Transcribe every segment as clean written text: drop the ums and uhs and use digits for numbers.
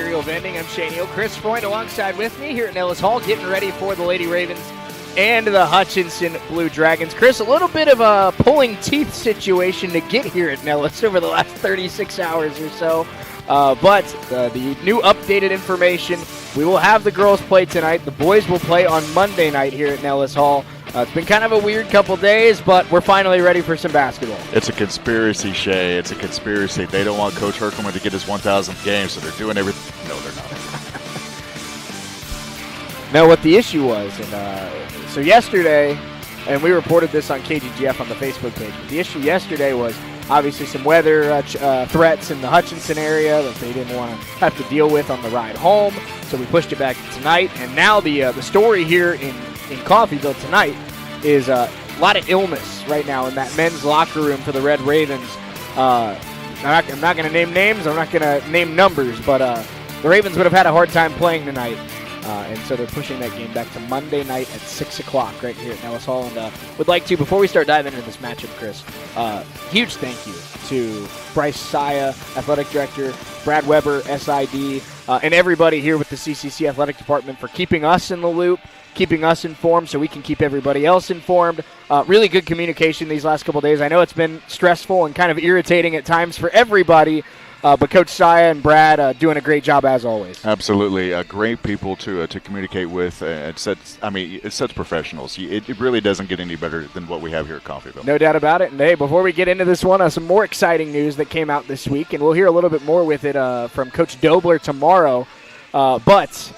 Cereal Vending. I'm Shane Hill. Chris Freund alongside with me here at Nellis Hall, getting ready for the Lady Ravens and the Hutchinson Blue Dragons. Chris, a little bit of a pulling teeth situation to get here at Nellis over the last 36 hours or so. But the new updated information, we will have the girls play tonight. The boys will play on Monday night here at Nellis Hall. It's been kind of a weird couple days, but we're finally ready for some basketball. It's a conspiracy, Shay. It's a conspiracy. They don't want Coach Herkimer to get his 1,000th game, so they're doing everything. No, they're not. No, what the issue was, and so yesterday, and we reported this on KGGF on the Facebook page, but the issue yesterday was obviously some weather threats in the Hutchinson area that they didn't want to have to deal with on the ride home, so we pushed it back to tonight. And now the story here in Coffeyville tonight is a lot of illness right now in that men's locker room for the Red Ravens. I'm not going to name names. I'm not going to name numbers, but the Ravens would have had a hard time playing tonight. And so they're pushing that game back to Monday night at 6 o'clock right here at Nellis Hall. And would like to, before we start diving into this matchup, Chris, huge thank you to Bryce Saya, Athletic Director, Brad Weber, SID, and everybody here with the CCC Athletic Department for keeping us in the loop, keeping us informed so we can keep everybody else informed. Really good communication these last couple of days. I know it's been stressful and kind of irritating at times for everybody, but Coach Saya and Brad doing a great job as always. Absolutely. Great people to communicate with. It's such professionals. It really doesn't get any better than what we have here at Coffeyville. No doubt about it. And hey, before we get into this one, some more exciting news that came out this week, and we'll hear a little bit more with it from Coach Dobler tomorrow. But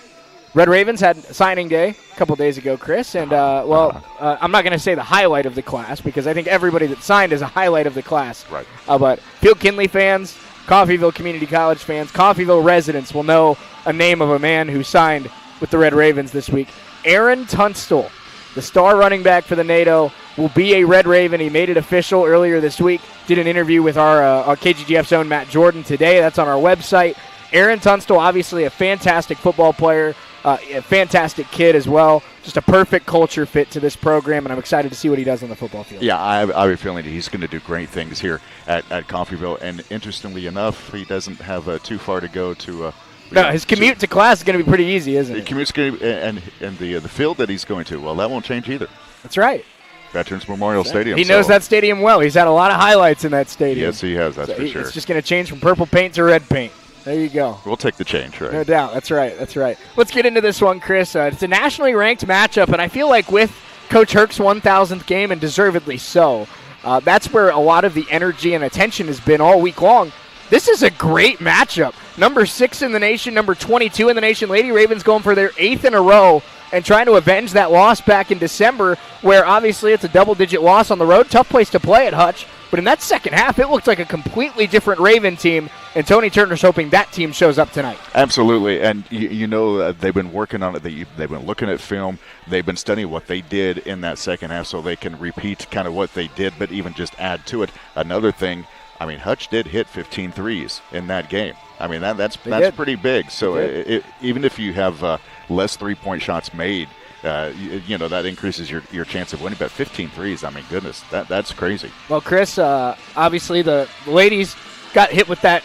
Red Ravens had signing day a couple days ago, Chris, and I'm not going to say the highlight of the class because I think everybody that signed is a highlight of the class. Right. But Field Kinley fans, Coffeyville Community College fans, Coffeyville residents will know a name of a man who signed with the Red Ravens this week. Aaron Tunstall, the star running back for the NATO, will be a Red Raven. He made it official earlier this week. Did an interview with our KGGF's own Matt Jordan today. That's on our website. Aaron Tunstall, obviously a fantastic football player, a fantastic kid as well. Just a perfect culture fit to this program, and I'm excited to see what he does on the football field. Yeah, I have a feeling that he's going to do great things here at Coffeyville. And interestingly enough, he doesn't have too far to go to. No, his commute to class is going to be pretty easy, isn't it? The commute's going to, and the field that he's going to, well, that won't change either. That's right. Veterans Memorial Stadium. He knows that stadium well. He's had a lot of highlights in that stadium. Yes, he has. That's for sure. It's just going to change from purple paint to red paint. There you go. We'll take the change, right? No doubt. That's right. That's right. Let's get into this one, Chris. It's a nationally ranked matchup, and I feel like with Coach Herc's 1,000th game, and deservedly so, that's where a lot of the energy and attention has been all week long. This is a great matchup. Number 6 in the nation, number 22 in the nation. Lady Ravens going for their 8th in a row and trying to avenge that loss back in December, where obviously it's a double-digit loss on the road. Tough place to play at Hutch. But in that second half, it looked like a completely different Raven team, and Tony Turner's hoping that team shows up tonight. Absolutely, and they've been working on it. They've been looking at film. They've been studying what they did in that second half so they can repeat kind of what they did, but even just add to it. Another thing, Hutch did hit 15 threes in that game. That's pretty big. So even if you have less three-point shots made, that increases your chance of winning. But 15 threes, goodness, that's crazy. Well, Chris, obviously the ladies got hit with that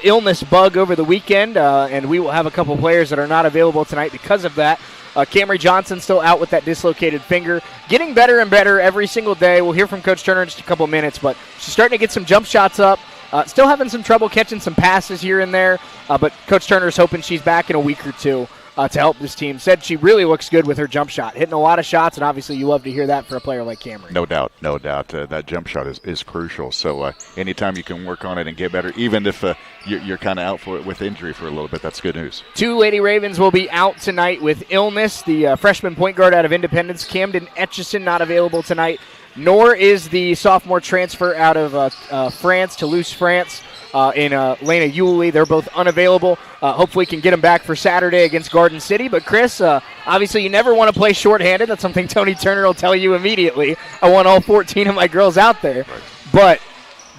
illness bug over the weekend, and we will have a couple players that are not available tonight because of that. Camry Johnson still out with that dislocated finger. Getting better and better every single day. We'll hear from Coach Turner in just a couple minutes, but she's starting to get some jump shots up. Still having some trouble catching some passes here and there, but Coach Turner's hoping she's back in a week or two to help this team. Said she really looks good with her jump shot, hitting a lot of shots, and obviously you love to hear that for a player like Camry. No doubt. That jump shot is crucial. So anytime you can work on it and get better, even if you're kind of out for it with injury for a little bit, that's good news. 2 Lady Ravens will be out tonight with illness. The freshman point guard out of Independence, Camden Etchison, not available tonight, nor is the sophomore transfer out of France, Toulouse, France, in Lena Yulee. They're both unavailable. Hopefully can get them back for Saturday against Garden City. But, Chris, obviously you never want to play shorthanded. That's something Tony Turner will tell you immediately. I want all 14 of my girls out there. Right. But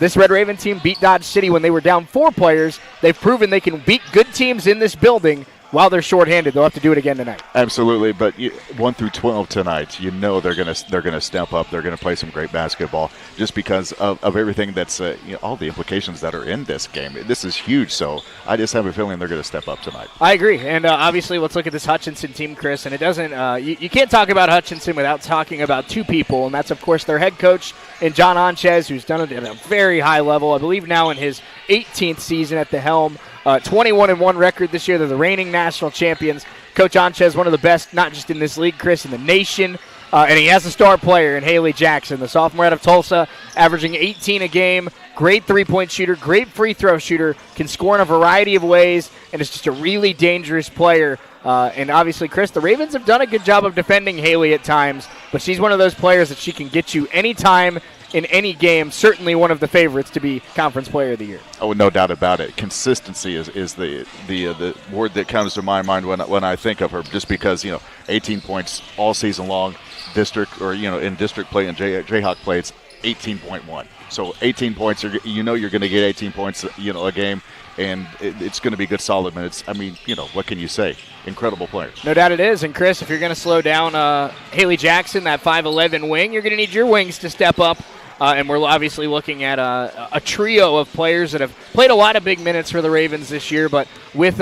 this Red Raven team beat Dodge City when they were down 4 players. They've proven they can beat good teams in this building while they're shorthanded. They'll have to do it again tonight. Absolutely, but 1 through 12 tonight, they're gonna step up. They're gonna play some great basketball just because of everything that's all the implications that are in this game. This is huge, so I just have a feeling they're gonna step up tonight. I agree, and obviously, let's look at this Hutchinson team, Chris. And it doesn't you can't talk about Hutchinson without talking about two people, and that's of course their head coach in John Anchez, who's done it at a very high level. I believe now in his 18th season at the helm. 21-1 record this year. They're the reigning national champions. Coach Anchez, one of the best, not just in this league, Chris, in the nation. And he has a star player in Haley Jackson, the sophomore out of Tulsa, averaging 18 a game. Great three-point shooter, great free throw shooter, can score in a variety of ways, and is just a really dangerous player. And obviously, Chris, the Ravens have done a good job of defending Haley at times, but she's one of those players that she can get you anytime in any game. Certainly one of the favorites to be Conference Player of the Year. Oh, no doubt about it. Consistency is the word that comes to my mind when I think of her, just because 18 points all season long, district or in district play and Jayhawk play, it's 18.1. So 18 points, you're going to get 18 points a game, and it's going to be good solid minutes. I mean, what can you say? Incredible players. No doubt it is. And Chris, if you're going to slow down Haley Jackson, that 5'11" wing, you're going to need your wings to step up. And we're obviously looking at a trio of players that have played a lot of big minutes for the Ravens this year. But with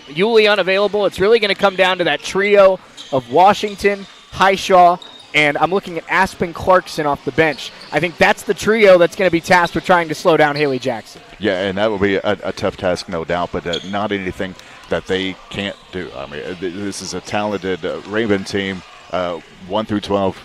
Yulee unavailable, it's really going to come down to that trio of Washington, Highshaw, and I'm looking at Aspen Clarkson off the bench. I think that's the trio that's going to be tasked with trying to slow down Haley Jackson. Yeah, and that will be a tough task, no doubt, but not anything that they can't do. I mean, this is a talented Raven team, 1 through 12.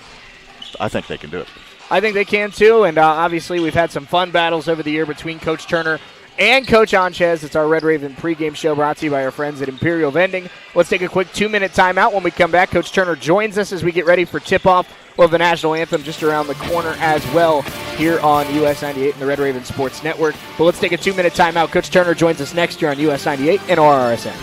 I think they can do it. I think they can too, and obviously we've had some fun battles over the year between Coach Turner and Coach Anchez. It's our Red Raven pregame show brought to you by our friends at Imperial Vending. Let's take a quick 2-minute timeout. When we come back, Coach Turner joins us as we get ready for tip-off. We'll have the national anthem just around the corner as well here on US 98 and the Red Raven Sports Network. But let's take a 2-minute timeout. Coach Turner joins us next year on US 98 and RRSN.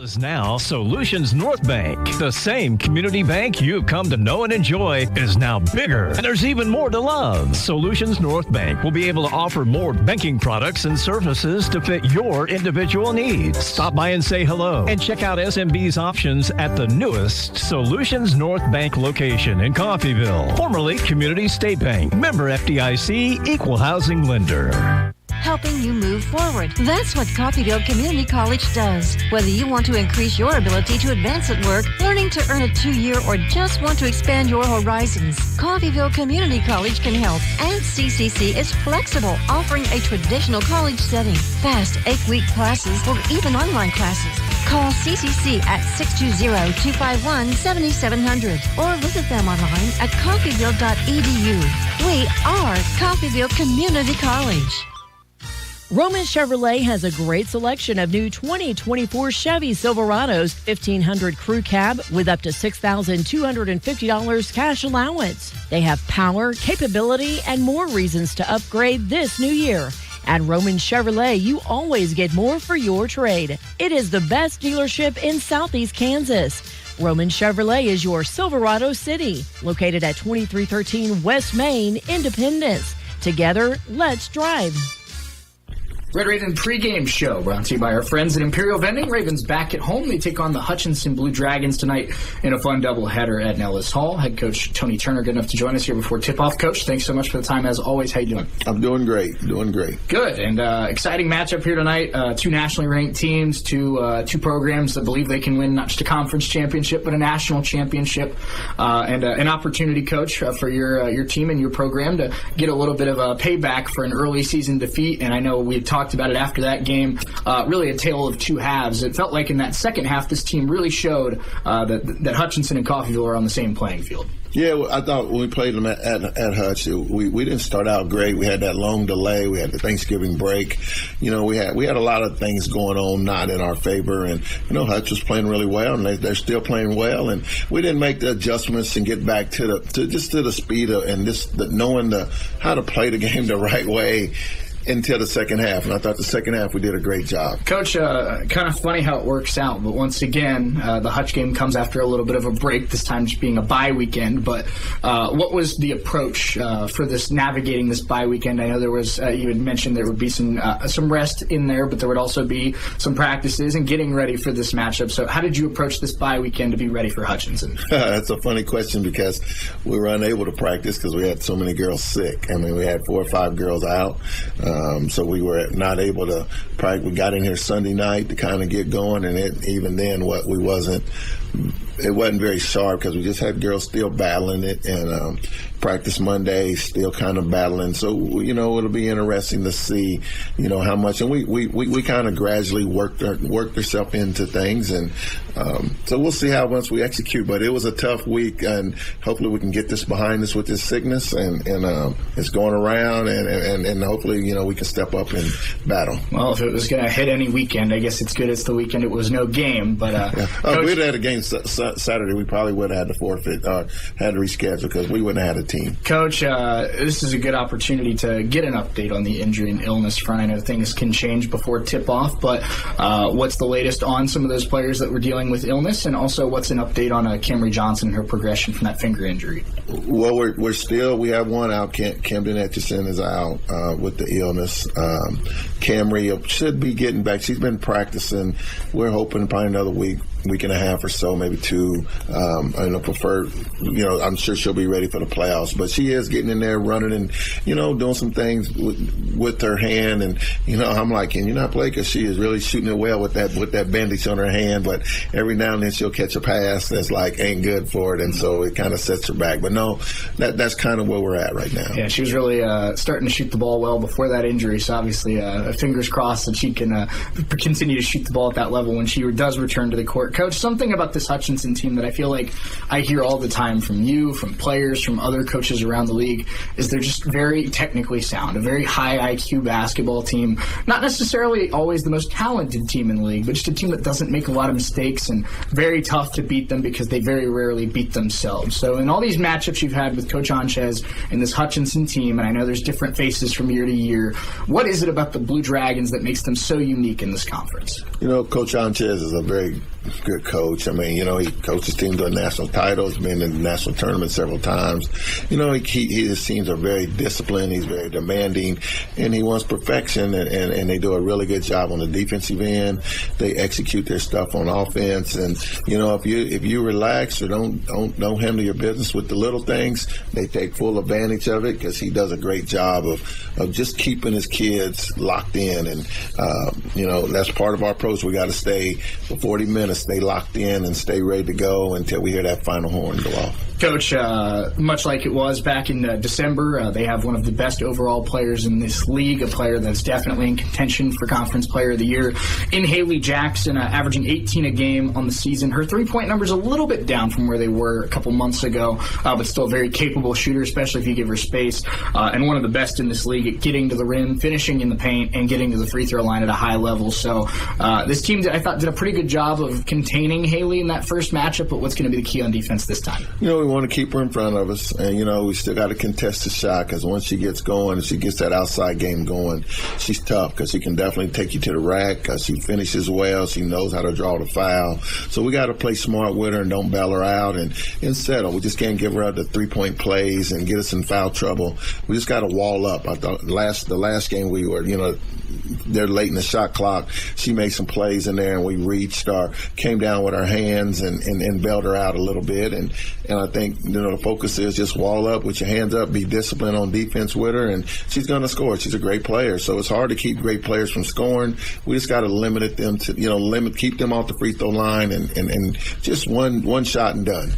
Is now Solutions North Bank. The same community bank you've come to know and enjoy is now bigger, and there's even more to love. Solutions North Bank will be able to offer more banking products and services to fit your individual needs. Stop by and say hello and check out SMB's options at the newest Solutions North Bank location in Coffeyville, formerly Community State Bank. Member FDIC, equal housing lender. Helping you move forward. That's what Coffeyville Community College does. Whether you want to increase your ability to advance at work, learning to earn a 2-year, or just want to expand your horizons, Coffeyville Community College can help. And CCC is flexible, offering a traditional college setting, fast 8-week classes, or even online classes. Call CCC at 620-251-7700 or visit them online at coffeyville.edu. We are Coffeyville Community College. Roman Chevrolet has a great selection of new 2024 Chevy Silverados 1500 Crew Cab with up to $6,250 cash allowance. They have power, capability, and more reasons to upgrade this new year. At Roman Chevrolet, you always get more for your trade. It is the best dealership in Southeast Kansas. Roman Chevrolet is your Silverado City, located at 2313 West Main, Independence. Together, let's drive. Red Raven pregame show brought to you by our friends at Imperial Vending. Ravens back at home. They take on the Hutchinson Blue Dragons tonight in a fun doubleheader at Nellis Hall. Head coach Tony Turner, good enough to join us here before tip-off. Coach, thanks so much for the time as always. How you doing? I'm doing great. Good. And exciting matchup here tonight. Two nationally ranked teams, two programs that believe they can win not just a conference championship, but a national championship. And an opportunity, Coach, for your team and your program to get a little bit of a payback for an early season defeat. And I know we've talked talked about it after that game, really a tale of two halves. It felt like in that second half, this team really showed that Hutchinson and Coffeyville are on the same playing field. Yeah, I thought when we played them at Hutch, we didn't start out great. We had that long delay. We had the Thanksgiving break. We had a lot of things going on not in our favor. And Hutch was playing really well, and they're still playing well. And we didn't make the adjustments and get back to the speed of, and knowing how to play the game the right way until the second half, and I thought the second half we did a great job. Coach, kind of funny how it works out, but once again, the Hutch game comes after a little bit of a break, this time just being a bye weekend. But what was the approach for this navigating this bye weekend? I know there was, you had mentioned there would be some rest in there, but there would also be some practices and getting ready for this matchup. So how did you approach this bye weekend to be ready for Hutchinson? That's a funny question because we were unable to practice because we had so many girls sick. I mean, we had 4 or 5 girls out. So we were not able to practice. We got in here Sunday night to kind of get going, and even then, it wasn't very sharp because we just had girls still battling it, and practice Monday still kind of battling. So it'll be interesting to see how much. And we kind of gradually worked ourselves into things, and so we'll see how much we execute. But it was a tough week, and hopefully we can get this behind us with this sickness, and it's going around, and hopefully we can step up and battle. Well, if it was going to hit any weekend, I guess it's good it's the weekend. It was no game, but if we'd had a game Saturday, we probably would have had to forfeit or had to reschedule because we wouldn't have had a team. Coach, this is a good opportunity to get an update on the injury and illness front. I know things can change before tip-off, but what's the latest on some of those players that were dealing with illness, and also what's an update on Camry Johnson and her progression from that finger injury? Well, we have one out. Camden Hutchinson is out with the illness. Camry should be getting back. She's been practicing. We're hoping probably another week and a half or so, maybe 2. I'm sure she'll be ready for the playoffs, but she is getting in there running and, doing some things with her hand. And, I'm like, can you not play? Because she is really shooting it well with that bandage on her hand. But every now and then she'll catch a pass that's like ain't good for it. And so it kind of sets her back. But no, that's kind of where we're at right now. Yeah, she was really starting to shoot the ball well before that injury. So obviously, fingers crossed that she can continue to shoot the ball at that level when she does return to the court. Coach, something about this Hutchinson team that I feel like I hear all the time from you, from players, from other coaches around the league, is they're just very technically sound, a very high IQ basketball team. Not necessarily always the most talented team in the league, but just a team that doesn't make a lot of mistakes and very tough to beat them because they very rarely beat themselves. So in all these matchups you've had with Coach Anchez and this Hutchinson team, and I know there's different faces from year to year, what is it about the Blue Dragons that makes them so unique in this conference? Coach Anchez is a very good coach. I mean, he coaches teams to national titles, been in the national tournament several times. His teams are very disciplined. He's very demanding, and he wants perfection. And they do a really good job on the defensive end. They execute their stuff on offense. And if you relax or don't handle your business with the little things, they take full advantage of it because he does a great job of just keeping his kids locked in. And that's part of our approach. We got to stay for 40 minutes. Stay locked in and stay ready to go until we hear that final horn go off. Coach, much like it was back in December, they have one of the best overall players in this league, a player that's definitely in contention for Conference Player of the Year, in Haley Jackson, averaging 18 a game on the season. Her three-point number's a little bit down from where they were a couple months ago, but still a very capable shooter, especially if you give her space, and one of the best in this league at getting to the rim, finishing in the paint, and getting to the free throw line at a high level. So this team, I thought, did a pretty good job of containing Haley in that first matchup, but what's going to be the key on defense this time? We want to keep her in front of us, and we still got to contest the shot because once she gets going, she gets that outside game going, she's tough because she can definitely take you to the rack because she finishes well, she knows how to draw the foul. So we got to play smart with her and don't bail her out and settle. We just can't give her the 3-point plays and get us in foul trouble. We just got to wall up. I thought the last game we were, they're late in the shot clock. She made some plays in there, and we reached or came down with our hands and bailed her out a little bit. And I think the focus is just wall up with your hands up, be disciplined on defense with her, and she's going to score. She's a great player, so it's hard to keep great players from scoring. We just got to limit them to keep them off the free throw line and just one shot and done.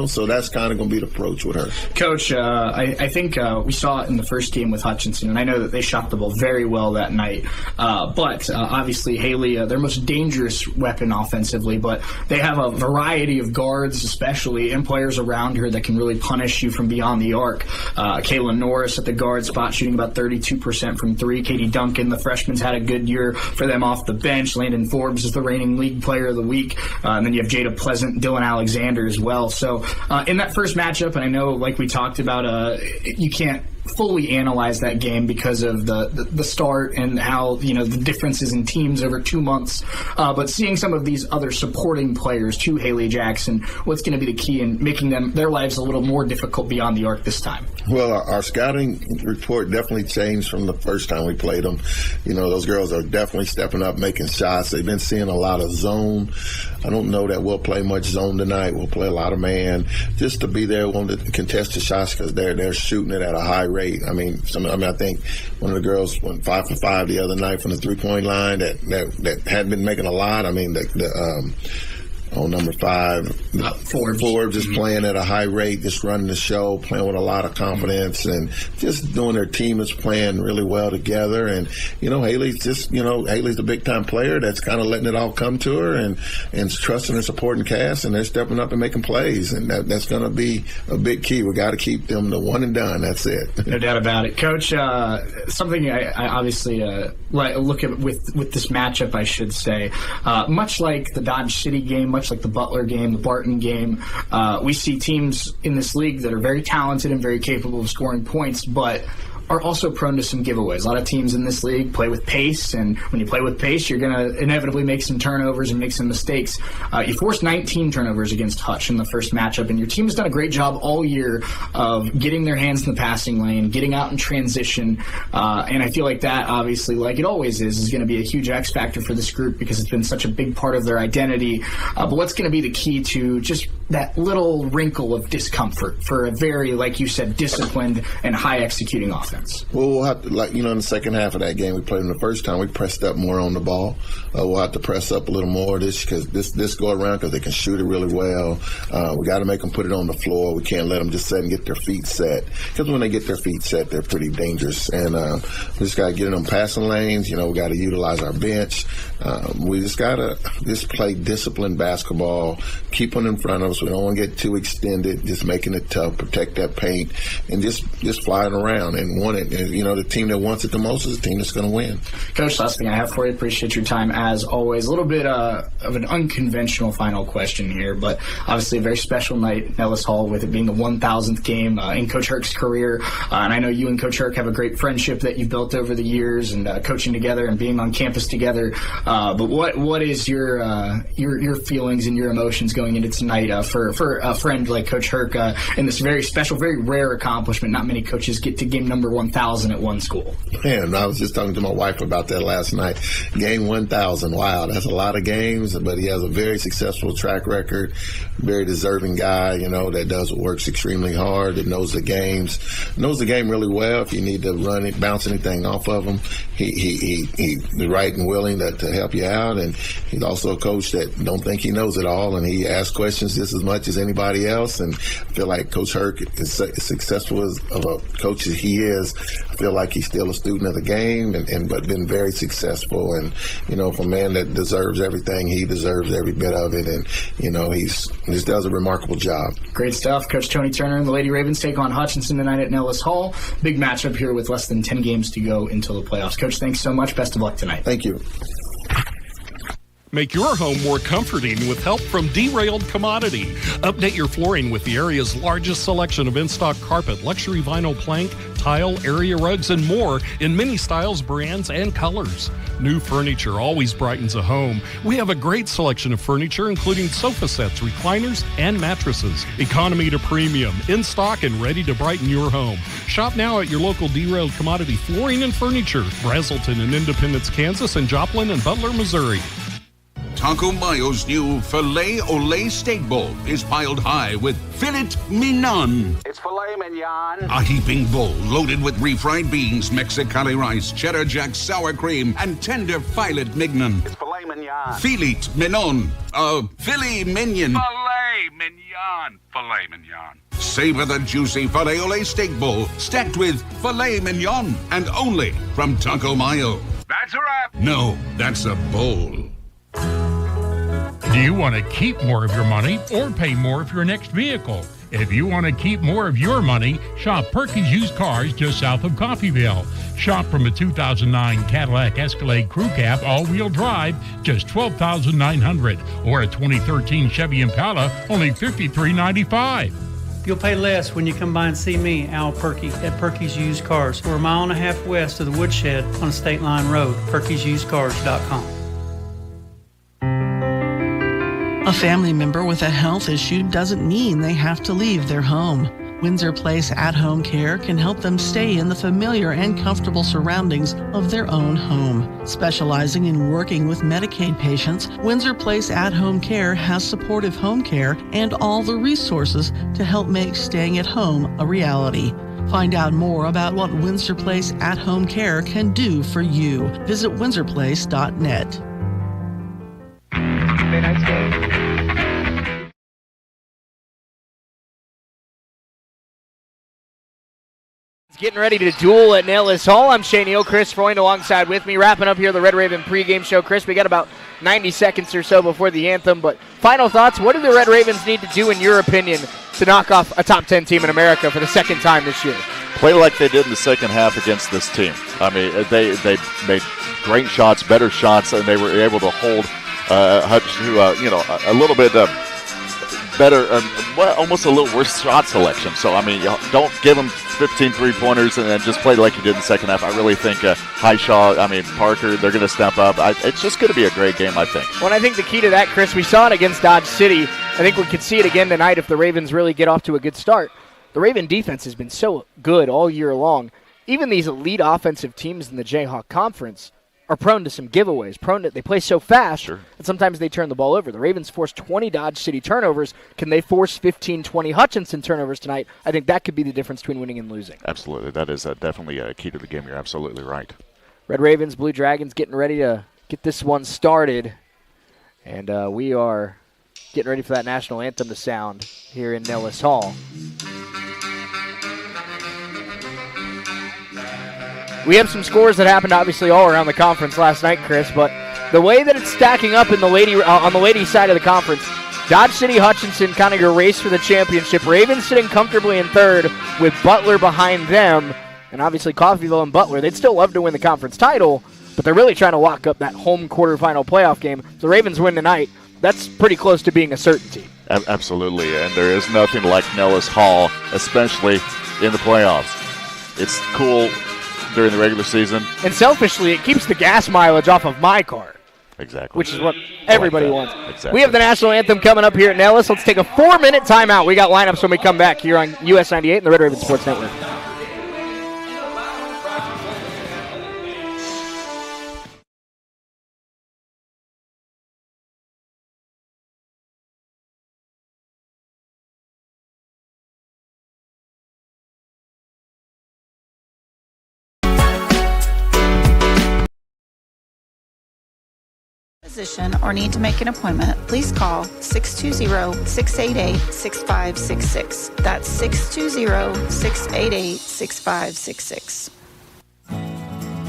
So that's kind of going to be the approach with her. Coach, I think we saw it in the first game with Hutchinson, and I know that they shot the ball very well that night. But obviously Haley, their most dangerous weapon offensively, but they have a variety of guards especially and players around her that can really punish you from beyond the arc. Kayla Norris at the guard spot shooting about 32% from three. Katie Duncan, the freshman's had a good year for them off the bench. Landon Forbes is the reigning league player of the week. And then you have Jada Pleasant, Dylan Alexander as well. So in that first matchup, and I know like we talked about, you can't fully analyze that game because of the start and how the differences in teams over 2 months, but seeing some of these other supporting players to Haley Jackson, what's going to be the key in making their lives a little more difficult beyond the arc this time? Well, our scouting report definitely changed from the first time we played them. Those girls are definitely stepping up, making shots. They've been seeing a lot of zone. I don't know that we'll play much zone tonight. We'll play a lot of man just to be there, want to contest the shots because they're shooting it at a high rate. I think one of the girls went 5 for 5 the other night from the 3-point line that hadn't been making a lot. Number 5, Forbes is playing at a high rate, just running the show, playing with a lot of confidence, and just doing their team is playing really well together. And Haley's Haley's a big time player that's kind of letting it all come to her and trusting and supporting cast, and they're stepping up and making plays, and that's going to be a big key. We got to keep them the one and done. That's it. No doubt about it, Coach. Something I obviously look at with this matchup, I should say, much like the Dodge City game, much like the Butler game, the Barton game, we see teams in this league that are very talented and very capable of scoring points, but are also prone to some giveaways. A lot of teams in this league play with pace, and when you play with pace, you're going to inevitably make some turnovers and make some mistakes. You forced 19 turnovers against Hutch in the first matchup, and your team has done a great job all year of getting their hands in the passing lane, getting out in transition, and I feel like that, obviously, like it always is going to be a huge X factor for this group because it's been such a big part of their identity. But what's going to be the key to just that little wrinkle of discomfort for a very, like you said, disciplined and high executing offense? Well, we'll have to, in the second half of that game we played in the first time, we pressed up more on the ball. We'll have to press up a little more this go around because they can shoot it really well. We got to make them put it on the floor. We can't let them just sit and get their feet set because when they get their feet set, they're pretty dangerous. And we just got to get in them passing lanes. We got to utilize our bench. We just got to play disciplined basketball, keep them in front of us. We don't want to get too extended, just making it tough, protect that paint, and just flying around and want it. And, the team that wants it the most is the team that's going to win. Coach, last thing I have for you, appreciate your time as always. A little bit of an unconventional final question here, but obviously a very special night at Nellis Hall with it being the 1,000th game in Coach Herc's career. And I know you and Coach Herc have a great friendship that you've built over the years and coaching together and being on campus together. But what is your feelings and your emotions going into tonight for a friend like Coach Herc in this very special, very rare accomplishment? Not many coaches get to game number 1,000 at one school. Man, I was just talking to my wife about that last night. Game 1,000, wow, that's a lot of games, but he has a very successful track record, very deserving guy, that works extremely hard, that knows the game really well. If you need to run it, bounce anything off of him, he's right and willing to help you out, and he's also a coach that don't think he knows it all, and he asks questions just as much as anybody else, and I feel like Coach Herc is successful of a coach as he is. I feel like he's still a student of the game, but been very successful, and for a man that deserves everything, he deserves every bit of it, and he just does a remarkable job. Great stuff. Coach Tony Turner and the Lady Ravens take on Hutchinson tonight at Nellis Hall. Big matchup here with less than 10 games to go until the playoffs. Coach, thanks so much. Best of luck tonight. Thank you. Make your home more comforting with help from Derailed Commodity. Update your flooring with the area's largest selection of in-stock carpet, luxury vinyl plank, tile, area rugs, and more in many styles, brands, and colors. New furniture always brightens a home. We have a great selection of furniture, including sofa sets, recliners, and mattresses. Economy to premium, in stock and ready to brighten your home. Shop now at your local Derailed Commodity Flooring and Furniture, Brazelton in Independence, Kansas, and Joplin and Butler, Missouri. Taco Mayo's new Filet Olé Steak Bowl is piled high with filet mignon. It's filet mignon. A heaping bowl loaded with refried beans, Mexicali rice, cheddar jack sour cream, and tender filet mignon. It's filet mignon. Filet mignon. Filet mignon. Filet mignon. Filet mignon. Savor the juicy Filet Olé Steak Bowl stacked with filet mignon and only from Taco Mayo. That's a wrap. No, that's a bowl. Do you want to keep more of your money or pay more for your next vehicle? If you want to keep more of your money, shop Perky's Used Cars just south of Coffeyville. Shop from a 2009 Cadillac Escalade Crew Cab all-wheel drive, just $12,900, or a 2013 Chevy Impala, only $53.95. You'll pay less when you come by and see me, Al Perky, at Perky's Used Cars. We're a mile and a half west of the Woodshed on State Line Road, perkysusedcars.com. A family member with a health issue doesn't mean they have to leave their home. Windsor Place At-Home Care can help them stay in the familiar and comfortable surroundings of their own home. Specializing in working with Medicaid patients, Windsor Place At-Home Care has supportive home care and all the resources to help make staying at home a reality. Find out more about what Windsor Place At-Home Care can do for you. Visit windsorplace.net. Getting ready to duel at Nellis Hall. I'm Shane Neal, Chris Freund alongside with me. Wrapping up here the Red Raven pregame show. Chris, we got about 90 seconds or so before the anthem, but final thoughts, what do the Red Ravens need to do, in your opinion, to knock off a top 10 team in America for the second time this year? Play like they did in the second half against this team. I mean, they made great shots, better shots, and they were able to hold Hutchinson to a little bit better, almost a little worse shot selection. So, I mean, don't give them 15 three-pointers and then just play like you did in the second half. I really think Parker, they're going to step up. It's just going to be a great game, I think. Well, I think the key to that, Chris, we saw it against Dodge City. I think we could see it again tonight if the Ravens really get off to a good start. The Raven defense has been so good all year long. Even these elite offensive teams in the Jayhawk Conference are prone to some giveaways. They play so fast, sure, that sometimes they turn the ball over. The Ravens forced 20 Dodge City turnovers. Can they force 15, 20 Hutchinson turnovers tonight? I think that could be the difference between winning and losing. Absolutely. That is definitely a key to the game. You're absolutely right. Red Ravens, Blue Dragons getting ready to get this one started. And we are getting ready for that national anthem to sound here in Nellis Hall. We have some scores that happened, obviously, all around the conference last night, Chris, but the way that it's stacking up in the on the ladies' side of the conference, Dodge City, Hutchinson, kind of your race for the championship. Ravens sitting comfortably in third with Butler behind them, and obviously Coffeyville and Butler. They'd still love to win the conference title, but they're really trying to lock up that home quarterfinal playoff game. If the Ravens win tonight, that's pretty close to being a certainty. Absolutely, and there is nothing like Nellis Hall, especially in the playoffs. It's cool during the regular season. And selfishly, it keeps the gas mileage off of my car. Exactly. Which is what everybody wants. Exactly. We have the national anthem coming up here at Nellis. Let's take a 4-minute timeout. We got lineups when we come back here on US 98 and the Red Raven Sports Network. Or need to make an appointment, please call 620-688-6566. That's 620-688-6566.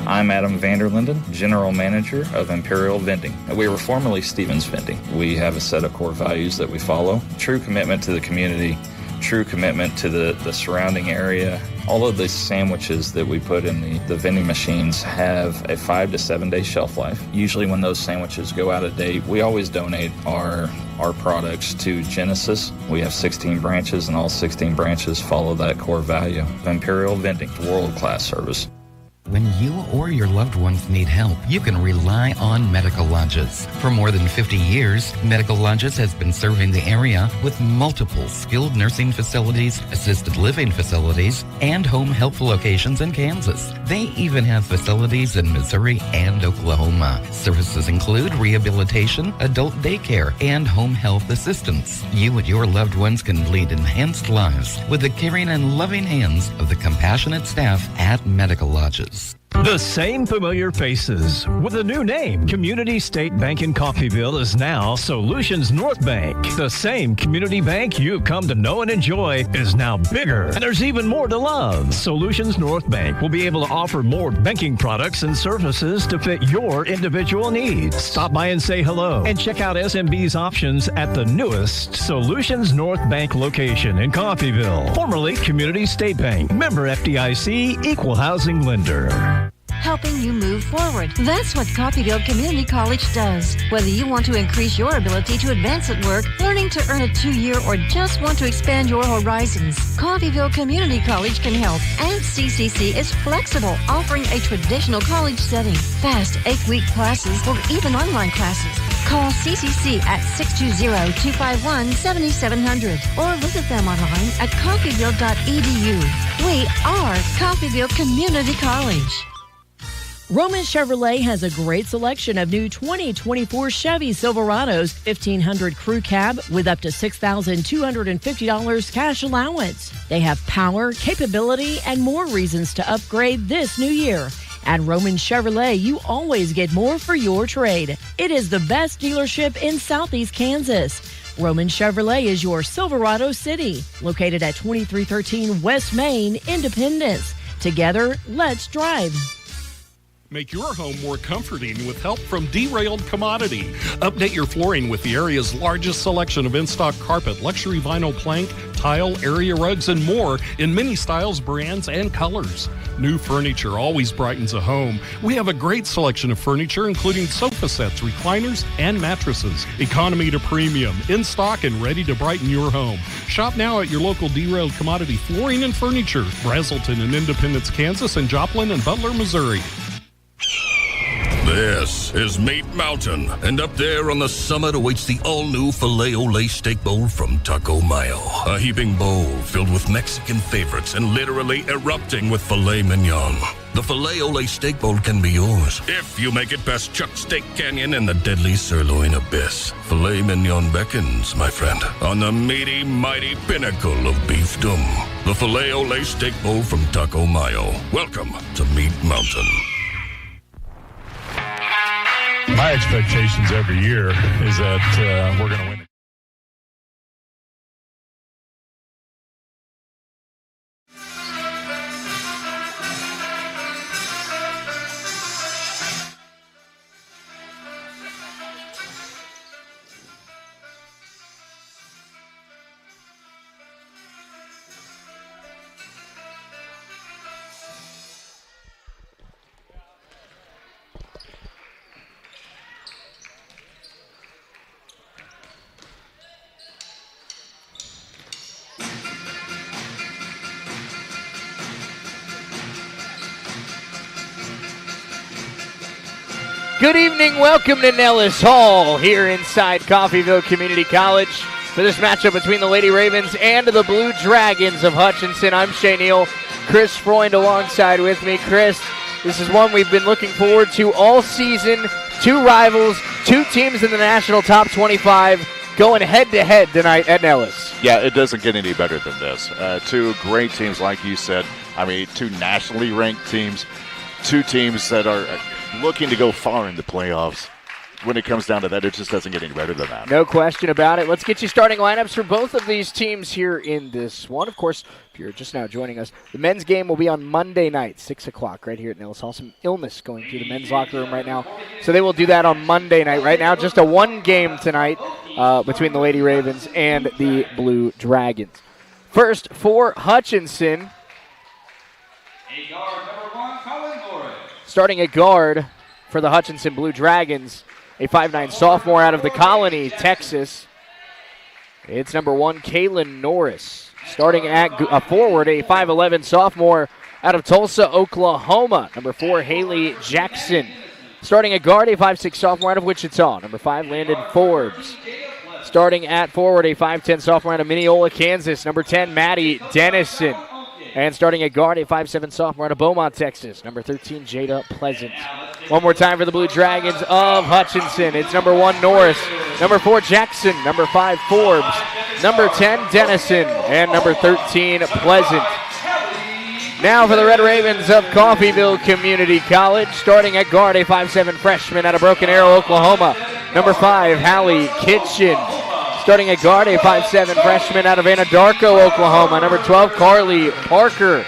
I'm Adam Vanderlinden, General Manager of Imperial Vending. We were formerly Stevens Vending. We have a set of core values that we follow. True commitment to the community, true commitment to the surrounding area. All of the sandwiches that we put in the vending machines have a 5 to 7 day shelf life. Usually when those sandwiches go out of date, we always donate our products to Genesis. We have 16 branches, and all 16 branches follow that core value. Imperial Vending, world-class service. When you or your loved ones need help, you can rely on Medical Lodges. For more than 50 years, Medical Lodges has been serving the area with multiple skilled nursing facilities, assisted living facilities, and home health locations in Kansas. They even have facilities in Missouri and Oklahoma. Services include rehabilitation, adult daycare, and home health assistance. You and your loved ones can lead enhanced lives with the caring and loving hands of the compassionate staff at Medical Lodges. The same familiar faces with a new name. Community State Bank in Coffeyville is now Solutions North Bank. The same community bank you've come to know and enjoy is now bigger, and there's even more to love. Solutions North Bank will be able to offer more banking products and services to fit your individual needs. Stop by and say hello and check out SMB's options at the newest Solutions North Bank location in Coffeyville, formerly Community State Bank. Member FDIC, equal housing lender. Helping you move forward. That's what Coffeyville Community College does. Whether you want to increase your ability to advance at work, learning to earn a 2-year, or just want to expand your horizons, Coffeyville Community College can help. And CCC is flexible, offering a traditional college setting, fast 8-week classes, or even online classes. Call CCC at 620-251-7700 or visit them online at coffeyville.edu. We are Coffeyville Community College. Roman Chevrolet has a great selection of new 2024 Chevy Silverados, 1500 crew cab with up to $6,250 cash allowance. They have power, capability, and more reasons to upgrade this new year. At Roman Chevrolet, you always get more for your trade. It is the best dealership in Southeast Kansas. Roman Chevrolet is your Silverado City, located at 2313 West Main, Independence. Together, let's drive. Make your home more comforting with help from Derailed Commodity. Update your flooring with the area's largest selection of in-stock carpet, luxury vinyl plank, tile, area rugs, and more in many styles, brands, and colors. New furniture always brightens a home. We have a great selection of furniture, including sofa sets, recliners, and mattresses. Economy to premium, in stock and ready to brighten your home. Shop now at your local Derailed Commodity Flooring and Furniture, Brazelton in Independence, Kansas, and Joplin and Butler, Missouri. This is Meat Mountain, and up there on the summit awaits the all-new Filet-O-Lay Steak Bowl from Taco Mayo. A heaping bowl filled with Mexican favorites and literally erupting with filet mignon. The Filet-O-Lay Steak Bowl can be yours if you make it past Chuck Steak Canyon and the deadly sirloin abyss. Filet mignon beckons, my friend, on the meaty, mighty pinnacle of beefdom. The Filet-O-Lay Steak Bowl from Taco Mayo. Welcome to Meat Mountain. My expectations every year is that we're going to win. Good evening, welcome to Nellis Hall here inside Coffeyville Community College for this matchup between the Lady Ravens and the Blue Dragons of Hutchinson. I'm Shea Neal, Chris Freund alongside with me. Chris, this is one we've been looking forward to all season. Two rivals, two teams in the national top 25 going head-to-head tonight at Nellis. Yeah, it doesn't get any better than this. Two great teams, like you said. I mean, two nationally ranked teams, two teams that are looking to go far in the playoffs. When it comes down to that, it just doesn't get any better than that. No question about it. Let's get you starting lineups for both of these teams here in this one. Of course, if you're just now joining us, the men's game will be on Monday night, 6 o'clock, right here at Nellis Hall. Some illness going through the men's locker room right now, so they will do that on Monday night. Right now, just a one game tonight between the Lady Ravens and the Blue Dragons. First, for Hutchinson, starting at guard for the Hutchinson Blue Dragons, a 5'9 sophomore out of the Colony, Texas. It's number 1, Kaylin Norris. Starting at forward, a 5'11 sophomore out of Tulsa, Oklahoma, number 4, Haley Jackson. Starting at guard, a 5'6 sophomore out of Wichita, number 5, Landon Forbes. Starting at forward, a 5'10 sophomore out of Mineola, Kansas, number 10, Maddie Dennison. And starting at guard, a 5'7 sophomore out of Beaumont, Texas, number 13, Jada Pleasant. One more time for the Blue Dragons of Hutchinson. It's number 1, Norris, number 4, Jackson, number 5, Forbes, number 10, Dennison, and number 13, Pleasant. Now for the Red Ravens of Coffeyville Community College, starting at guard, a 5'7" freshman out of Broken Arrow, Oklahoma. Number 5, Hallie Kitchen. Starting at guard, a 5'7" freshman out of Anadarko, Oklahoma. Number 12, Carly Parker.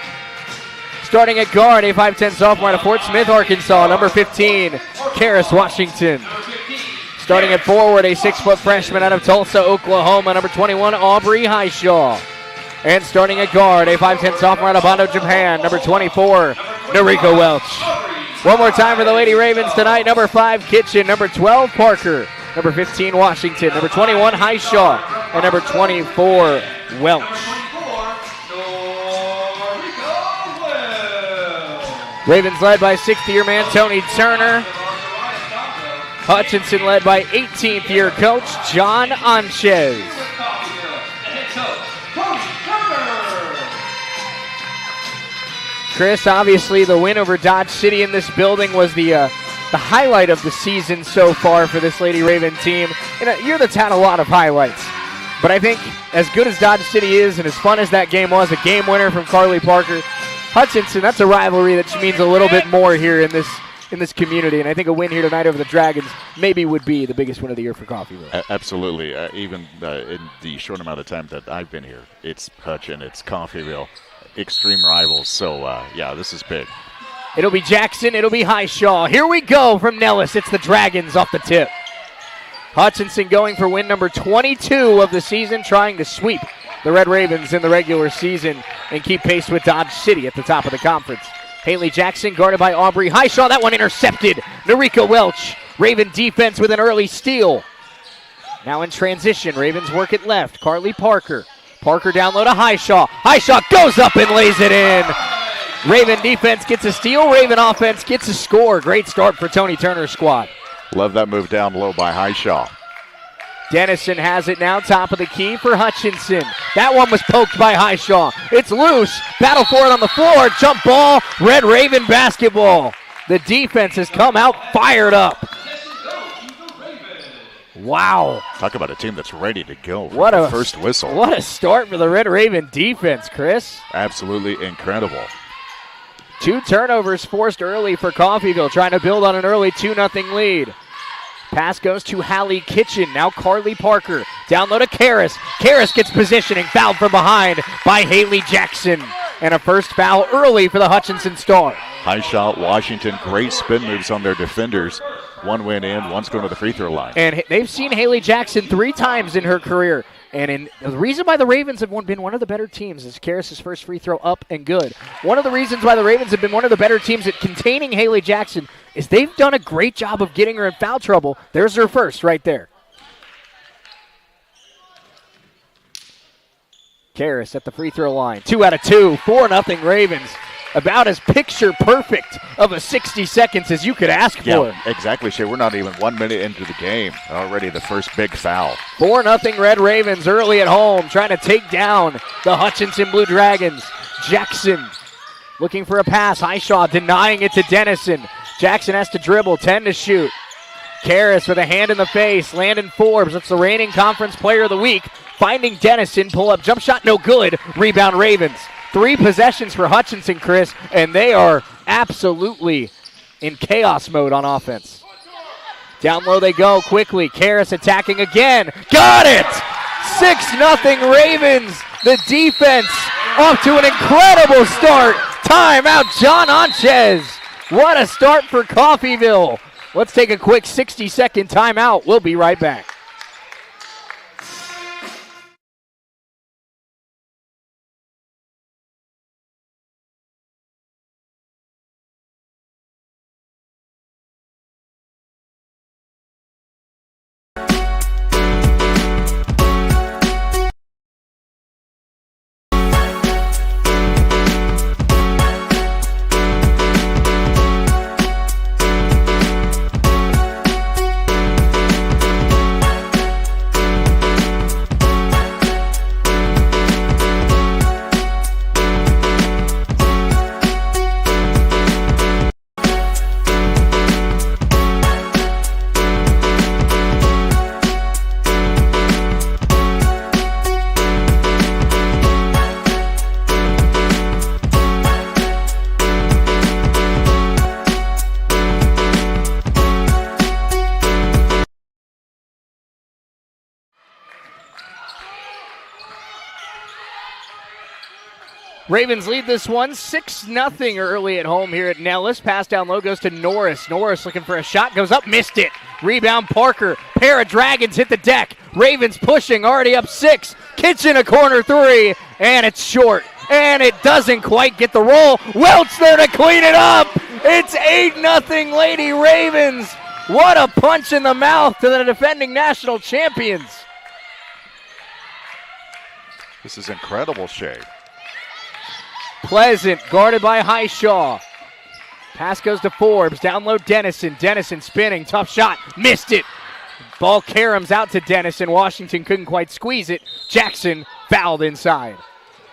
Starting at guard, a 5'10" sophomore out of Fort Smith, Arkansas. Number 15, Karis Washington. Starting at forward, a 6' freshman out of Tulsa, Oklahoma. Number 21, Aubrey Highshaw. And starting at guard, a 5'10" sophomore out of Bondo, Japan. Number 24, Noriko Welch. One more time for the Lady Ravens tonight. Number 5, Kitchen. Number 12, Parker. Number 15, Washington. Number 21, Highshaw. And number 24, Welch. Ravens led by 6th-year man Tony Turner. Hutchinson led by 18th-year coach John Anchez. Chris, obviously the win over Dodge City in this building was the highlight of the season so far for this Lady Raven team. In a year that's had a lot of highlights. But I think as good as Dodge City is and as fun as that game was, a game winner from Carly Parker, Hutchinson, that's a rivalry that means a little bit more here in this community. And I think a win here tonight over the Dragons maybe would be the biggest win of the year for Coffeyville. Absolutely. Even in the short amount of time that I've been here, it's Hutch and it's Coffeyville. Extreme rivals. So, yeah, this is big. It'll be Jackson. It'll be Highshaw. Here we go from Nellis. It's the Dragons off the tip. Hutchinson going for win number 22 of the season, trying to sweep the Red Ravens in the regular season and keep pace with Dodge City at the top of the conference. Haley Jackson guarded by Aubrey Highshaw. That one intercepted. Noriko Welch. Raven defense with an early steal. Now in transition, Ravens work it left. Carly Parker. Parker down low to Highshaw. Highshaw goes up and lays it in. Raven defense gets a steal. Raven offense gets a score. Great start for Tony Turner's squad. Love that move down low by Highshaw. Dennison has it now, top of the key for Hutchinson. That one was poked by Highshaw. It's loose. Battle for it on the floor. Jump ball. Red Raven basketball. The defense has come out fired up. Wow. Talk about a team that's ready to go. What a first whistle. What a start for the Red Raven defense, Chris. Absolutely incredible. 2 turnovers forced early for Coffeyville, trying to build on an early 2-0 lead. Pass goes to Hallie Kitchen. Now Carly Parker. Down low to Karis. Karis gets positioning. Fouled from behind by Haley Jackson. And a first foul early for the Hutchinson Star. Highshaw, Washington, great spin moves on their defenders. One went in, one's going to the free throw line. And they've seen Haley Jackson 3 times in her career. And the reason why the Ravens have been one of the better teams is Karis' first free throw up and good. One of the reasons why the Ravens have been one of the better teams at containing Haley Jackson is they've done a great job of getting her in foul trouble. There's her first right there. Karis at the free throw line. 2 out of 2, 4-0 Ravens. About as picture perfect of a 60 seconds as you could ask for. Yeah, exactly, Shay. We're not even 1 minute into the game. Already the first big foul. 4-0 Red Ravens early at home, trying to take down the Hutchinson Blue Dragons. Jackson looking for a pass. Highshaw denying it to Dennison. Jackson has to dribble, 10 to shoot. Karis with a hand in the face. Landon Forbes, that's the reigning conference player of the week. Finding Dennison, pull up, jump shot, no good. Rebound Ravens. 3 possessions for Hutchinson, Chris, and they are absolutely in chaos mode on offense. Down low they go quickly. Karis attacking again. Got it! 6-0 Ravens. The defense off to an incredible start. Timeout, John Anchez. What a start for Coffeyville. Let's take a quick 60-second timeout. We'll be right back. Ravens lead this one 6-0 early at home here at Nellis. Pass down low goes to Norris. Norris looking for a shot, goes up, missed it. Rebound Parker. Pair of Dragons hit the deck. Ravens pushing, already up 6. Kitchen a corner 3, and it's short. And it doesn't quite get the roll. Welch there to clean it up. It's 8-0 Lady Ravens. What a punch in the mouth to the defending national champions. This is incredible, Shay. Pleasant, guarded by Highshaw. Pass goes to Forbes, down low Dennison. Dennison spinning, tough shot, missed it. Ball caroms out to Dennison. Washington couldn't quite squeeze it. Jackson fouled inside.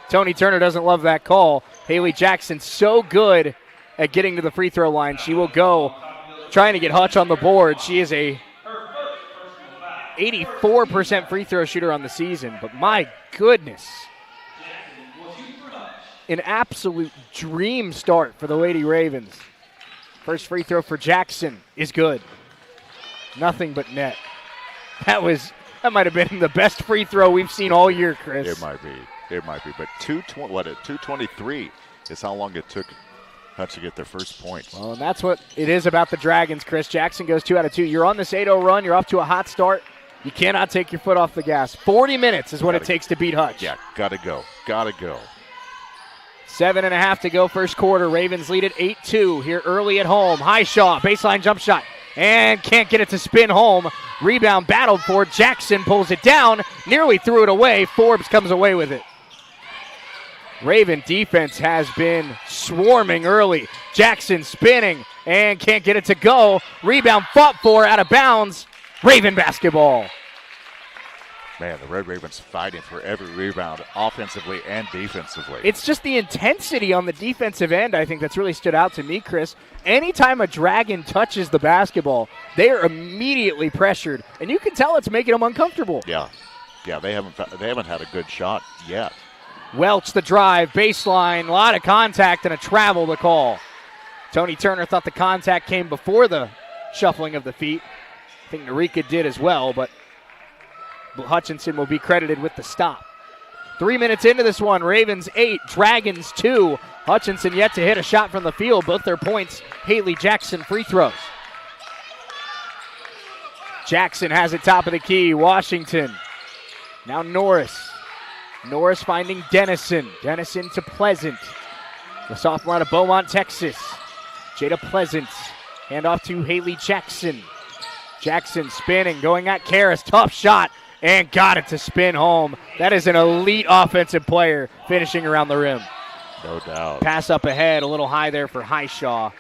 Tony Turner doesn't love that call. Haley Jackson so good at getting to the free throw line. She will go trying to get Hutch on the board. She is a 84% free throw shooter on the season, but my goodness. An absolute dream start for the Lady Ravens. First free throw for Jackson is good. Nothing but net. That might have been the best free throw we've seen all year, Chris. It might be. But 2:23 is how long it took Hutch to get their first point. Well, and that's what it is about the Dragons, Chris. Jackson goes 2 out of 2. You're on this 8-0 run. You're off to a hot start. You cannot take your foot off the gas. 40 minutes is what it takes to beat Hutch. Yeah, gotta go. 7.5 to go first quarter. Ravens lead at 8-2 here early at home. Highshaw, baseline jump shot, and can't get it to spin home. Rebound battled for. Jackson pulls it down, nearly threw it away. Forbes comes away with it. Raven defense has been swarming early. Jackson spinning and can't get it to go. Rebound fought for, out of bounds. Raven basketball. Man, the Red Ravens fighting for every rebound offensively and defensively. It's just the intensity on the defensive end, I think, that's really stood out to me, Chris. Anytime a Dragon touches the basketball, they are immediately pressured, and you can tell it's making them uncomfortable. Yeah, they haven't had a good shot yet. Welch the drive, baseline, a lot of contact and a travel to call. Tony Turner thought the contact came before the shuffling of the feet. I think Narika did as well, but Hutchinson will be credited with the stop. 3 minutes into this one, Ravens 8, Dragons 2. Hutchinson yet to hit a shot from the field. Both their points, Haley Jackson free throws. Jackson has it top of the key. Washington. Now Norris. Norris finding Dennison. Dennison to Pleasant. The sophomore out of Beaumont, Texas. Jada Pleasant. Handoff to Haley Jackson. Jackson spinning, going at Karras. Tough shot, and got it to spin home. That is an elite offensive player finishing around the rim. No doubt. Pass up ahead, a little high there for Highshaw.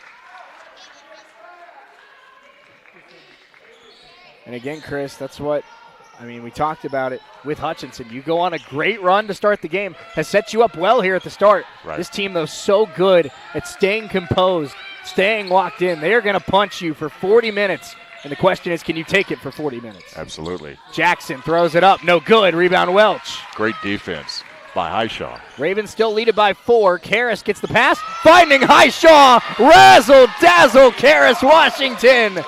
And again, Chris, we talked about it with Hutchinson. You go on a great run to start the game. Has set you up well here at the start. Right. This team, though, so good at staying composed, staying locked in. They are going to punch you for 40 minutes. And the question is, can you take it for 40 minutes? Absolutely. Jackson throws it up. No good. Rebound Welch. Great defense by Highshaw. Ravens still lead it by 4. Karras gets the pass. Finding Highshaw. Razzle-dazzle Karras, Washington.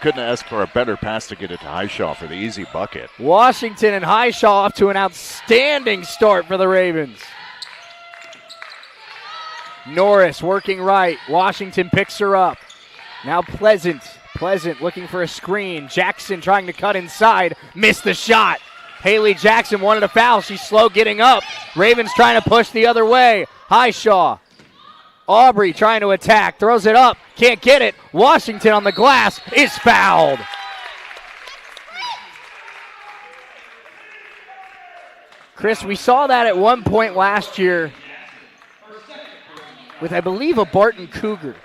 Couldn't ask for a better pass to get it to Highshaw for the easy bucket. Washington and Highshaw off to an outstanding start for the Ravens. Norris working right. Washington picks her up. Now Pleasant looking for a screen. Jackson trying to cut inside. Missed the shot. Haley Jackson wanted a foul. She's slow getting up. Ravens trying to push the other way. Highshaw. Aubrey trying to attack. Throws it up. Can't get it. Washington on the glass is fouled. Chris, we saw that at one point last year with, I believe, a Barton Cougar.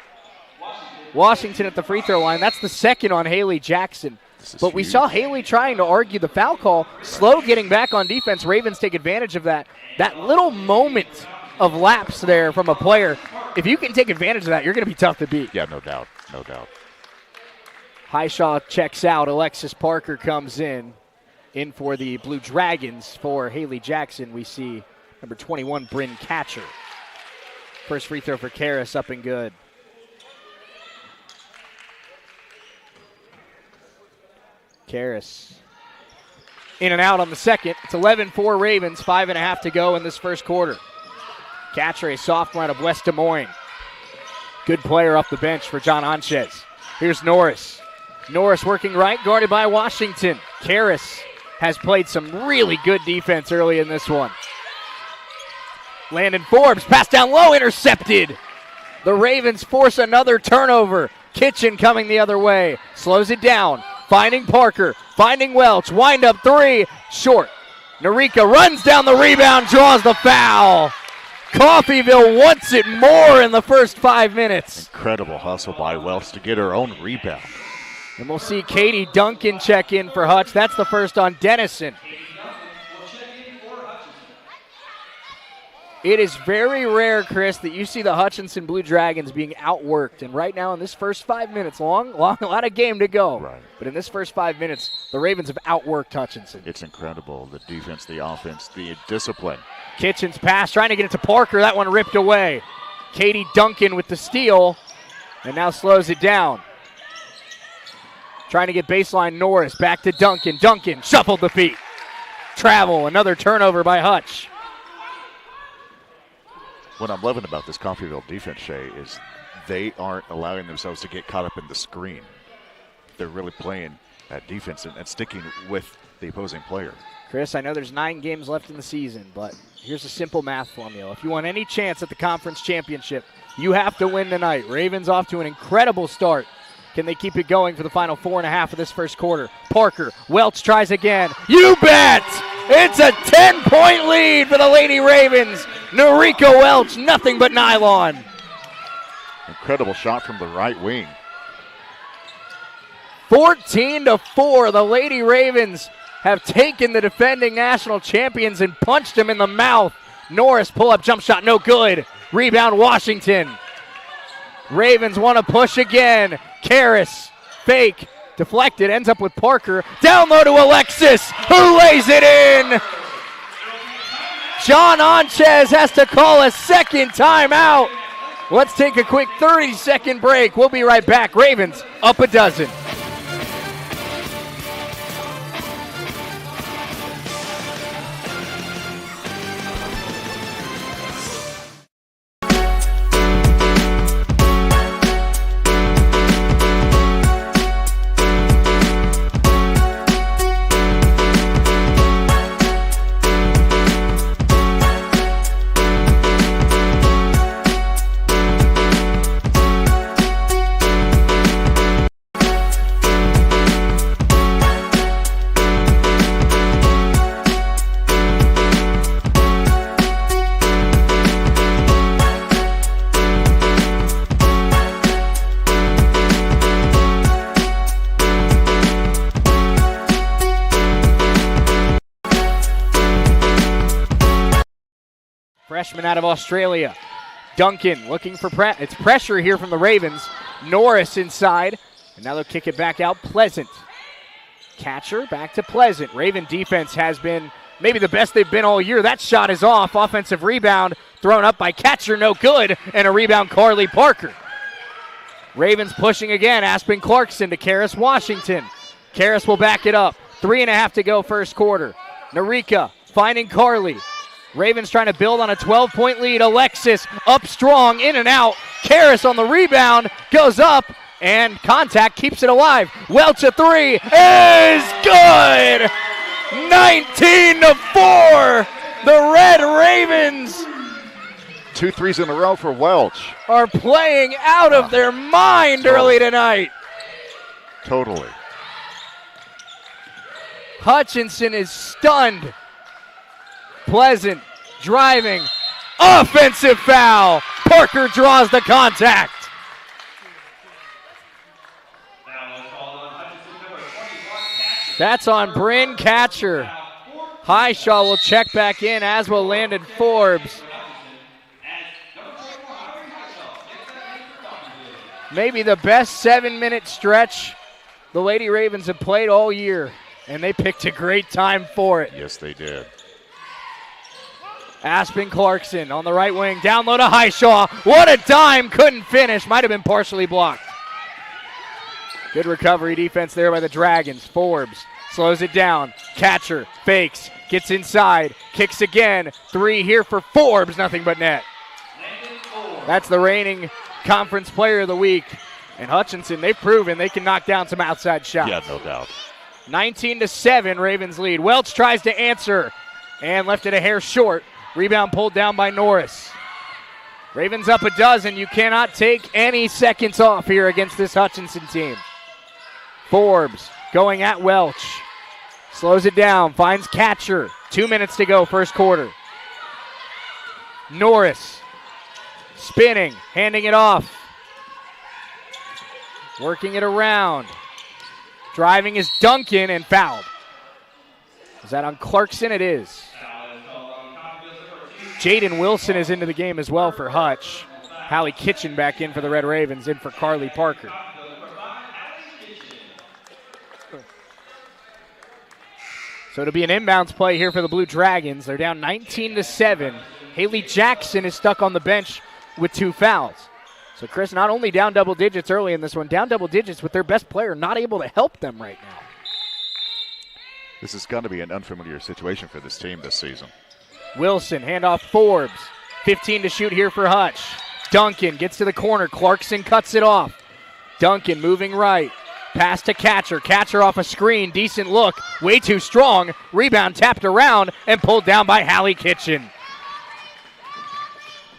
Washington at the free throw line. That's the second on Haley Jackson. But we saw Haley trying to argue the foul call, slow getting back on defense. Ravens take advantage of that. That little moment of lapse there from a player, if you can take advantage of that, you're going to be tough to beat. Yeah, no doubt. Highshaw checks out. Alexis Parker comes in for the Blue Dragons. For Haley Jackson, we see number 21, Bryn Catcher. First free throw for Karras, up and good. Karras in and out on the second. It's 11-4 Ravens, 5.5 to go in this first quarter. Catcher, a sophomore out of West Des Moines. Good player off the bench for John Anchez. Here's Norris. Norris working right, guarded by Washington. Karras has played some really good defense early in this one. Landon Forbes, pass down low, intercepted. The Ravens force another turnover. Kitchen coming the other way. Slows it down. Finding Parker. Finding Welch. Wind up three. Short. Narika runs down the rebound. Draws the foul. Coffeyville wants it more in the first 5 minutes. Incredible hustle by Welch to get her own rebound. And we'll see Katie Duncan check in for Hutch. That's the first on Dennison. It is very rare, Chris, that you see the Hutchinson Blue Dragons being outworked. And right now in this first 5 minutes, a lot of game to go. Right. But in this first 5 minutes, the Ravens have outworked Hutchinson. It's incredible. The defense, the offense, the discipline. Kitchen's pass, trying to get it to Parker. That one ripped away. Katie Duncan with the steal, and now slows it down. Trying to get baseline Norris. Back to Duncan. Duncan shuffled the feet. Travel, another turnover by Hutch. What I'm loving about this Coffeyville defense, Shay, is they aren't allowing themselves to get caught up in the screen. They're really playing defense and sticking with the opposing player. Chris, I know there's 9 games left in the season, but here's a simple math formula. If you want any chance at the conference championship, you have to win tonight. Ravens off to an incredible start. Can they keep it going for the final 4.5 of this first quarter? Parker, Welch tries again. You bet! It's a 10-point lead for the Lady Ravens. Noriko Welch, nothing but nylon. Incredible shot from the right wing. 14-4, the Lady Ravens have taken the defending national champions and punched them in the mouth. Norris, pull-up jump shot, no good. Rebound, Washington. Ravens want to push again. Karras, fake, deflected, ends up with Parker. Down low to Alexis, who lays it in. John Anchez has to call a second timeout. Let's take a quick 30-second break. We'll be right back. Ravens up a dozen. Freshman out of Australia. Duncan looking for it's pressure here from the Ravens. Norris inside, and now they'll kick it back out. Pleasant. Catcher back to Pleasant. Raven defense has been maybe the best they've been all year. That shot is off. Offensive rebound thrown up by Catcher, no good, and a rebound Carly Parker. Ravens pushing again. Aspen Clarkson to Karras Washington. Karras will back it up. 3.5 to go first quarter. Narika finding Carly. Ravens trying to build on a 12-point lead. Alexis up strong, in and out. Karras on the rebound, goes up, and contact keeps it alive. Welch a three is good! 19-4! The Red Ravens 2 threes in a row for Welch. Are playing out of their mind early tonight. Totally. Hutchinson is stunned. Pleasant driving. Offensive foul. Parker draws the contact. That's on Bryn Catcher. Highshaw will check back in, as will Landon Forbes. Maybe the best 7-minute stretch the Lady Ravens have played all year, and they picked a great time for it. Yes, they did. Aspen Clarkson on the right wing, down low to Highshaw. What a dime, couldn't finish, might have been partially blocked. Good recovery defense there by the Dragons. Forbes slows it down. Catcher fakes, gets inside, kicks again. 3 here for Forbes, nothing but net. That's the reigning conference player of the week. And Hutchinson, they've proven they can knock down some outside shots. Yeah, no doubt. 19-7, Ravens lead. Welch tries to answer and left it a hair short. Rebound pulled down by Norris. Ravens up a dozen. You cannot take any seconds off here against this Hutchinson team. Forbes going at Welch. Slows it down, finds Catcher. 2 minutes to go, first quarter. Norris spinning, handing it off. Working it around. Driving is Duncan and fouled. Is that on Clarkson? It is. Jaden Wilson is into the game as well for Hutch. Hallie Kitchen back in for the Red Ravens, in for Carly Parker. So it'll be an inbounds play here for the Blue Dragons. They're down 19-7. Haley Jackson is stuck on the bench with 2 fouls. So Chris, not only down double digits early in this one, down double digits with their best player not able to help them right now. This is going to be an unfamiliar situation for this team this season. Wilson, handoff Forbes. 15 to shoot here for Hutch. Duncan gets to the corner. Clarkson cuts it off. Duncan moving right. Pass to Catcher. Catcher off a screen. Decent look. Way too strong. Rebound tapped around and pulled down by Hallie Kitchen.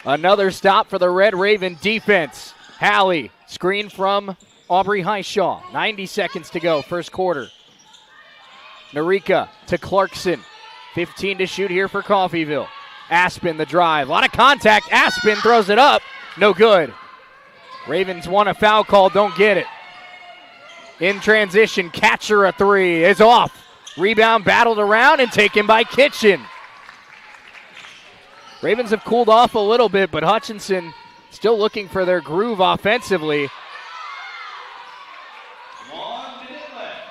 Another stop for the Red Raven defense. Hallie, screen from Aubrey Highshaw. 90 seconds to go, first quarter. Narika to Clarkson. 15 to shoot here for Coffeyville. Aspen the drive. A lot of contact. Aspen throws it up. No good. Ravens want a foul call. Don't get it. In transition, Catcher a 3 is off. Rebound battled around and taken by Kitchen. Ravens have cooled off a little bit, but Hutchinson still looking for their groove offensively.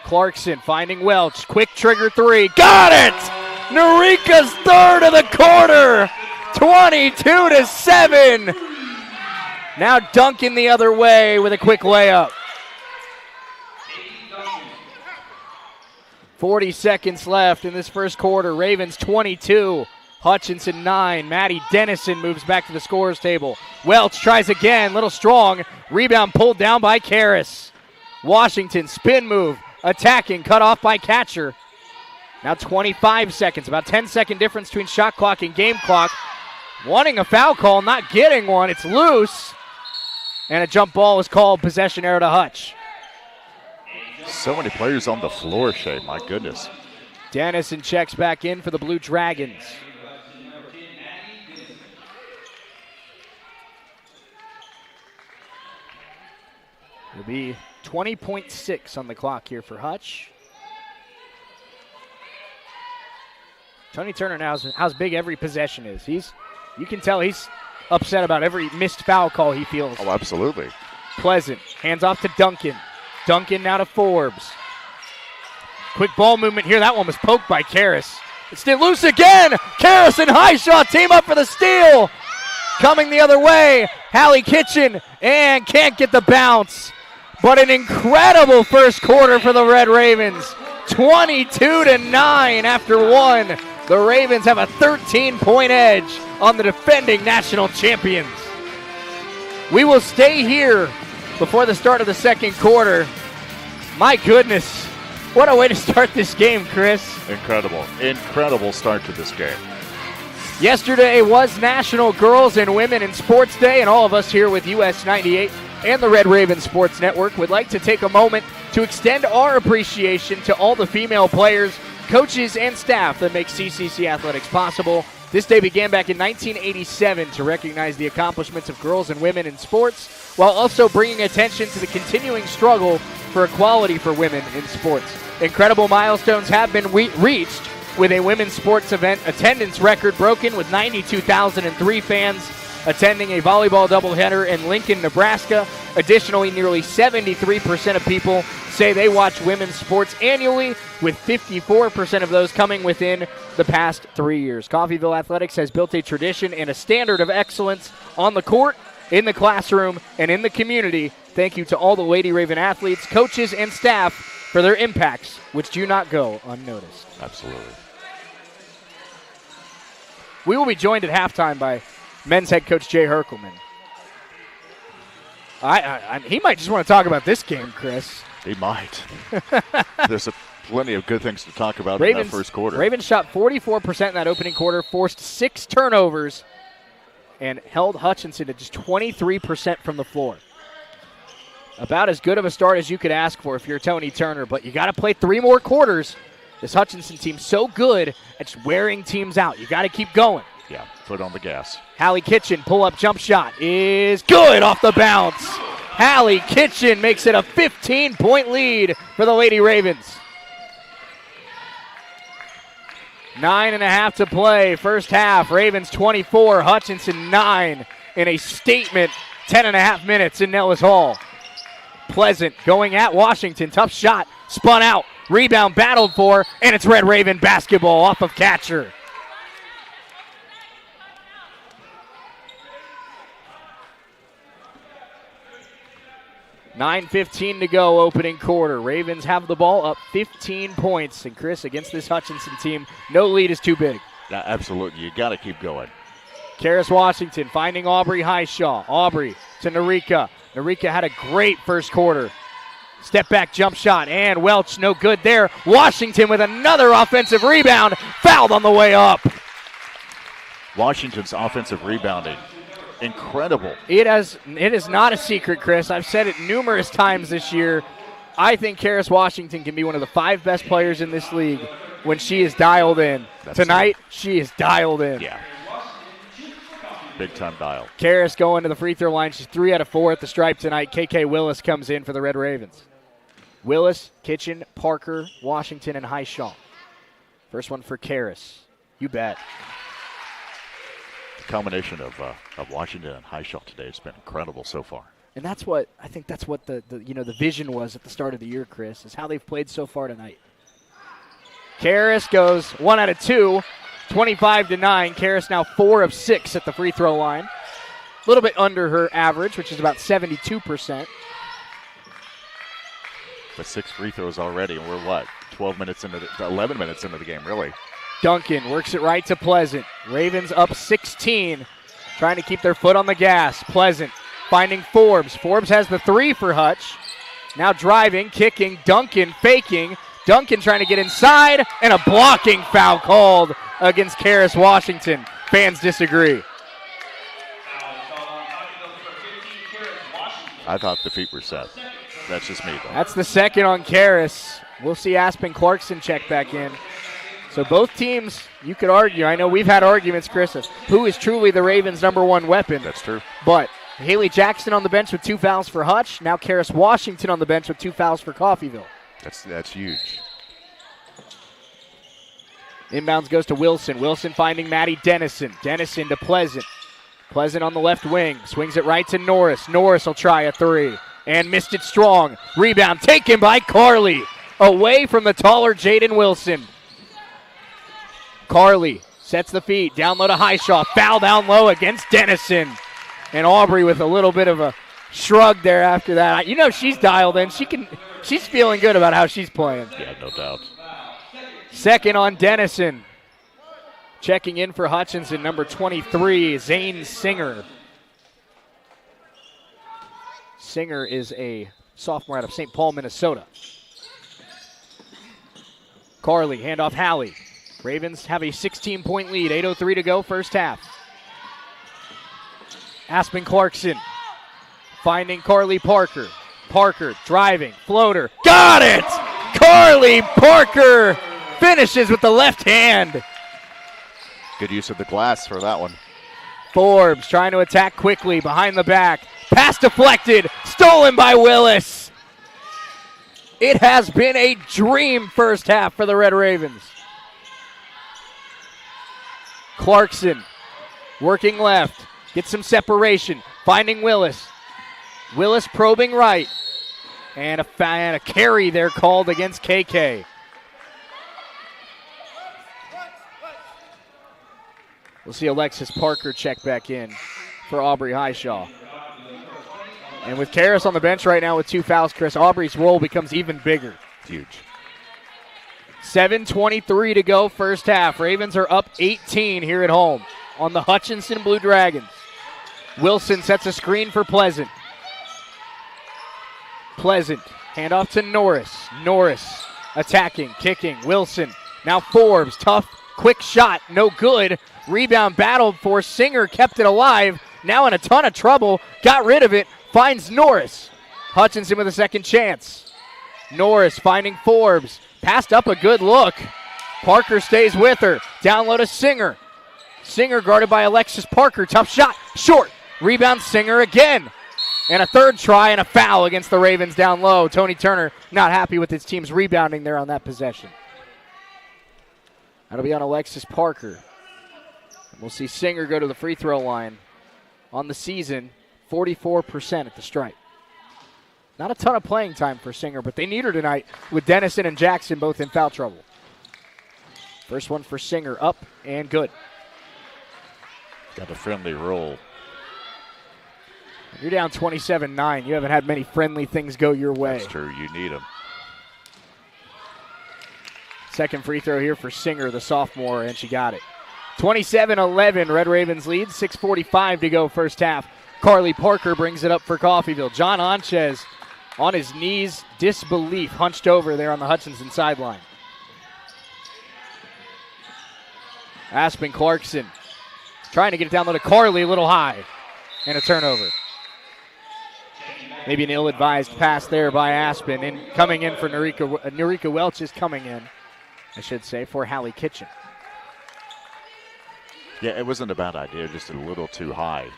Clarkson finding Welch. Quick trigger 3. Got it! Narika's third of the quarter. 22-7. Now Duncan the other way with a quick layup. 40 seconds left in this first quarter. Ravens 22. Hutchinson 9. Maddie Dennison moves back to the scorer's table. Welch tries again. Little strong. Rebound pulled down by Karras. Washington spin move. Attacking. Cut off by Catcher. Now 25 seconds. About 10-second difference between shot clock and game clock. Wanting a foul call. Not getting one. It's loose. And a jump ball is called. Possession error to Hutch. So many players on the floor, Shay. My goodness. Dennison checks back in for the Blue Dragons. It'll be 20.6 on the clock here for Hutch. Tony Turner knows how big every possession is. You can tell he's upset about every missed foul call he feels. Oh, absolutely. Pleasant, hands off to Duncan. Duncan now to Forbes. Quick ball movement here. That one was poked by Karras. It's still loose again. Karras and Highshaw team up for the steal. Coming the other way, Hallie Kitchen, and can't get the bounce. But an incredible first quarter for the Red Ravens. 22-9 after one. The Ravens have a 13-point edge on the defending national champions. We will stay here before the start of the second quarter. My goodness, what a way to start this game, Chris. Incredible start to this game. Yesterday was National Girls and Women in Sports Day, and all of us here with US 98 and the Red Raven Sports Network would like to take a moment to extend our appreciation to all the female players, coaches, and staff that make CCC Athletics possible. This day began back in 1987 to recognize the accomplishments of girls and women in sports, while also bringing attention to the continuing struggle for equality for women in sports. Incredible milestones have been reached, with a women's sports event attendance record broken with 92,003 fans attending a volleyball doubleheader in Lincoln, Nebraska. Additionally, nearly 73% of people say they watch women's sports annually, with 54% of those coming within the past 3 years. Coffeyville Athletics has built a tradition and a standard of excellence on the court, in the classroom, and in the community. Thank you to all the Lady Raven athletes, coaches, and staff for their impacts, which do not go unnoticed. Absolutely. We will be joined at halftime by men's head coach Jay Herkelman. He might just want to talk about this game, Chris. He might. There's plenty of good things to talk about Ravens, in that first quarter. Ravens shot 44% in that opening quarter, forced 6 turnovers, and held Hutchinson to just 23% from the floor. About as good of a start as you could ask for if you're Tony Turner, but you got to play 3 more quarters. This Hutchinson team's so good at just wearing teams out. You got to keep going. Yeah, foot on the gas. Hallie Kitchen, pull-up jump shot is good off the bounce. Hallie Kitchen makes it a 15-point lead for the Lady Ravens. 9.5 to play, first half. Ravens 24, Hutchinson 9 in a statement 10.5 minutes in Nellis Hall. Pleasant going at Washington, tough shot, spun out, rebound battled for, and it's Red Raven basketball off of catcher. $9:15 to go, opening quarter. Ravens have the ball up 15 points. And Chris, against this Hutchinson team, no lead is too big. Yeah, absolutely. You got to keep going. Karis Washington finding Aubrey Highshaw. Aubrey to Narika. Narika had a great first quarter. Step back jump shot, and Welch no good there. Washington with another offensive rebound, fouled on the way up. Washington's offensive rebounding, incredible. It is not a secret, Chris. I've said it numerous times this year. I think Karis Washington can be one of the 5 best players in this league when she is dialed in. Tonight, she is dialed in. Yeah. Big time dial. Karis going to the free throw line. She's 3 out of 4 at the stripe tonight. KK Willis comes in for the Red Ravens. Willis, Kitchen, Parker, Washington, and Highshaw. First one for Karis. You bet. The combination of Washington and Highshaw today has been incredible so far. And that's what I think. That's what the vision was at the start of the year, Chris, is how they've played so far tonight. Karis goes 1 out of 2, 25-9. Karis now 4 of 6 at the free throw line. A little bit under her average, which is about 72%. But 6 free throws already, and we're 11 minutes into the game, really. Duncan works it right to Pleasant. Ravens up 16, trying to keep their foot on the gas. Pleasant finding Forbes. Forbes has the 3 for Hutch. Now driving, kicking, Duncan faking. Duncan trying to get inside, and a blocking foul called against Karis Washington. Fans disagree. I thought the feet were set. That's just me, though. That's the second on Karis. We'll see Aspen Clarkson check back in. So both teams, you could argue, I know we've had arguments, Chris, of who is truly the Ravens' #1 weapon. That's true. But Haley Jackson on the bench with 2 fouls for Hutch. Now Karis Washington on the bench with 2 fouls for Coffeyville. That's huge. Inbounds goes to Wilson. Wilson finding Maddie Dennison. Dennison to Pleasant. Pleasant on the left wing. Swings it right to Norris. Norris will try a 3. And missed it strong. Rebound taken by Carly. Away from the taller Jaden Wilson. Carly sets the feet. Down low to Highshaw. Foul down low against Dennison. And Aubrey with a little bit of a shrug there after that. You know she's dialed in. She's feeling good about how she's playing. Yeah, no doubt. Second on Dennison. Checking in for Hutchinson, number 23, Zane Singer. Singer is a sophomore out of St. Paul, Minnesota. Carly, handoff Hallie. Ravens have a 16-point lead, 8:03 to go, first half. Aspen Clarkson finding Carly Parker. Parker driving, floater, got it! Carly Parker finishes with the left hand. Good use of the glass for that one. Forbes trying to attack quickly behind the back. Pass deflected, stolen by Willis. It has been a dream first half for the Red Ravens. Clarkson working left, gets some separation, finding Willis. Willis probing right. And a carry there called against KK. We'll see Alexis Parker check back in for Aubrey Highshaw. And with Karis on the bench right now with 2 fouls, Chris, Aubrey's role becomes even bigger. Huge. 7:23 to go, first half. Ravens are up 18 here at home on the Hutchinson Blue Dragons. Wilson sets a screen for Pleasant. Pleasant. Handoff to Norris. Norris attacking, kicking. Wilson. Now Forbes. Tough, quick shot. No good. Rebound battled for. Singer kept it alive. Now in a ton of trouble. Got rid of it. Finds Norris. Hutchinson with a second chance. Norris finding Forbes. Passed up a good look. Parker stays with her. Down low to Singer. Singer guarded by Alexis Parker. Tough shot. Short. Rebound Singer again. And a third try and a foul against the Ravens down low. Tony Turner not happy with his team's rebounding there on that possession. That'll be on Alexis Parker. And we'll see Singer go to the free throw line. On the season, 44% at the stripe. Not a ton of playing time for Singer, but they need her tonight with Dennison and Jackson both in foul trouble. First one for Singer, up and good. Got a friendly roll. You're down 27-9. You haven't had many friendly things go your way. That's true. You need them. Second free throw here for Singer, the sophomore, and she got it. 27-11, Red Ravens lead. 6:45 to go first half. Carly Parker brings it up for Coffeyville. John Anchez on his knees, disbelief, hunched over there on the Hutchinson sideline. Aspen Clarkson trying to get it down low to Carly, a little high, and a turnover. Maybe an ill-advised pass there by Aspen. And coming in for Norika Welch is coming in, I should say, for Hallie Kitchen. Yeah, it wasn't a bad idea, just a little too high.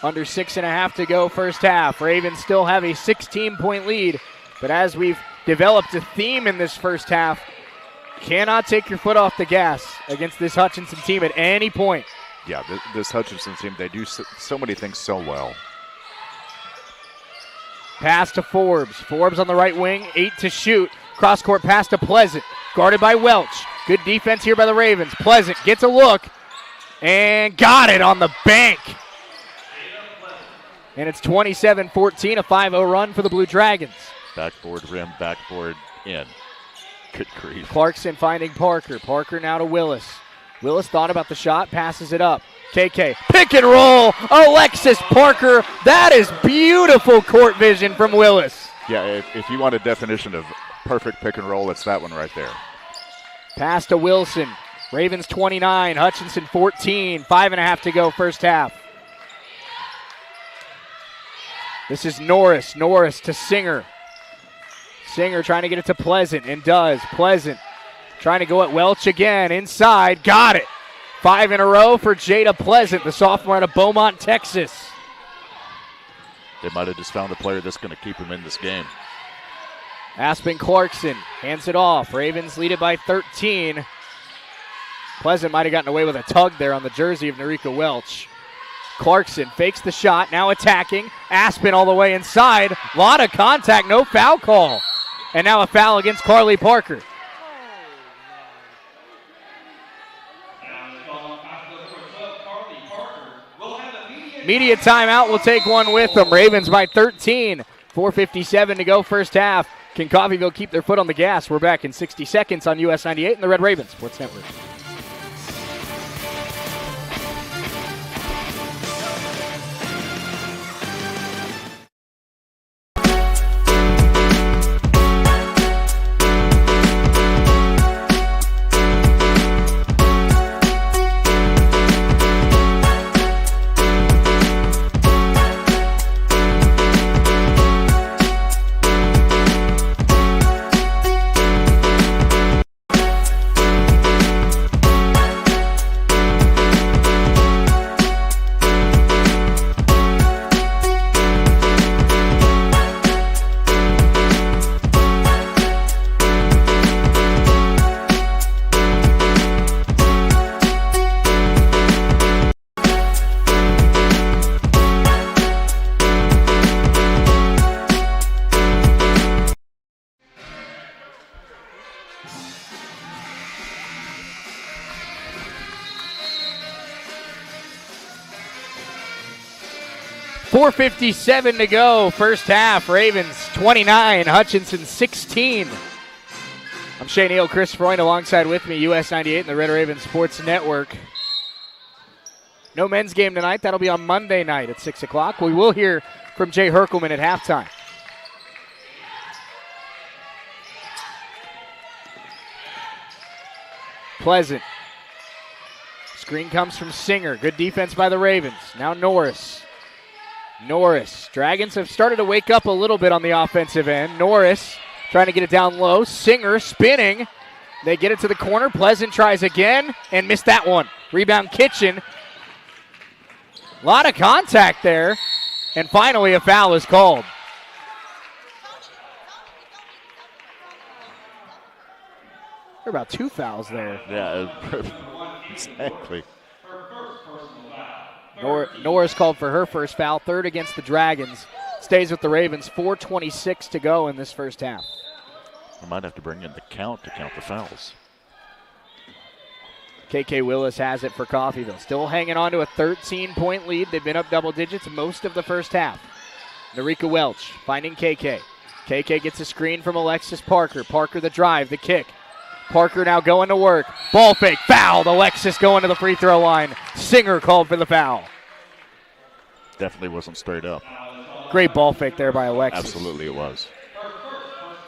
Under 6.5 to go first half. Ravens still have a 16-point lead. But as we've developed a theme in this first half, cannot take your foot off the gas against this Hutchinson team at any point. Yeah, this Hutchinson team, they do so many things so well. Pass to Forbes. Forbes on the right wing, 8 to shoot. Cross-court pass to Pleasant. Guarded by Welch. Good defense here by the Ravens. Pleasant gets a look and got it on the bank. And it's 27-14, a 5-0 run for the Blue Dragons. Backboard rim, backboard in. Good grief. Clarkson finding Parker. Parker now to Willis. Willis thought about the shot, passes it up. KK, pick and roll, Alexis Parker. That is beautiful court vision from Willis. Yeah, if you want a definition of perfect pick and roll, it's that one right there. Pass to Wilson. Ravens 29, Hutchinson 14. 5.5 to go first half. This is Norris. Norris to Singer. Singer trying to get it to Pleasant, and does. Pleasant trying to go at Welch again. Inside, got it. 5 in a row for Jada Pleasant, the sophomore out of Beaumont, Texas. They might have just found a player that's going to keep him in this game. Aspen Clarkson hands it off. Ravens lead it by 13. Pleasant might have gotten away with a tug there on the jersey of Norika Welch. Clarkson fakes the shot, now attacking. Aspen all the way inside. A lot of contact, no foul call. And now a foul against Carly Parker. Media timeout will take one with them. Ravens by 13. 4:57 to go first half. Can Coffeyville keep their foot on the gas? We're back in 60 seconds on US 98 and the Red Ravens Sports Network. .457 to go, first half. Ravens 29, Hutchinson 16. I'm Shane Neal, Chris Freund alongside with me, US 98 and the Red Ravens Sports Network. No men's game tonight. That'll be on Monday night at 6 o'clock. We will hear from Jay Herkelman at halftime. Pleasant. Screen comes from Singer. Good defense by the Ravens. Now Norris. Dragons have started to wake up a little bit on the offensive end. Norris trying to get it down low. Singer spinning. They get it to the corner. Pleasant tries again and missed that one. Rebound Kitchen. A lot of contact there. And finally a foul is called. There are about 2 fouls there. Yeah, exactly. Norris called for her first foul, third against the Dragons. Stays with the Ravens, 4:26 to go in this first half. I might have to bring in the count to count the fouls. KK Willis has it for Coffeyville. Still hanging on to a 13-point lead. They've been up double digits most of the first half. Narika Welch finding KK. KK gets a screen from Alexis Parker. Parker the drive, the kick. Parker now going to work. Ball fake, fouled. Alexis going to the free throw line. Singer called for the foul. Definitely wasn't straight up. Great ball fake there by Alexis. Absolutely it was.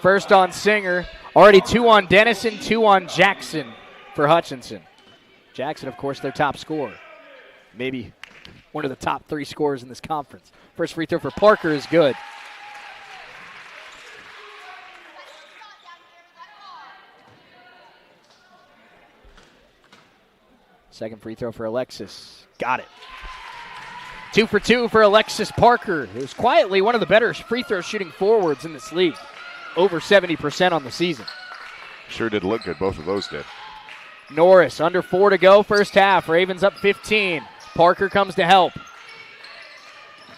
First on Singer. Already 2 on Dennison, 2 on Jackson for Hutchinson. Jackson, of course, their top scorer. Maybe one of the top 3 scorers in this conference. First free throw for Parker is good. Second free throw for Alexis. Got it. 2 for 2 for Alexis Parker, who's quietly one of the better free throw shooting forwards in this league. Over 70% on the season. Sure did look good. Both of those did. Norris, under 4 to go, first half. Ravens up 15. Parker comes to help.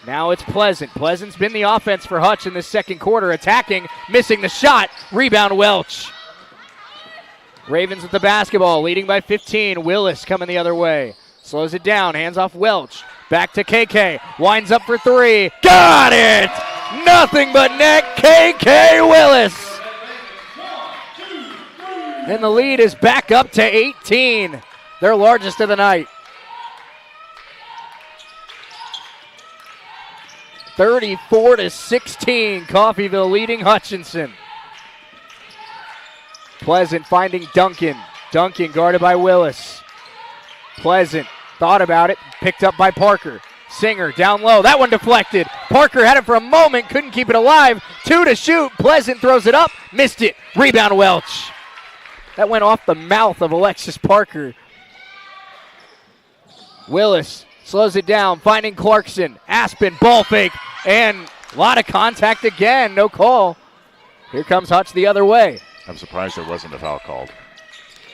Now it's Pleasant. Pleasant's been the offense for Hutch in this second quarter. Attacking, missing the shot. Rebound Welch. Ravens with the basketball, leading by 15. Willis coming the other way. Slows it down, hands off Welch. Back to KK. Winds up for 3. Got it! Nothing but net, KK Willis. And the lead is back up to 18. Their largest of the night. 34-16. Coffeyville leading Hutchinson. Pleasant finding Duncan. Duncan guarded by Willis. Pleasant thought about it, picked up by Parker. Singer down low. That one deflected. Parker had it for a moment, couldn't keep it alive. 2 to shoot. Pleasant throws it up, missed it. Rebound Welch. That went off the mouth of Alexis Parker. Willis slows it down, finding Clarkson. Aspen, ball fake, and a lot of contact again. No call. Here comes Hutch the other way. I'm surprised there wasn't a foul called,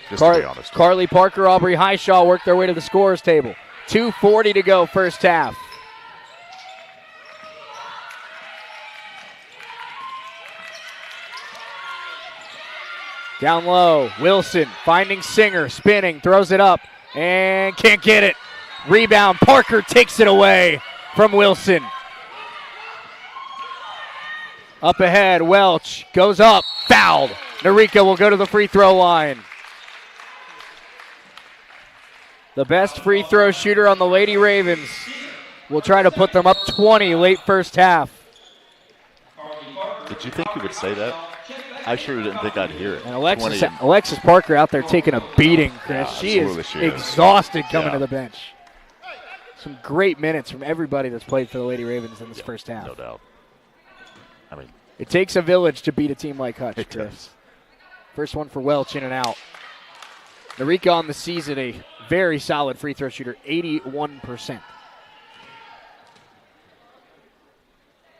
just to be honest. Carly Parker, Aubrey Highshaw work their way to the scorer's table. 2:40 to go first half. Down low, Wilson finding Singer, spinning, throws it up, and can't get it. Rebound, Parker takes it away from Wilson. Up ahead, Welch goes up, fouled. Narika will go to the free throw line. The best free throw shooter on the Lady Ravens will try to put them up 20 late first half. Did you think you would say that? I sure didn't think I'd hear it. And Alexis Parker out there taking a beating, Chris. Yeah, she is exhausted coming to the bench. Some great minutes from everybody that's played for the Lady Ravens in this first half. No doubt. I mean, it takes a village to beat a team like Hutch, Chris. First one for Welch, in and out. Narika on the season, a very solid free throw shooter, 81%.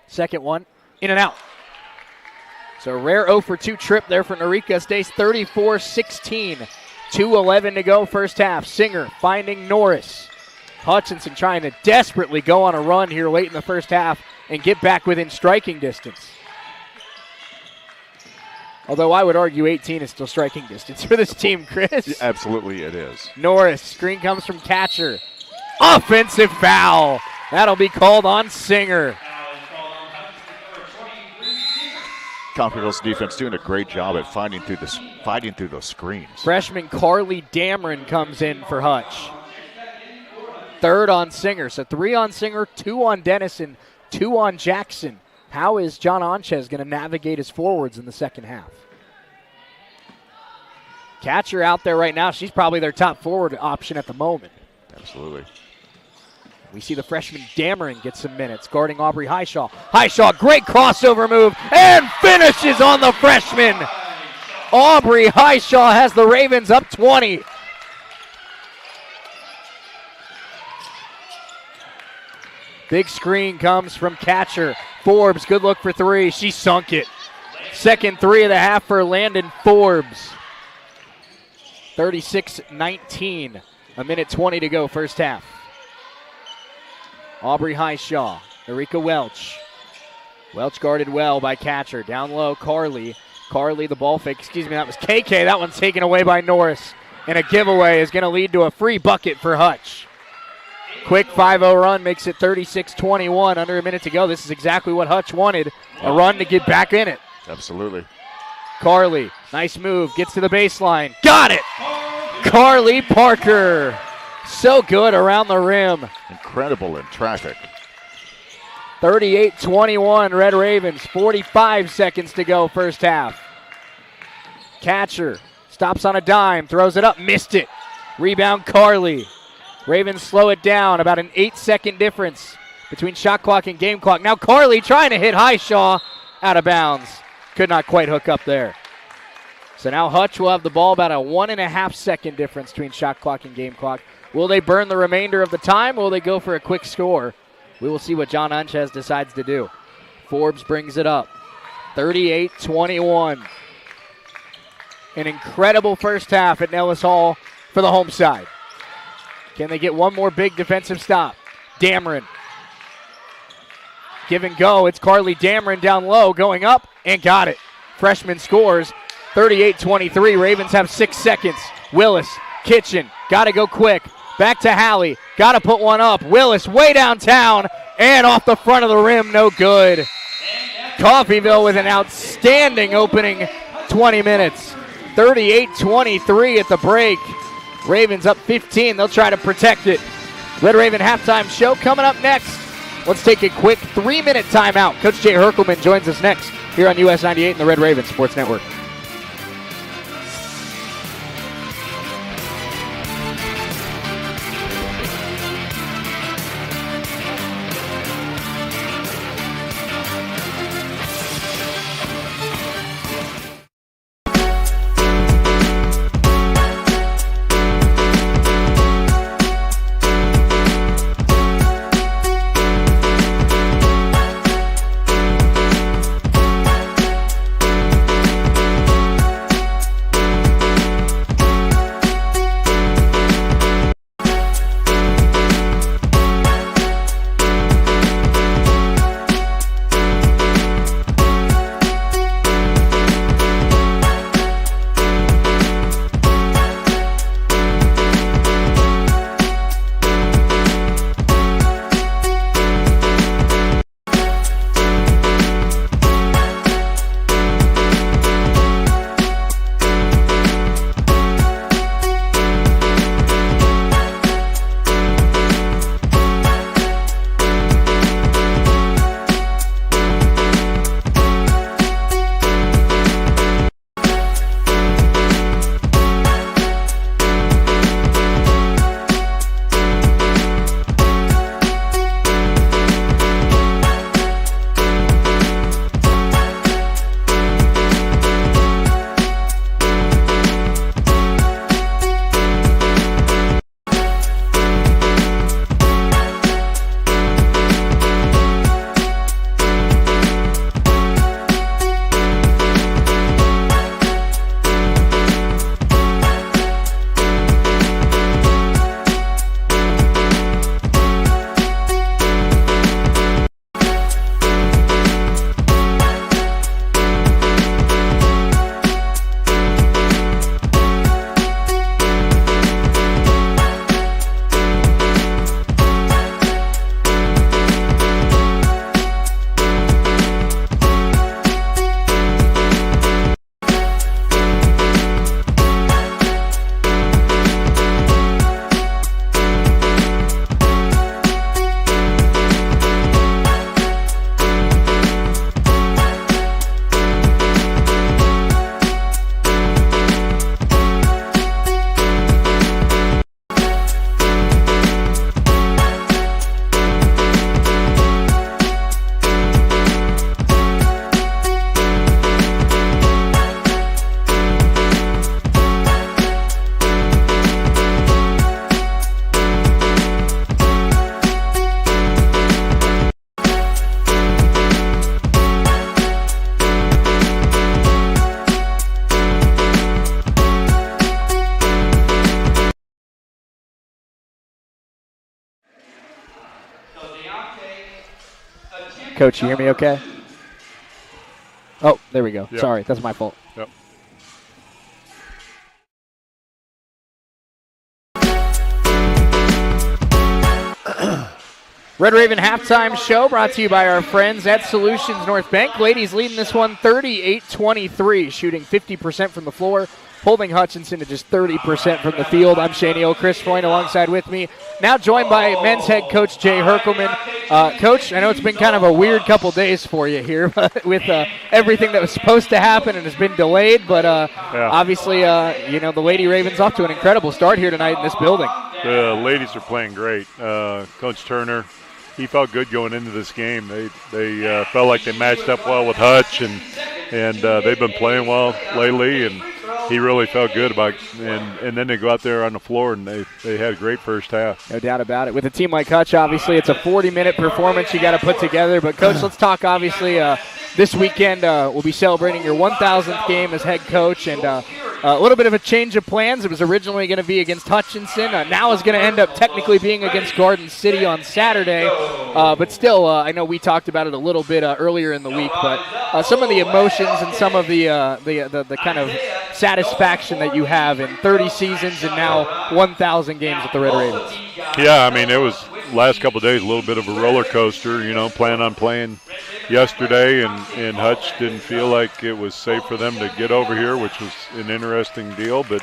Second one, in and out. So a rare 0 for 2 trip there for Narika. Stays 34-16. 2:11 to go first half. Singer finding Norris. Hutchinson trying to desperately go on a run here late in the first half and get back within striking distance. Although I would argue 18 is still striking distance for this team, Chris. Yeah, absolutely it is. Norris, screen comes from Catcher. Offensive foul. That'll be called on Singer. Coffeyville's defense doing a great job at fighting through those screens. Freshman Carly Dameron comes in for Hutch. Third on Singer. So 3 on Singer, 2 on Dennison, 2 on Jackson. How is John Onchez going to navigate his forwards in the second half? Catcher out there right now. She's probably their top forward option at the moment. Absolutely. We see the freshman Dameron get some minutes, guarding Aubrey Highshaw. Highshaw, great crossover move, and finishes on the freshman. Aubrey Highshaw has the Ravens up 20. Big screen comes from catcher. Forbes, good look for three. She sunk it. Second three of the half for Landon Forbes. 36-19. A minute 20 to go, first half. Aubrey Highshaw, Erika Welch. Welch guarded well by catcher. Down low, Carly. Carly, the ball fake. Excuse me, that was KK. That one's taken away by Norris. And a giveaway is going to lead to a free bucket for Hutch. Quick 5-0 run makes it 36-21. Under a minute to go. This is exactly what Hutch wanted. A run to get back in it. Absolutely. Carly, nice move. Gets to the baseline. Got it! Carly Parker. So good around the rim. Incredible in traffic. 38-21, Red Ravens. 45 seconds to go, first half. Catcher stops on a dime, throws it up, missed it. Rebound, Carly. Ravens slow it down, about an 8-second difference between shot clock and game clock. Now Carly trying to hit Highshaw, out of bounds. Could not quite hook up there. So now Hutch will have the ball, about a 1.5-second difference between shot clock and game clock. Will they burn the remainder of the time, or will they go for a quick score? We will see what John Unchez decides to do. Forbes brings it up. 38-21. An incredible first half at Nellis Hall for the home side. Can they get one more big defensive stop? Dameron. Give and go. It's Carly Dameron down low, going up, and got it. Freshman scores. 38-23. Ravens have 6 seconds. Willis, Kitchen, got to go quick. Back to Hallie. Got to put one up. Willis way downtown and off the front of the rim. No good. Coffeyville with an outstanding opening 20 minutes. 38-23 at the break. Ravens up 15. They'll try to protect it. Red Raven halftime show coming up next. Let's take a quick 3-minute timeout. Coach Jay Herkelman joins us next here on US 98 and the Red Raven Sports Network. Coach, you hear me okay? Oh, there we go. Yep. Sorry, that's my fault. Yep. Red Raven halftime show brought to you by our friends at Solutions North Bank. Ladies leading this one 38-23, shooting 50% from the floor, holding Hutchinson to just 30% from the field. I'm Shane Neal, Chris Freund alongside with me. Now joined by men's head coach Jay Herkelman. Coach, I know it's been kind of a weird couple days for you here with everything that was supposed to happen and has been delayed, but obviously, the Lady Ravens off to an incredible start here tonight in this building. The ladies are playing great. Coach Turner, he felt good going into this game. They felt like they matched up well with Hutch, and they've been playing well lately, and he really felt good about it. And then they go out there on the floor, and they had a great first half. No doubt about it. With a team like Hutch, obviously, it's a 40-minute performance you got to put together. But, Coach, let's talk, obviously, this weekend we'll be celebrating your 1,000th game as head coach, and a little bit of a change of plans. It was originally going to be against Hutchinson. Now it's going to end up technically being against Garden City on Saturday. But still, I know we talked about it a little bit earlier in the week, but some of the emotions and some of the kind of satisfaction that you have in 30 seasons and now 1,000 games with the Red Ravens. Yeah, I mean, it was last couple of days a little bit of a roller coaster, planning on playing yesterday, and Hutch didn't feel like it was safe for them to get over here, which was an interesting deal. But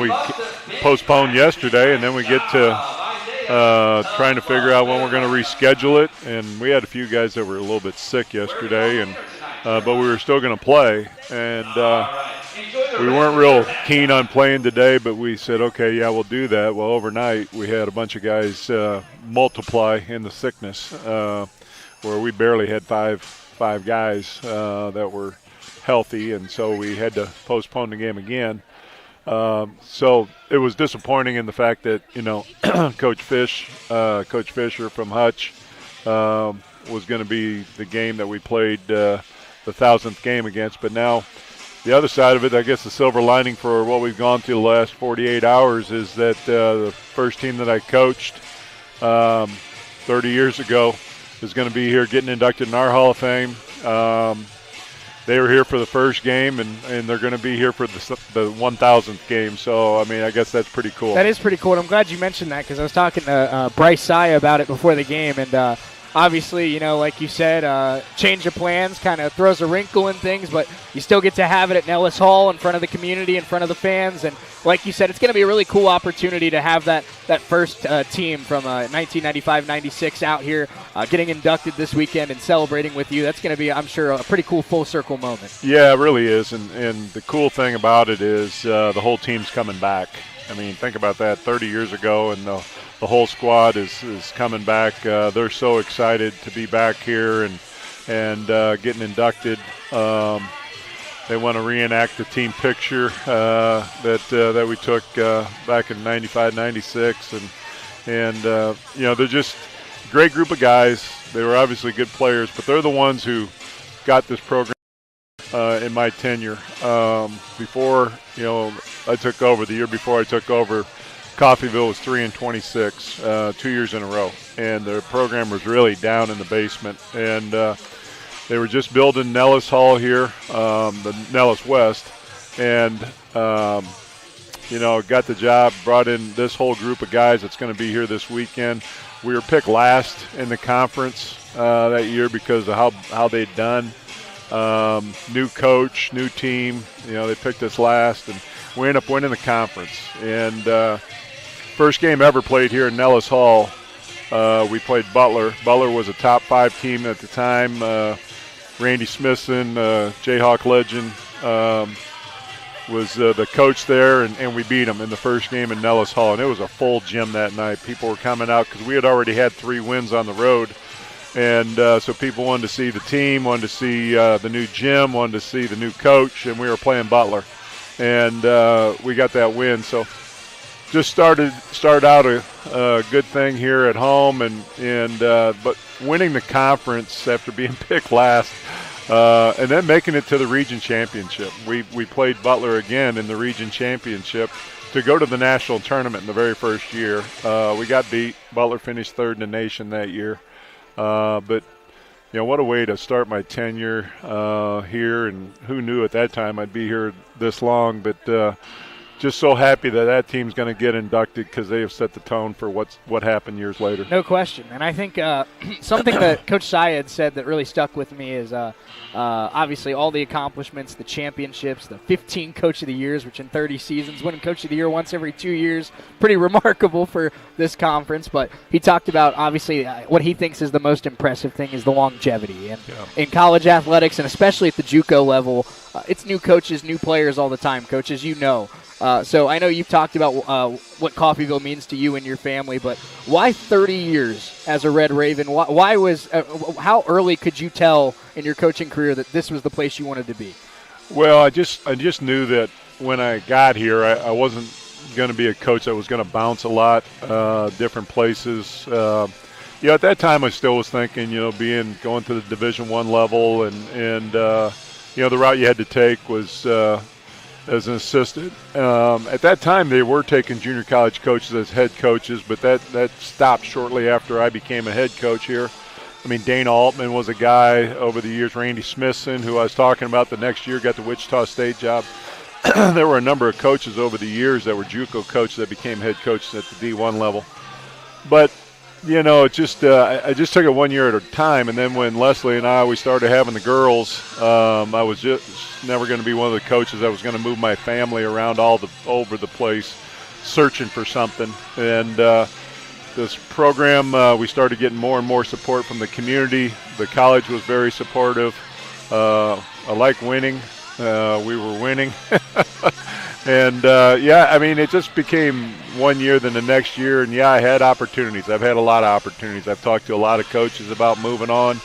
we postponed yesterday, and then we get to trying to figure out when we're going to reschedule it. And we had a few guys that were a little bit sick yesterday, and but we were still going to play. And we weren't real keen on playing today, but we said, okay, yeah, we'll do that. Well, overnight we had a bunch of guys multiply in the sickness, where we barely had five guys that were healthy, and so we had to postpone the game again. So it was disappointing in the fact that Coach Fisher from Hutch was going to be the game that we played the 1,000th game against, but now. The other side of it, I guess the silver lining for what we've gone through the last 48 hours is that the first team that I coached 30 years ago is going to be here getting inducted in our Hall of Fame. They were here for the first game, and they're going to be here for the 1,000th game. So, I mean, I guess that's pretty cool. That is pretty cool, and I'm glad you mentioned that because I was talking to Bryce Saya about it before the game, and obviously, like you said, change of plans kind of throws a wrinkle in things, but you still get to have it at Nellis Hall in front of the community, in front of the fans. And like you said, it's going to be a really cool opportunity to have that first team from 1995-96 out here getting inducted this weekend and celebrating with you. That's going to be, I'm sure, a pretty cool full-circle moment. Yeah, it really is. And the cool thing about it is the whole team's coming back. I mean, think about that 30 years ago, and the whole squad is coming back. They're so excited to be back here and getting inducted. They want to reenact the team picture that we took back in 95, 96. And they're just a great group of guys. They were obviously good players, but they're the ones who got this program in my tenure. Before, I took over, the year before I took over, Coffeyville was 3-26, 2 years in a row, and the program was really down in the basement. And they were just building Nellis Hall here, the Nellis West, and got the job, brought in this whole group of guys that's going to be here this weekend. We were picked last in the conference that year because of how they'd done. New coach, new team. They picked us last, and we ended up winning the conference. And first game ever played here in Nellis Hall, we played Butler. Butler was a top 5 team at the time. Randy Smithson, Jayhawk legend, was the coach there, and we beat them in the first game in Nellis Hall. And it was a full gym that night. People were coming out because we had already had 3 wins on the road. And so people wanted to see the team, wanted to see the new gym, wanted to see the new coach, and we were playing Butler. And we got that win. So just started out a good thing here at home, but winning the conference after being picked last, and then making it to the region championship. We played Butler again in the region championship to go to the national tournament in the very first year. We got beat. Butler finished 3rd in the nation that year. But what a way to start my tenure here, and who knew at that time I'd be here this long. But just so happy that team's going to get inducted because they have set the tone for what happened years later. No question. And I think something that Coach Syed said that really stuck with me is obviously all the accomplishments, the championships, the 15 Coach of the Years, which in 30 seasons, winning Coach of the Year once every 2 years, pretty remarkable for this conference. But he talked about, obviously, what he thinks is the most impressive thing is the longevity. And in college athletics, and especially at the JUCO level, it's new coaches, new players all the time, Coach, as you know. So I know you've talked about what Coffeyville means to you and your family, but why 30 years as a Red Raven? Why was how early could you tell in your coaching career that this was the place you wanted to be? Well, I just knew that when I got here, I wasn't going to be a coach that was going to bounce a lot, different places. At that time I still was thinking, going to the Division I level, and the route you had to take was as an assistant. At that time, they were taking junior college coaches as head coaches, but that stopped shortly after I became a head coach here. I mean, Dana Altman was a guy over the years. Randy Smithson, who I was talking about, the next year got the Wichita State job. There were a number of coaches over the years that were JUCO coaches that became head coaches at the D1 level. But I just took it 1 year at a time, and then when Leslie and we started having the girls, I was just never going to be one of the coaches that was going to move my family around over the place, searching for something. And this program, we started getting more and more support from the community. The college was very supportive. I like winning. We were winning. And, it just became 1 year than the next year. And, I had opportunities. I've had a lot of opportunities. I've talked to a lot of coaches about moving on.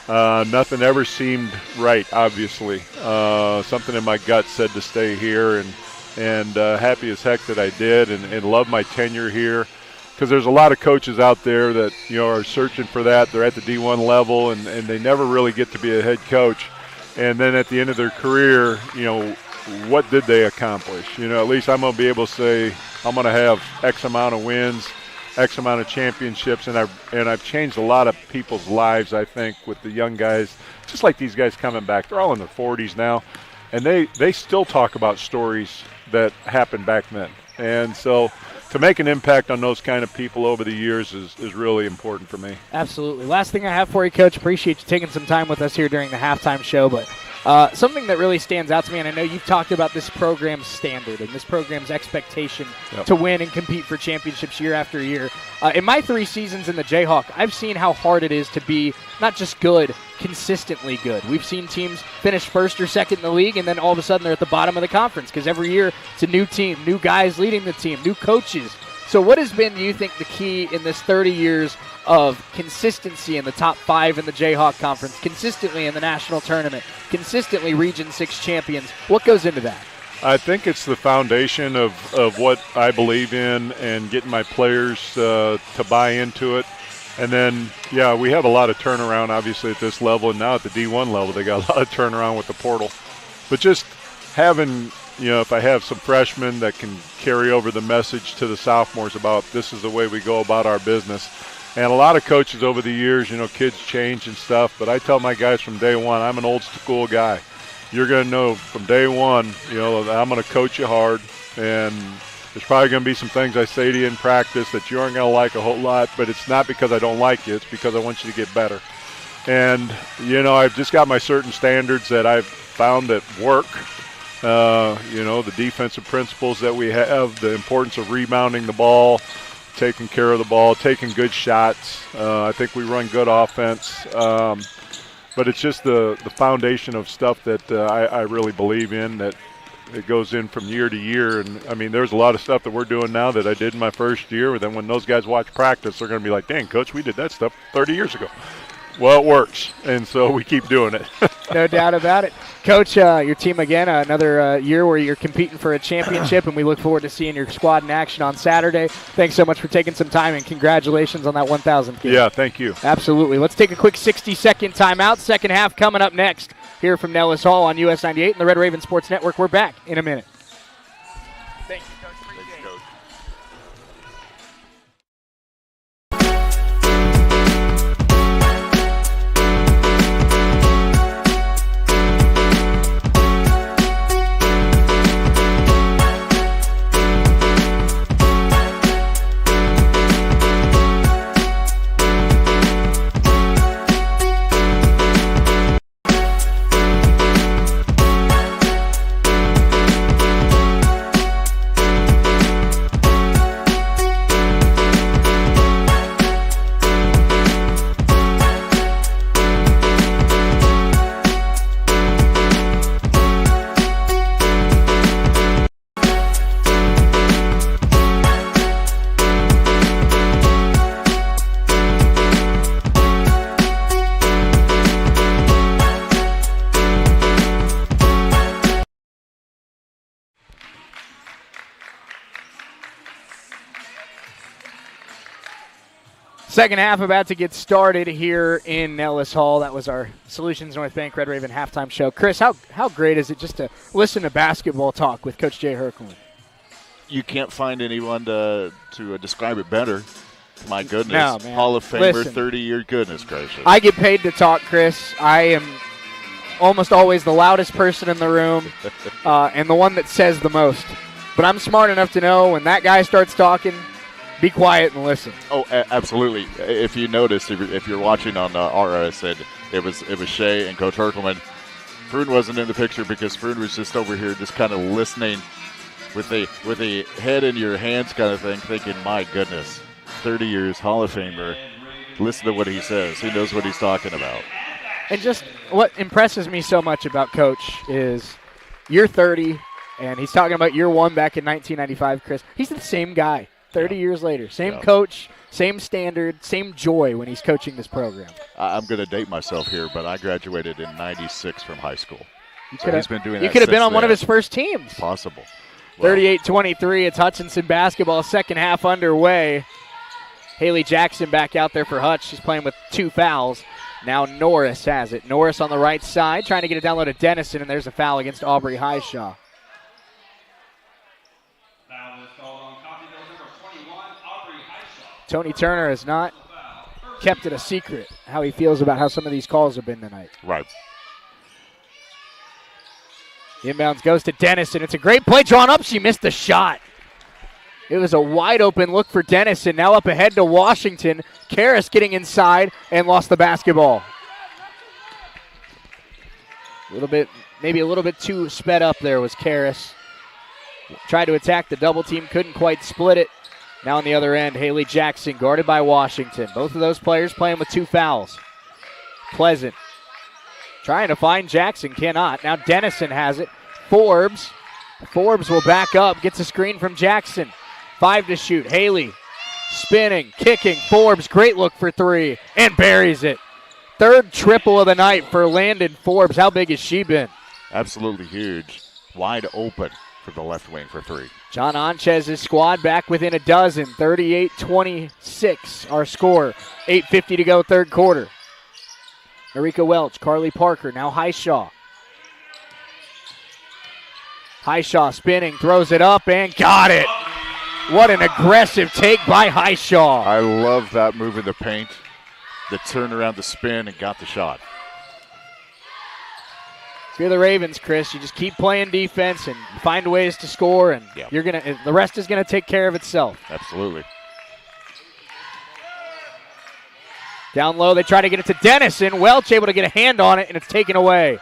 Nothing ever seemed right, obviously. Something in my gut said to stay here, and happy as heck that I did, and love my tenure here. Because there's a lot of coaches out there that, are searching for that. They're at the D1 level, and they never really get to be a head coach. And then at the end of their career, what did they accomplish? At least I'm going to be able to say I'm going to have X amount of wins, X amount of championships, and I've changed a lot of people's lives, I think, with the young guys, just like these guys coming back. They're all in their 40s now, and they still talk about stories that happened back then. And so to make an impact on those kind of people over the years is really important for me. Absolutely. Last thing I have for you, Coach, appreciate you taking some time with us here during the halftime show, but something that really stands out to me, and I know you've talked about this program's standard and this program's expectation to win and compete for championships year after year. In my 3 seasons in the Jayhawk, I've seen how hard it is to be not just good, consistently good. We've seen teams finish first or second in the league, and then all of a sudden they're at the bottom of the conference because every year it's a new team, new guys leading the team, new coaches. So what has been, do you think, the key in this 30 years of consistency in the top 5 in the Jayhawk Conference, consistently in the national tournament, consistently Region 6 champions? What goes into that? I think it's the foundation of what I believe in and getting my players to buy into it. And then, we have a lot of turnaround, obviously, at this level. And now at the D1 level, they got a lot of turnaround with the portal. But just having, if I have some freshmen that can carry over the message to the sophomores about this is the way we go about our business. And a lot of coaches over the years, kids change and stuff. But I tell my guys from day one, I'm an old school guy. You're going to know from day one, I'm going to coach you hard. And there's probably going to be some things I say to you in practice that you aren't going to like a whole lot. But it's not because I don't like you. It's because I want you to get better. And, I've just got my certain standards that I've found that work. The defensive principles that we have, the importance of rebounding the ball, taking care of the ball, taking good shots. I think we run good offense. But it's just the foundation of stuff that I really believe in, that it goes in from year to year. And, there's a lot of stuff that we're doing now that I did in my first year. And then when those guys watch practice, they're going to be like, dang, Coach, we did that stuff 30 years ago. Well, it works, and so we keep doing it. No doubt about it. Coach, your team again, another year where you're competing for a championship, and we look forward to seeing your squad in action on Saturday. Thanks so much for taking some time, and congratulations on that 1,000th game. Yeah, thank you. Absolutely. Let's take a quick 60-second timeout. Second half coming up next here from Nellis Hall on US 98 and the Red Raven Sports Network. We're back in a minute. Thank you, Coach. Second half about to get started here in Nellis Hall. That was our Solutions North Bank Red Raven halftime show. Chris, how great is it just to listen to basketball talk with Coach Jay Herkland? You can't find anyone to describe it better. My goodness. No, man. Hall of Famer, Listen, 30-year, goodness gracious. I get paid to talk, Chris. I am almost always the loudest person in the room and the one that says the most. But I'm smart enough to know when that guy starts talking, be quiet and listen. Oh, absolutely. If you notice, if you're watching on RS, it was Shea and Coach Herkelman. Froon wasn't in the picture because Froon was just over here just kind of listening with a head in your hands kind of thing, thinking, my goodness, 30 years, Hall of Famer. Listen to what he says. He knows what he's talking about. And just what impresses me so much about Coach is you're 30, and he's talking about year one back in 1995, Chris. He's the same guy 30 years later. Same coach, same standard, same joy when he's coaching this program. I'm going to date myself here, but I graduated in 96 from high school. He's been doing that. You could have been on since one of then. his first teams. Possible. Well, 38-23, it's Hutchinson basketball, second half underway. Haley Jackson back out there for Hutch. She's playing with 2 fouls. Now Norris has it. Norris on the right side, trying to get it down low to Dennison, and there's a foul against Aubrey Highshaw. Tony Turner has not kept it a secret how he feels about how some of these calls have been tonight. Right. Inbounds goes to Dennison. It's a great play drawn up. She missed the shot. It was a wide open look for Dennison. Now up ahead to Washington. Karras getting inside and lost the basketball. Maybe a little bit too sped up there was Karras. Tried to attack the double team, couldn't quite split it. Now on the other end, Haley Jackson guarded by Washington. Both of those players playing with 2 fouls. Pleasant trying to find Jackson, cannot. Now Dennison has it. Forbes will back up, gets a screen from Jackson. 5 to shoot. Haley spinning, kicking. Forbes, great look for 3, and buries it. 3rd triple of the night for Landon Forbes. How big has she been? Absolutely huge. Wide open for the left wing for 3. John Anchez's squad back within a dozen. 38-26 our score. 8:50 to go, 3rd quarter. Marika Welch, Carly Parker, now Highshaw. Highshaw spinning, throws it up, and got it. What an aggressive take by Highshaw. I love that move in the paint. The turnaround, the spin, and got the shot. If you're the Ravens, Chris, you just keep playing defense and find ways to score, and the rest is gonna take care of itself. Absolutely. Down low, they try to get it to Dennison. Welch able to get a hand on it, and it's taken away.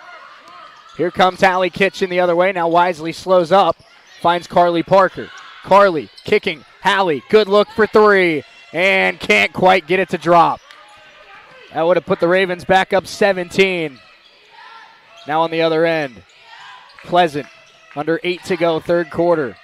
Here comes Hallie Kitchen the other way. Now Wisely slows up, finds Carly Parker. Carly kicking. Hallie, good look for 3, and can't quite get it to drop. That would have put the Ravens back up 17. Now on the other end, Pleasant, under 8 to go, 3rd quarter.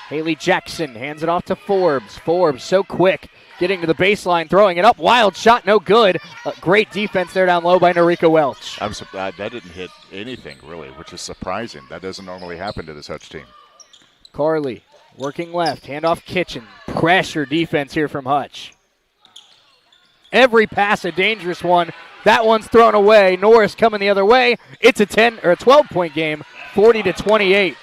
Haley Jackson hands it off to Forbes. Forbes so quick, getting to the baseline, throwing it up. Wild shot, no good. Great defense there down low by Norika Welch. I'm surprised that didn't hit anything, really, which is surprising. That doesn't normally happen to this Hutch team. Carly working left, handoff Kitchen. Pressure defense here from Hutch. Every pass a dangerous one. That one's thrown away. Norris coming the other way. It's a 12-point game, 40-28.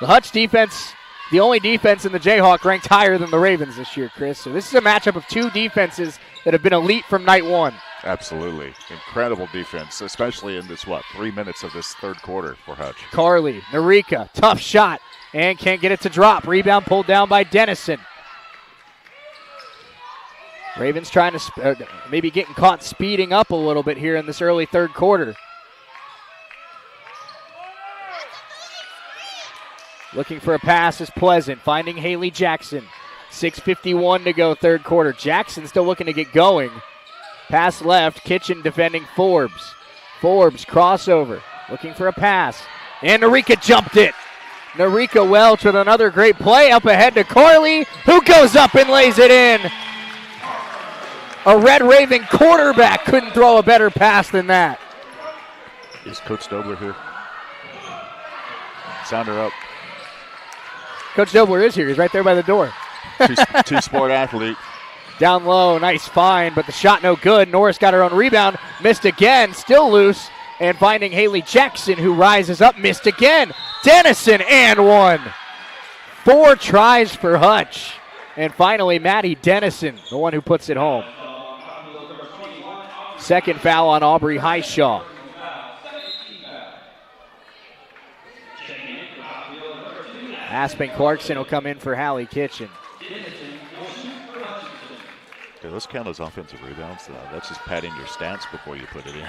The Hutch defense, the only defense in the Jayhawk ranked higher than the Ravens this year, Chris. So this is a matchup of 2 defenses that have been elite from night 1. Absolutely. Incredible defense, especially in this, 3 minutes of this 3rd quarter for Hutch. Carly, Narika, tough shot, and can't get it to drop. Rebound pulled down by Dennison. Ravens trying to maybe getting caught speeding up a little bit here in this early 3rd quarter. Looking for a pass is Pleasant, finding Haley Jackson. 6:51 to go, 3rd quarter. Jackson still looking to get going. Pass left, Kitchen defending Forbes. Forbes crossover, looking for a pass. And Narika jumped it. Narika Welch with another great play up ahead to Carly, who goes up and lays it in. A Red Raven quarterback couldn't throw a better pass than that. Is Coach Dobler here? Sound her up. Coach Dobler is here. He's right there by the door. Two sport athlete. Down low, nice find, but the shot no good. Norris got her own rebound, missed again, still loose, and finding Haley Jackson, who rises up, missed again. Dennison and one. 4 tries for Hutch. And finally, Maddie Dennison, the one who puts it home. Second foul on Aubrey Highshaw. Aspen Clarkson will come in for Hallie Kitchen. Yeah, those count as offensive rebounds. That's just padding your stats before you put it in.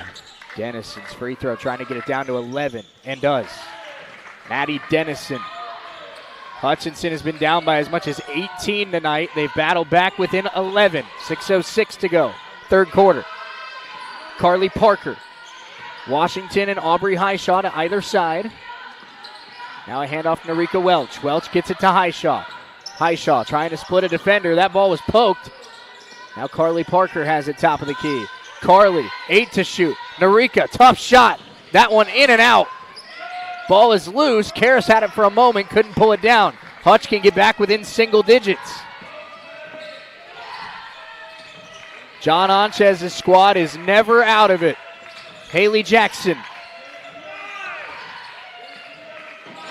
Dennison's free throw, trying to get it down to 11, and does. Maddie Dennison. Hutchinson has been down by as much as 18 tonight. They've battled back within 11. 6:06 to go, third quarter. Carly Parker. Washington and Aubrey Highshaw to either side. Now a handoff to Narika Welch. Welch gets it to Highshaw. Highshaw trying to split a defender. That ball was poked. Now Carly Parker has it top of the key. Carly, 8 to shoot. Narika, tough shot. That one in and out. Ball is loose. Karras had it for a moment, couldn't pull it down. Hutch can get back within single digits. John Anchez's squad is never out of it. Haley Jackson.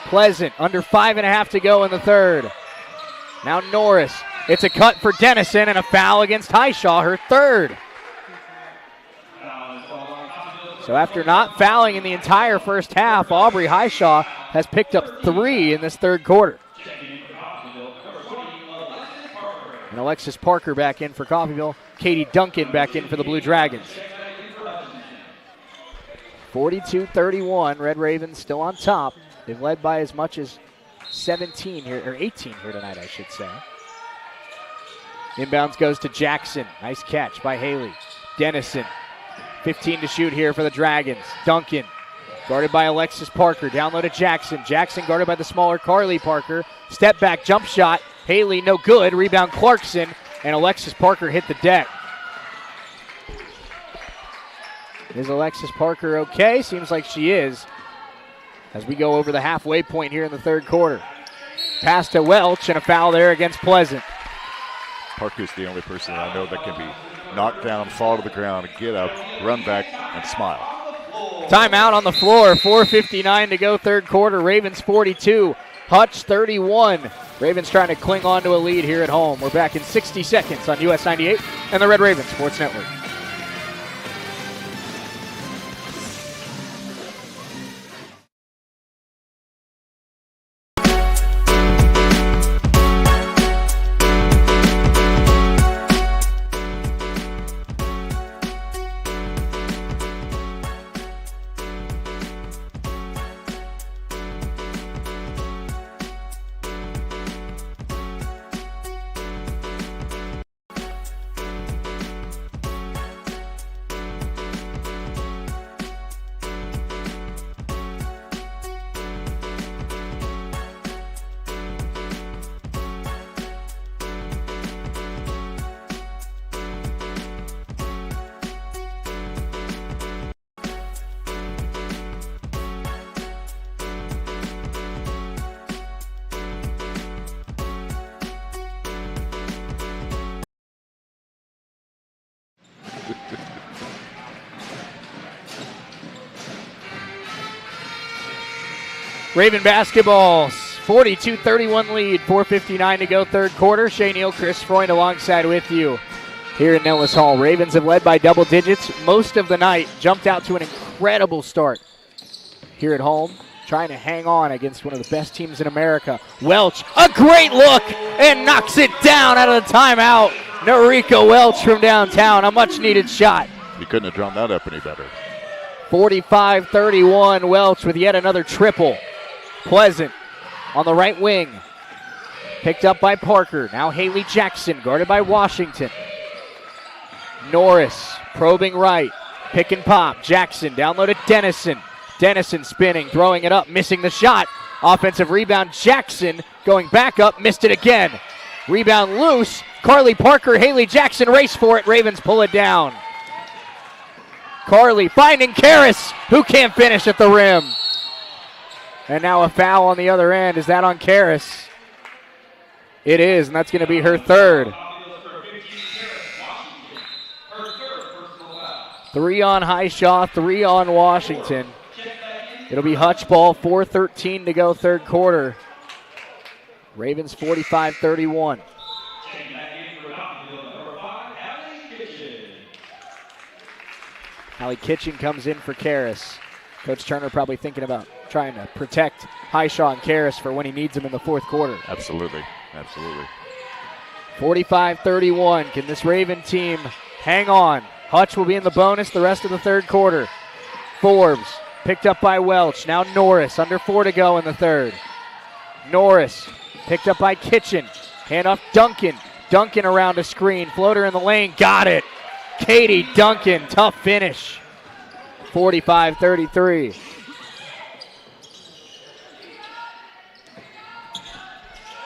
Pleasant, under 5.5 to go in the third. Now Norris. It's a cut for Dennison and a foul against Highshaw, her third. So after not fouling in the entire first half, Aubrey Highshaw has picked up 3 in this third quarter. And Alexis Parker back in for Coffeyville. Katie Duncan back in for the Blue Dragons. 42-31, Red Ravens still on top. They've led by as much as 17 here, or 18 here tonight, I should say. Inbounds goes to Jackson. Nice catch by Haley. Dennison, 15 to shoot here for the Dragons. Duncan, guarded by Alexis Parker. Down low to Jackson. Jackson guarded by the smaller Carly Parker. Step back, jump shot. Haley, no good. Rebound Clarkson, and Alexis Parker hit the deck. Is Alexis Parker okay? Seems like she is, as we go over the halfway point here in the third quarter. Pass to Welch, and a foul there against Pleasant. Parker's the only person that I know that can be knocked down, fall to the ground, get up, run back, and smile. Timeout on the floor. 4:59 to go, third quarter. Ravens 42, Hutch 31. Ravens trying to cling on to a lead here at home. We're back in 60 seconds on US 98 and the Red Ravens Sports Network. Raven basketball, 42-31 lead, 4:59 to go, third quarter. Shea Neal, Chris Freund alongside with you here in Nellis Hall. Ravens have led by double digits most of the night, jumped out to an incredible start here at home, trying to hang on against one of the best teams in America. Welch, a great look, and knocks it down out of the timeout. Narika Welch from downtown, a much-needed shot. You couldn't have drawn that up any better. 45-31, Welch with yet another triple. Pleasant on the right wing. Picked up by Parker. Now Haley Jackson, guarded by Washington. Norris probing right. Pick and pop. Jackson down low to Dennison. Dennison spinning, throwing it up, missing the shot. Offensive rebound. Jackson going back up, missed it again. Rebound loose. Carly Parker, Haley Jackson race for it. Ravens pull it down. Carly finding Karras, who can't finish at the rim. And now a foul on the other end. Is that on Karras? It is, and that's going to be her third. 3 on Highshaw, 3 on Washington. It'll be Hutch ball, 4:13 to go third quarter. Ravens 45-31. Allie Kitchen comes in for Karras. Coach Turner probably thinking about trying to protect Highshaw and Karras for when he needs them in the fourth quarter. Absolutely. Absolutely. 45-31. Can this Raven team hang on? Hutch will be in the bonus the rest of the third quarter. Forbes picked up by Welch. Now Norris, under 4 to go in the third. Norris picked up by Kitchen. Hand off Duncan. Duncan around a screen. Floater in the lane. Got it. Katie Duncan. Tough finish. 45-33.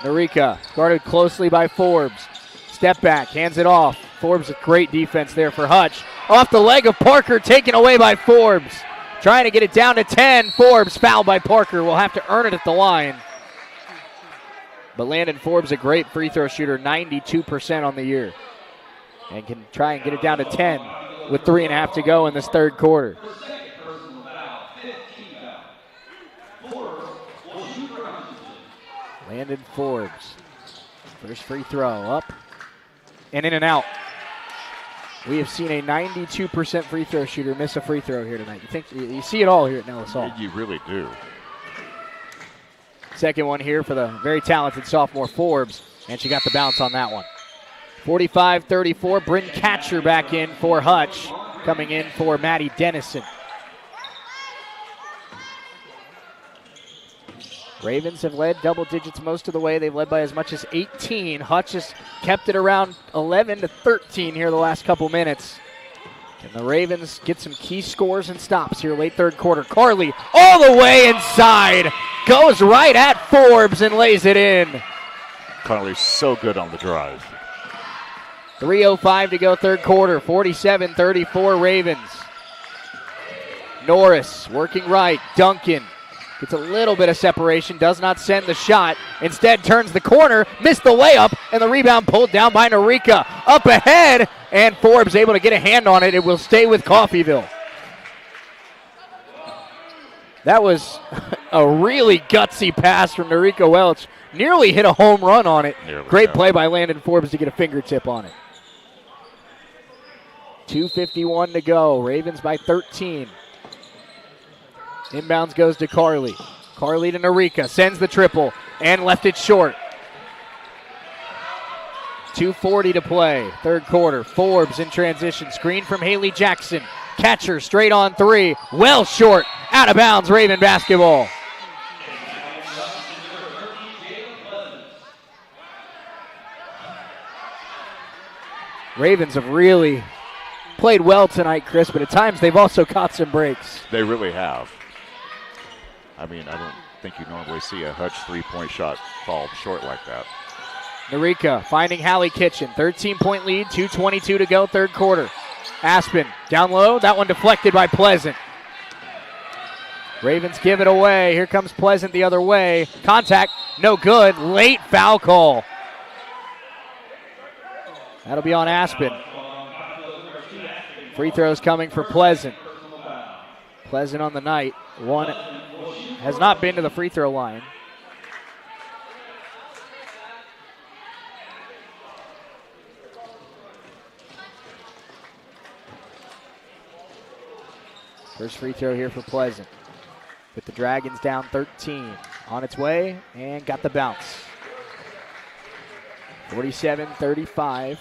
Narika guarded closely by Forbes. Step back. Hands it off. Forbes, a great defense there for Hutch. Off the leg of Parker. Taken away by Forbes. Trying to get it down to 10. Forbes fouled by Parker. Will have to earn it at the line. But Landon Forbes, a great free throw shooter, 92% on the year. And can try and get it down to 10 with 3.5 to go in this third quarter. Landon Forbes. First free throw up and in and out. We have seen a 92% free throw shooter miss a free throw here tonight. You see it all here at Nellis Hall. You really do. Second one here for the very talented sophomore Forbes, and she got the bounce on that one. 45-34, Bryn Catcher back in for Hutch, coming in for Maddie Dennison. Ravens have led double digits most of the way. They've led by as much as 18. Hutch has kept it around 11-13 here the last couple minutes. Can the Ravens get some key scores and stops here late third quarter? Carly all the way inside. Goes right at Forbes and lays it in. Carly's so good on the drive. 3:05 to go third quarter. 47-34 Ravens. Norris working right. Duncan gets a little bit of separation. Does not send the shot. Instead turns the corner. Missed the layup. And the rebound pulled down by Narika. Up ahead. And Forbes able to get a hand on it. It will stay with Coffeyville. That was a really gutsy pass from Narika Welch. Nearly hit a home run on it. Great play by Landon Forbes to get a fingertip on it. 2:51 to go. Ravens by 13. Inbounds goes to Carly. Carly to Narika. Sends the triple and left it short. 2:40 to play. Third quarter. Forbes in transition. Screen from Haley Jackson. Catcher straight on 3. Well short. Out of bounds. Raven basketball. Ravens have really played well tonight, Chris, but at times they've also caught some breaks. They really have. I mean, I don't think you normally see a Hutch three-point shot fall short like that. Narika finding Hallie Kitchen. 13-point lead, 2:22 to go, third quarter. Aspen down low. That one deflected by Pleasant. Ravens give it away. Here comes Pleasant the other way. Contact, no good. Late foul call. That'll be on Aspen. Free throws coming for Pleasant. Pleasant on the night. One has not been to the free throw line. First free throw here for Pleasant. With the Dragons down 13. On its way and got the bounce. 47-35.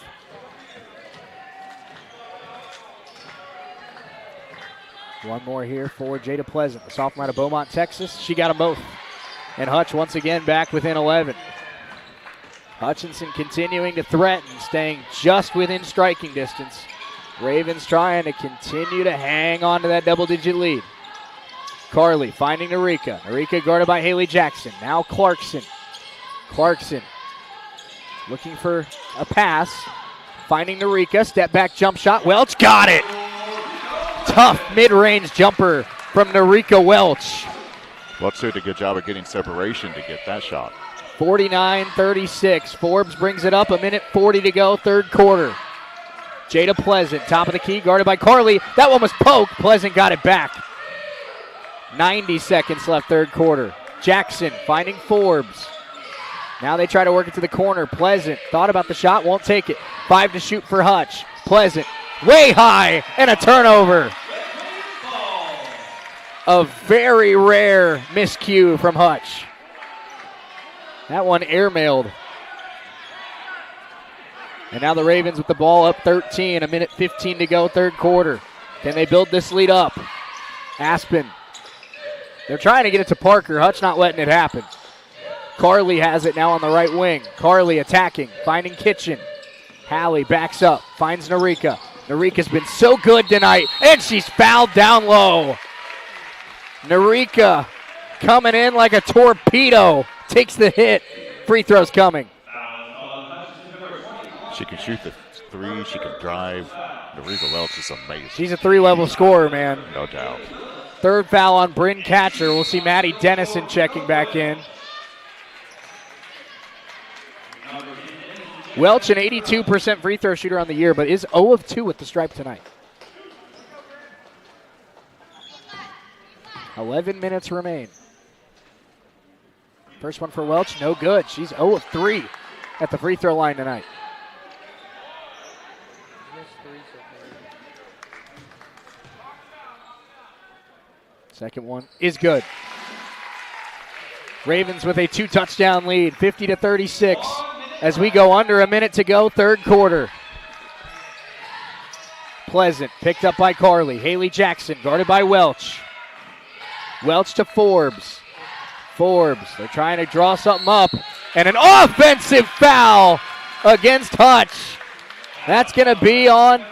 One more here for Jada Pleasant, the sophomore out of Beaumont, Texas. She got them both. And Hutch once again back within 11. Hutchinson continuing to threaten, staying just within striking distance. Ravens trying to continue to hang on to that double-digit lead. Carly finding Narika. Narika guarded by Haley Jackson. Now Clarkson. Clarkson looking for a pass. Finding Narika. Step back jump shot. Welch got it. Tough mid-range jumper from Narika Welch. Welch did a good job of getting separation to get that shot. 49-36. Forbes brings it up. 1:40 to go, third quarter. Jada Pleasant, top of the key, guarded by Carly. That one was poked. Pleasant got it back. 90 seconds left, third quarter. Jackson finding Forbes. Now they try to work it to the corner. Pleasant thought about the shot, won't take it. 5 to shoot for Hutch. Pleasant way high and a turnover. A very rare miscue from Hutch. That one airmailed. And now the Ravens with the ball up 13, a minute 15 to go, third quarter. Can they build this lead up? Aspen. They're trying to get it to Parker. Hutch not letting it happen. Carly has it now on the right wing. Carly attacking, finding Kitchen. Hallie backs up, finds Narika. Narika's been so good tonight, and she's fouled down low. Narika coming in like a torpedo. Takes the hit. Free throw's coming. She can shoot the three. She can drive. Narika Welch is amazing. She's a 3-level scorer, man. No doubt. Third foul on Bryn Catcher. We'll see Maddie Dennison checking back in. Welch, an 82% free throw shooter on the year, but is 0 of 2 with the stripe tonight. 11 minutes remain. First one for Welch, no good. She's 0 of 3 at the free throw line tonight. Second one is good. Ravens with a 2-touchdown lead, 50-36. As we go under a minute to go, third quarter. Pleasant picked up by Carly. Haley Jackson guarded by Welch. Welch to Forbes. Forbes, they're trying to draw something up. And an offensive foul against Hutch. That's going to be on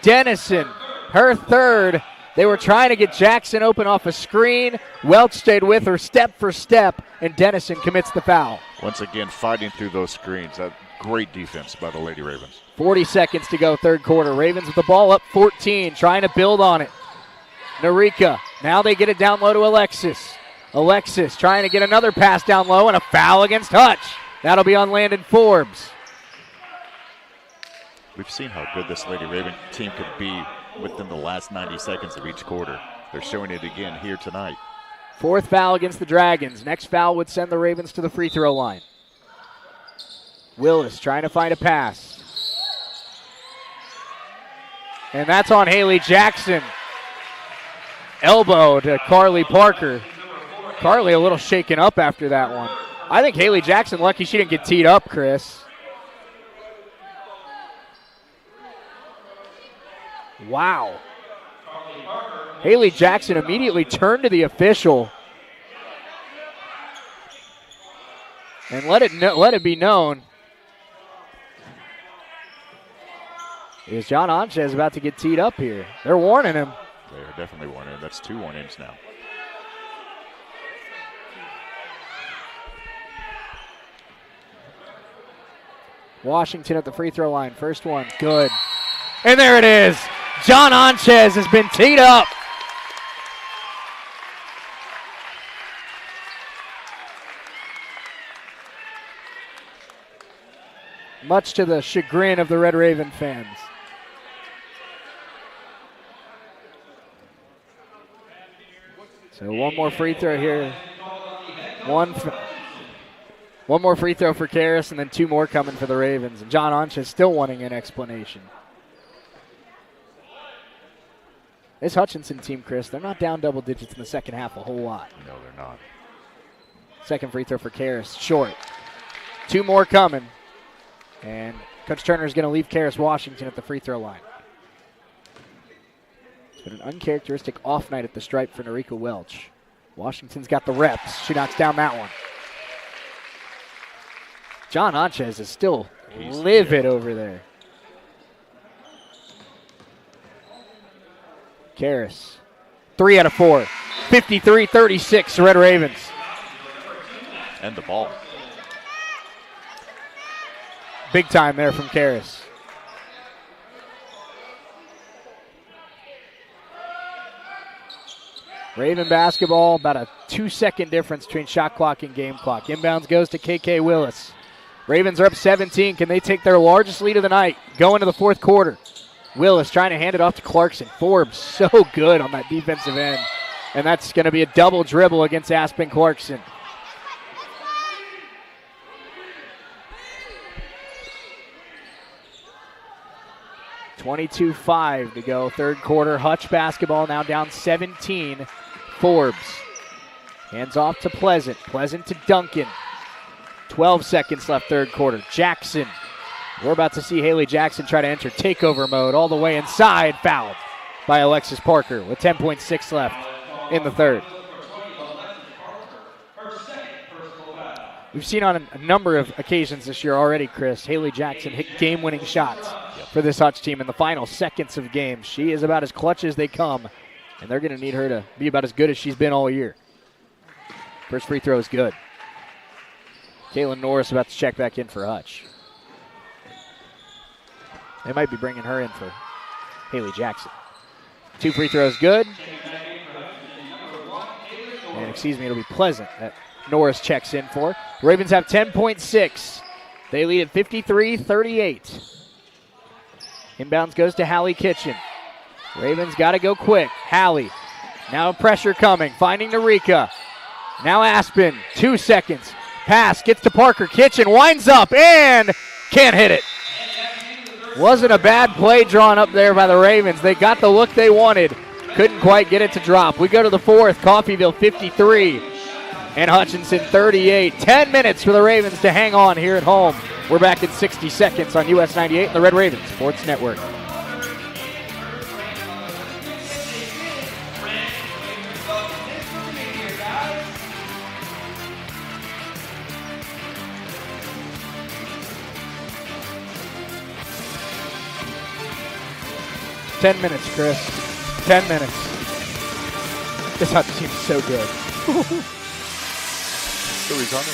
Dennison, her third. They were trying to get Jackson open off a screen. Welch stayed with her step for step, and Dennison commits the foul. Once again, fighting through those screens. Great defense by the Lady Ravens. 40 seconds to go, third quarter. Ravens with the ball up 14, trying to build on it. Narika, now they get it down low to Alexis. Alexis trying to get another pass down low, and a foul against Hutch. That'll be on Landon Forbes. We've seen how good this Lady Raven team could be within the last 90 seconds of each quarter. They're showing it again here tonight. Fourth foul against the Dragons. Next foul would send the Ravens to the free throw line. Willis trying to find a pass. And that's on Haley Jackson. Elbow to Carly Parker. Carly a little shaken up after that one. I think Haley Jackson lucky she didn't get teed up, Chris. Wow. Haley Jackson immediately turned to the official and let it be known. Is John Anchez about to get teed up here? They're warning him. They're definitely warning him. That's 2 warnings now. Washington at the free throw line. First one, good. And there it is. John Anchez has been teed up. Much to the chagrin of the Red Raven fans. So one more free throw here. One more free throw for Karras, and then 2 more coming for the Ravens. And John Anchez still wanting an explanation. This Hutchinson team, Chris, they're not down double digits in the second half a whole lot. No, they're not. Second free throw for Karras, short. 2 more coming. And Coach Turner is going to leave Karras Washington at the free throw line. It's been an uncharacteristic off night at the stripe for Narika Welch. Washington's got the reps. She knocks down that one. John Anchez is still livid over there. Karras, 3 out of 4. 53-36, Red Ravens. And the ball. Big time there from Karras. Raven basketball, about a 2-second difference between shot clock and game clock. Inbounds goes to KK Willis. Ravens are up 17. Can they take their largest lead of the night? Go into the fourth quarter. Willis trying to hand it off to Clarkson. Forbes so good on that defensive end. And that's going to be a double dribble against Aspen Clarkson. .22-5 to go, third quarter. Hutch basketball now down 17. Forbes hands off to Pleasant. Pleasant to Duncan. 12 seconds left, third quarter. Jackson. We're about to see Haley Jackson try to enter takeover mode all the way inside. Fouled by Alexis Parker with 10.6 left in the third. We've seen on a number of occasions this year already, Chris, Haley Jackson hit game-winning shots for this Hutch team in the final seconds of games. She is about as clutch as they come, and they're going to need her to be about as good as she's been all year. First free throw is good. Kaylin Norris about to check back in for Hutch. They might be bringing her in for Haley Jackson. 2 free throws good. And it'll be Pleasant that Norris checks in for. Ravens have 10.6. They lead at 53-38. Inbounds goes to Hallie Kitchen. Ravens got to go quick. Hallie, now pressure coming, finding Narika. Now Aspen, 2 seconds. Pass, gets to Parker. Kitchen winds up and can't hit it. Wasn't a bad play drawn up there by the Ravens. They got the look they wanted. Couldn't quite get it to drop. We go to the fourth. Coffeyville 53 and Hutchinson 38. 10 minutes for the Ravens to hang on here at home. We're back in 60 seconds on US 98 and the Red Ravens Sports Network. Ten minutes, Chris. 10 minutes. This Hutch team is so good. So he's on it.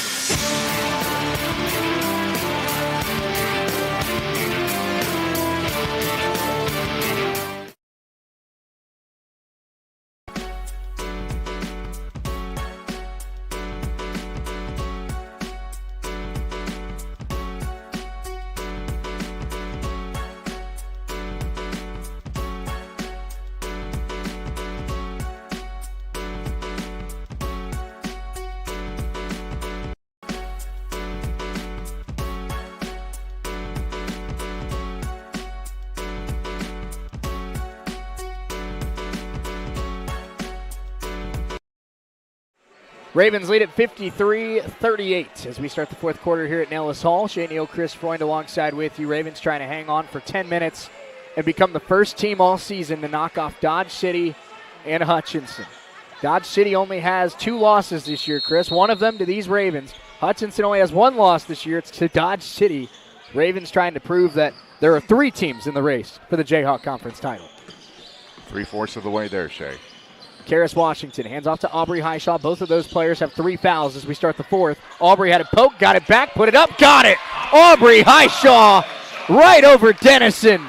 Ravens lead at 53-38 as we start the fourth quarter here at Nellis Hall. Shane Neal, Chris Freund alongside with you. Ravens trying to hang on for 10 minutes and become the first team all season to knock off Dodge City and Hutchinson. Dodge City only has 2 losses this year, Chris. One of them to these Ravens. Hutchinson only has 1 loss this year. It's to Dodge City. Ravens trying to prove that there are 3 teams in the race for the Jayhawk Conference title. 3/4 of the way there, Shay. Karis Washington hands off to Aubrey Highshaw. Both of those players have 3 fouls as we start the fourth. Aubrey had it poked, got it back, put it up, got it! Aubrey Highshaw right over Dennison.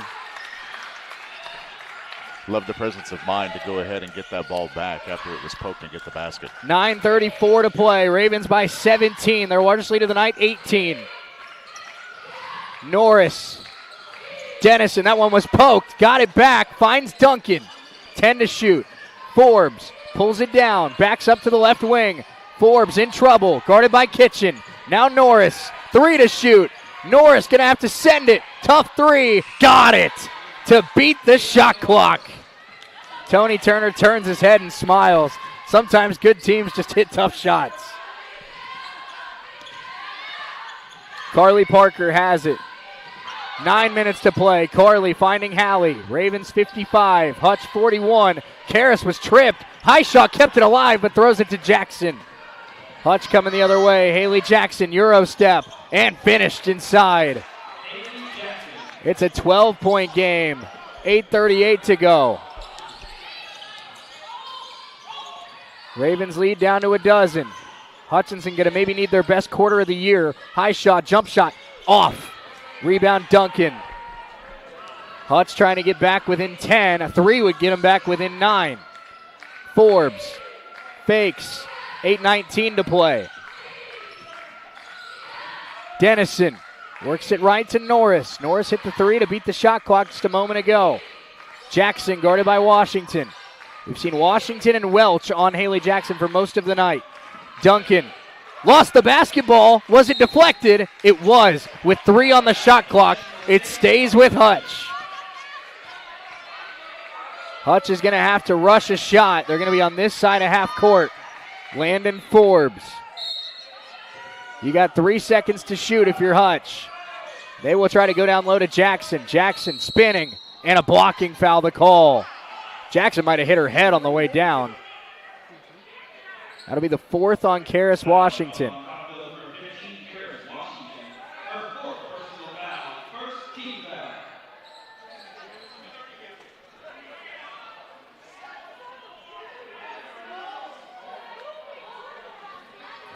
Love the presence of mind to go ahead and get that ball back after it was poked and get the basket. 9:34 to play. Ravens by 17. Their largest lead of the night, 18. Norris. Dennison, that one was poked, got it back, finds Duncan. 10 to shoot. Forbes pulls it down, backs up to the left wing. Forbes in trouble, guarded by Kitchen. Now Norris, 3 to shoot. Norris gonna have to send it. Tough 3, got it to beat the shot clock. Tony Turner turns his head and smiles. Sometimes good teams just hit tough shots. Carly Parker has it. 9 minutes to play. Carly finding Hallie. Ravens 55, Hutch 41. Karis was tripped. Highshaw kept it alive but throws it to Jackson. Hutch coming the other way. Haley Jackson, Euro step, and finished inside. It's a 12-point game. 8:38 to go. Ravens lead down to a dozen. Hutchinson going to maybe need their best quarter of the year. Highshaw, jump shot, off. Rebound Duncan. Hutch trying to get back within 10. A 3 would get him back within 9. Forbes fakes. 8:19 to play. Dennison works it right to Norris. Norris hit the three to beat the shot clock just a moment ago. Jackson guarded by Washington. We've seen Washington and Welch on Haley Jackson for most of the night. Duncan lost the basketball. Was it deflected? It was. With 3 on the shot clock, it stays with Hutch. Hutch is going to have to rush a shot. They're going to be on this side of half court. Landon Forbes. You got 3 seconds to shoot if you're Hutch. They will try to go down low to Jackson. Jackson spinning, and a blocking foul to call. Jackson might have hit her head on the way down. That'll be the 4th on Karis Washington.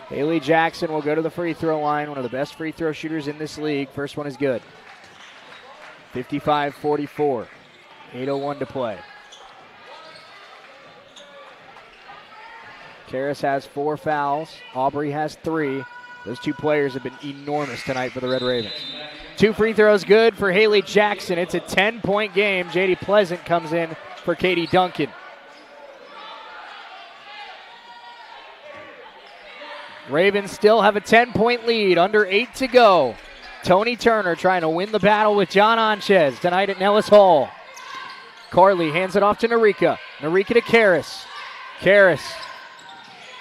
Haley Jackson will go to the free throw line, one of the best free throw shooters in this league. First one is good. 55-44. 8:01 to play. Karis has 4 fouls. Aubrey has 3. Those 2 players have been enormous tonight for the Red Ravens. 2 free throws good for Haley Jackson. It's a 10-point game. J.D. Pleasant comes in for Katie Duncan. Ravens still have a 10-point lead, under 8 to go. Tony Turner trying to win the battle with John Anchez tonight at Nellis Hall. Carly hands it off to Narika. Narika to Karis. Karis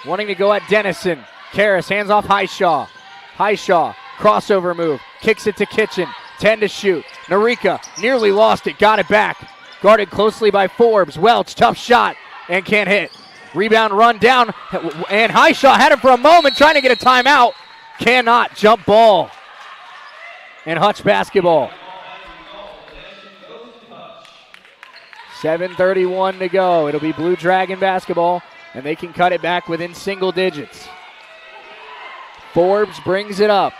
wanting to go at Dennison. Karis hands off Highshaw. Highshaw, crossover move, kicks it to Kitchen. 10 to shoot. Narika nearly lost it, got it back. Guarded closely by Forbes. Welch, tough shot, and can't hit. Rebound run down, and Highshaw had it for a moment, trying to get a timeout. Cannot. Jump ball. And Hutch basketball. 7:31 to go. It'll be Blue Dragon basketball, and they can cut it back within single digits. Forbes brings it up.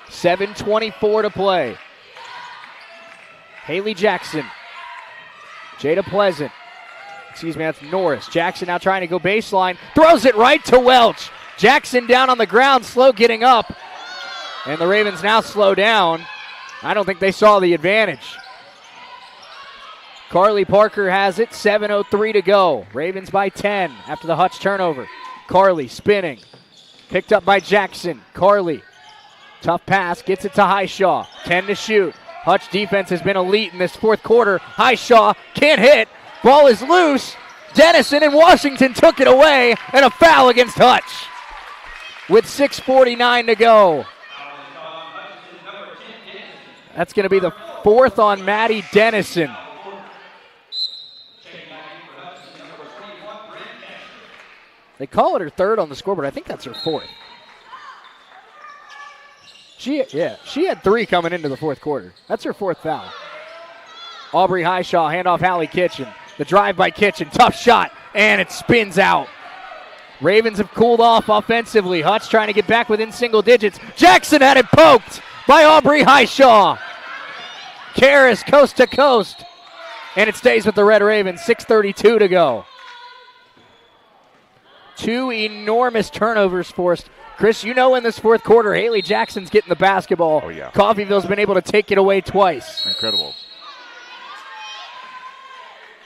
7:24 to play. Haley Jackson. Jada Pleasant. That's Norris. Jackson now trying to go baseline. Throws it right to Welch. Jackson down on the ground, slow getting up. And the Ravens now slow down. I don't think they saw the advantage. Carly Parker has it. 7:03 to go. Ravens by 10 after the Hutch turnover. Carly spinning. Picked up by Jackson. Carly. Tough pass. Gets it to Highshaw. 10 to shoot. Hutch defense has been elite in this 4th quarter. Highshaw can't hit. Ball is loose. Dennison and Washington took it away, and a foul against Hutch with 6:49 to go. That's going to be the 4th on Maddie Dennison. They call it her 3rd on the scoreboard. I think that's her 4th. She had 3 coming into the 4th quarter. That's her 4th foul. Aubrey Highshaw, handoff Hallie Kitchen. The drive by Kitchen, tough shot, and it spins out. Ravens have cooled off offensively. Hutch trying to get back within single digits. Jackson had it poked by Aubrey Highshaw. Karis coast to coast, and it stays with the Red Ravens. 6:32 to go. 2 enormous turnovers forced. Chris, you know in this 4th quarter, Haley Jackson's getting the basketball. Oh, yeah. Coffeyville's been able to take it away twice. Incredible.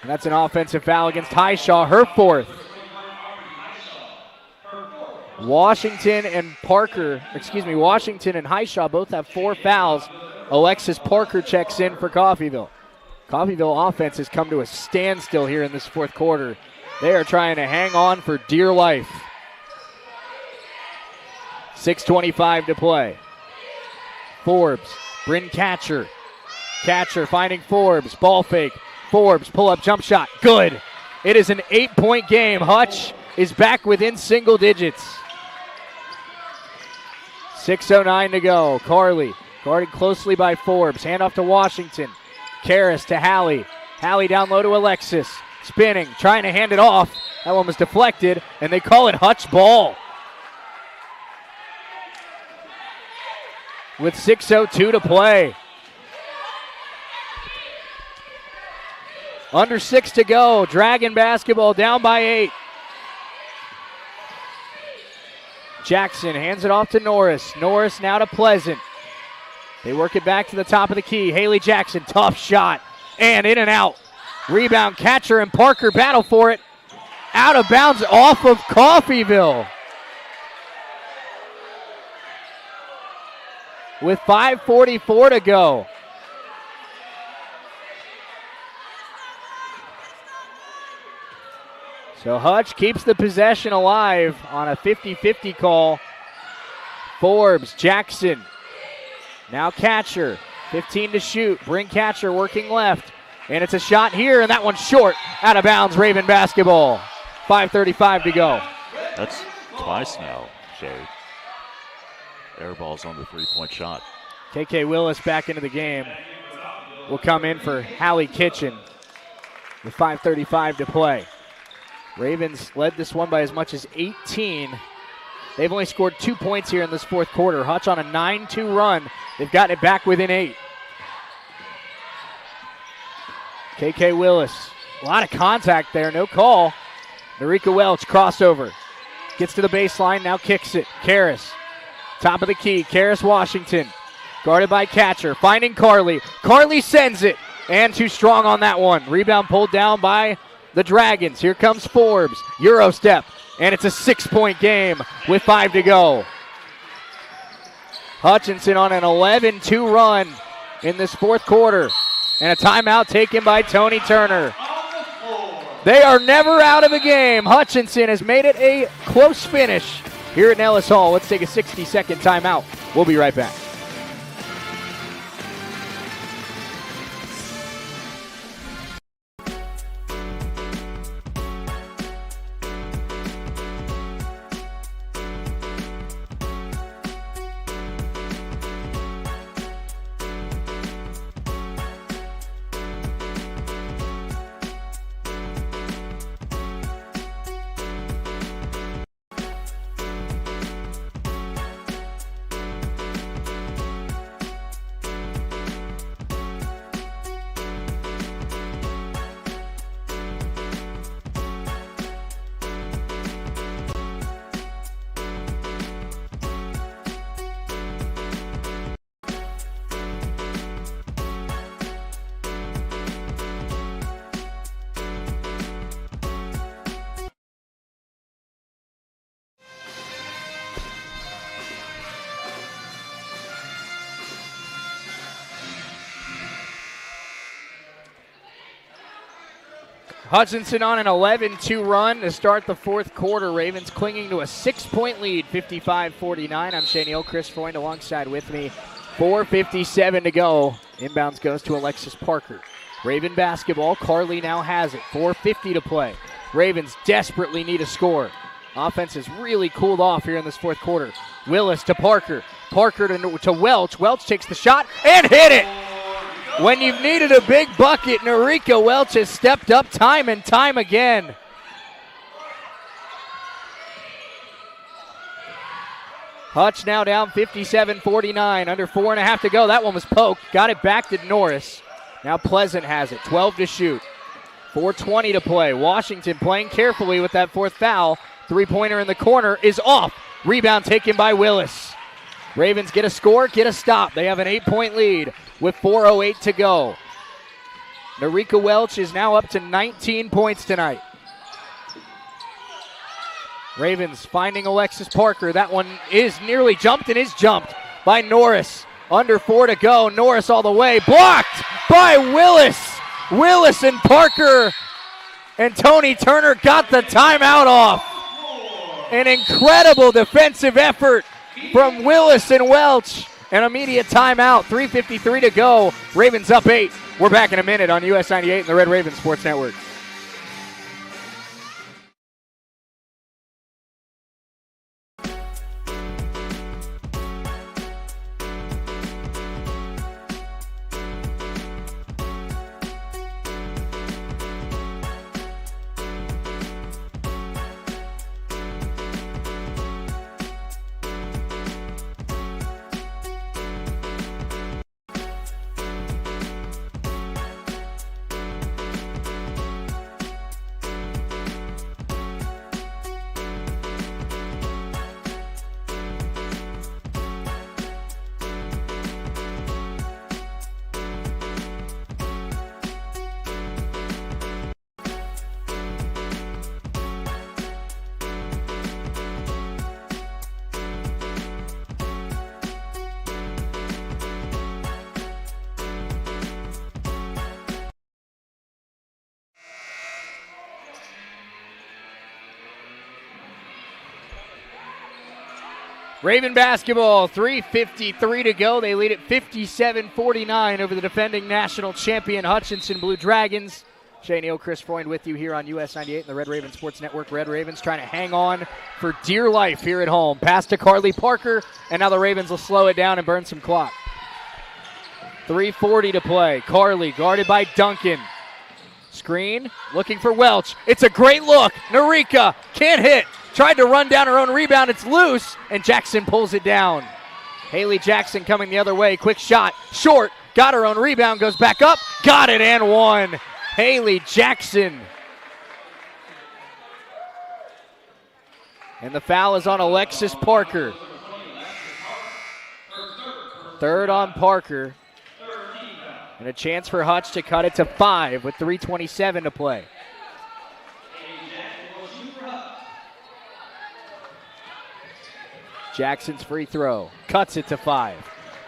And that's an offensive foul against Highshaw, her 4th. Washington and Highshaw both have 4 fouls. Alexis Parker checks in for Coffeyville. Coffeyville offense has come to a standstill here in this 4th quarter. They are trying to hang on for dear life. 6:25 to play. Forbes, Bryn Catcher. Catcher finding Forbes, ball fake. Forbes, pull-up jump shot, good. It is an 8-point game. Hutch is back within single digits. 6:09 to go. Carly, guarded closely by Forbes. Handoff to Washington. Karis to Hallie. Hallie down low to Alexis. Spinning, trying to hand it off. That one was deflected, and they call it Hutch ball. With 6:02 to play. Under 6 to go. Dragon basketball down by 8. Jackson hands it off to Norris. Norris now to Pleasant. They work it back to the top of the key. Haley Jackson, tough shot, and in and out. Rebound, Catcher and Parker battle for it. Out of bounds off of Coffeyville. With 5:44 to go. So Hutch keeps the possession alive on a 50-50 call. Forbes, Jackson. Now Catcher, 15 to shoot. Bring Catcher working left. And it's a shot here, and that one's short. Out of bounds, Raven basketball. 5:35 to go. That's twice now, Shay. Air ball's on the three-point shot. KK Willis back into the game. Will come in for Hallie Kitchen with 5:35 to play. Ravens led this one by as much as 18. They've only scored 2 points here in this fourth quarter. Hutch on a 9-2 run. They've gotten it back within 8. KK Willis, a lot of contact there, no call. Narika Welch, crossover. Gets to the baseline, now kicks it. Karras, top of the key. Karras Washington, guarded by Catcher, finding Carly. Carly sends it, and too strong on that one. Rebound pulled down by the Dragons. Here comes Forbes, Euro step, and it's a 6-point game with 5 to go. Hutchinson on an 11-2 run in this fourth quarter, and a timeout taken by Tony Turner. They are never out of a game. Hutchinson has made it a close finish here at Nellis Hall. Let's take a 60-second timeout. We'll be right back. Hutchinson on an 11-2 run to start the fourth quarter. Ravens clinging to a 6-point lead, 55-49. I'm Shane Chris Freund alongside with me. 4:57 to go. Inbounds goes to Alexis Parker. Raven basketball. Carly now has it. 4:50 to play. Ravens desperately need a score. Offense has really cooled off here in this fourth quarter. Willis to Parker. Parker to Welch. Welch takes the shot and hit it. When you've needed a big bucket, Narika Welch has stepped up time and time again. Hutch now down 57-49, under 4.5 to go. That one was poked. Got it back to Norris. Now Pleasant has it, 12 to shoot. 4:20 to play. Washington playing carefully with that fourth foul. Three-pointer in the corner is off. Rebound taken by Willis. Ravens get a score, get a stop. They have an 8-point lead with 4:08 to go. Narika Welch is now up to 19 points tonight. Ravens finding Alexis Parker. That one is nearly jumped and is jumped by Norris. Under 4 to go. Norris all the way. Blocked by Willis. Willis and Parker and Tony Turner got the timeout off. An incredible defensive effort from Willis and Welch. An immediate timeout. 3:53 to go. Ravens up 8. We're back in a minute on US 98 and the Red Raven Sports Network. Raven basketball, 3:53 to go. They lead at 57-49 over the defending national champion Hutchinson Blue Dragons. Shea Neal, Chris Freund with you here on US 98 and the Red Raven Sports Network. Red Ravens trying to hang on for dear life here at home. Pass to Carly Parker, and now the Ravens will slow it down and burn some clock. 3:40 to play. Carly guarded by Duncan. Screen, looking for Welch. It's a great look. Narika can't hit. Tried to run down her own rebound. It's loose, and Jackson pulls it down. Haley Jackson coming the other way. Quick shot. Short. Got her own rebound. Goes back up. Got it and one. Haley Jackson. And the foul is on Alexis Parker. Third on Parker. And a chance for Hutch to cut it to 5 with 3:27 to play. Jackson's free throw. Cuts it to 5.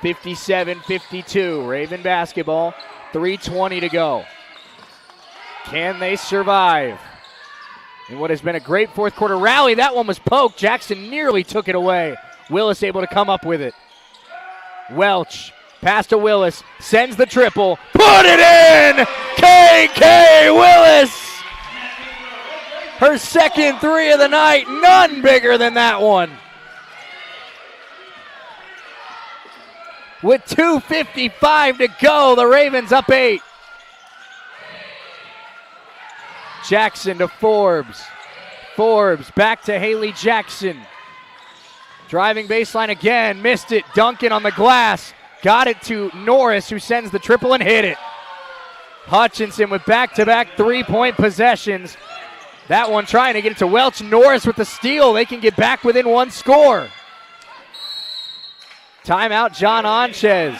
57-52. Raven basketball. 3:20 to go. Can they survive? In what has been a great fourth quarter rally. That one was poked. Jackson nearly took it away. Willis able to come up with it. Welch. Pass to Willis. Sends the triple. Put it in! KK Willis! Her second three of the night. None bigger than that one. With 2:55 to go, the Ravens up 8. Jackson to Forbes. Forbes back to Haley Jackson. Driving baseline again, missed it. Duncan on the glass. Got it to Norris, who sends the triple and hit it. Hutchinson with back-to-back three-point possessions. That one trying to get it to Welch. Norris with the steal. They can get back within one score. Timeout, John Onchez.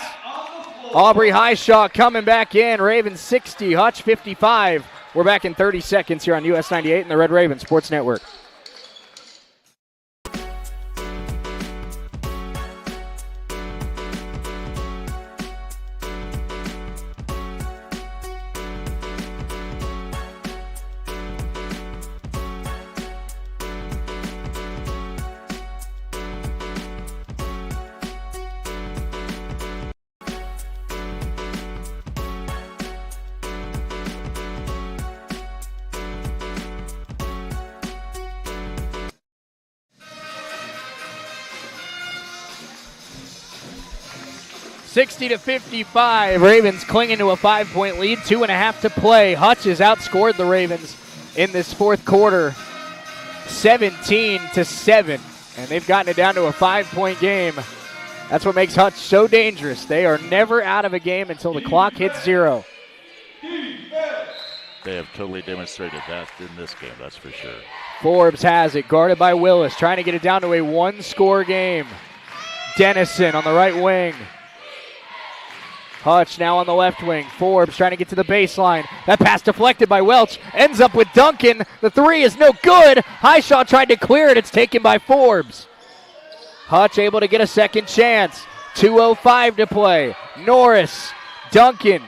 Aubrey Highshaw coming back in. Ravens 60, Hutch 55. We're back in 30 seconds here on US 98 and the Red Raven Sports Network. (60-55). Ravens clinging to a 5-point lead. 2.5 to play. Hutch has outscored the Ravens in this fourth quarter 17-7. And they've gotten it down to a 5-point game. That's what makes Hutch so dangerous. They are never out of a game until the clock hits 0. They have totally demonstrated that in this game, that's for sure. Forbes has it, guarded by Willis, trying to get it down to a one-score game. Dennison on the right wing. Hutch now on the left wing. Forbes trying to get to the baseline. That pass deflected by Welch. Ends up with Duncan. The three is no good. Highshaw tried to clear it. It's taken by Forbes. Hutch able to get a second chance. 2:05 to play. Norris. Duncan.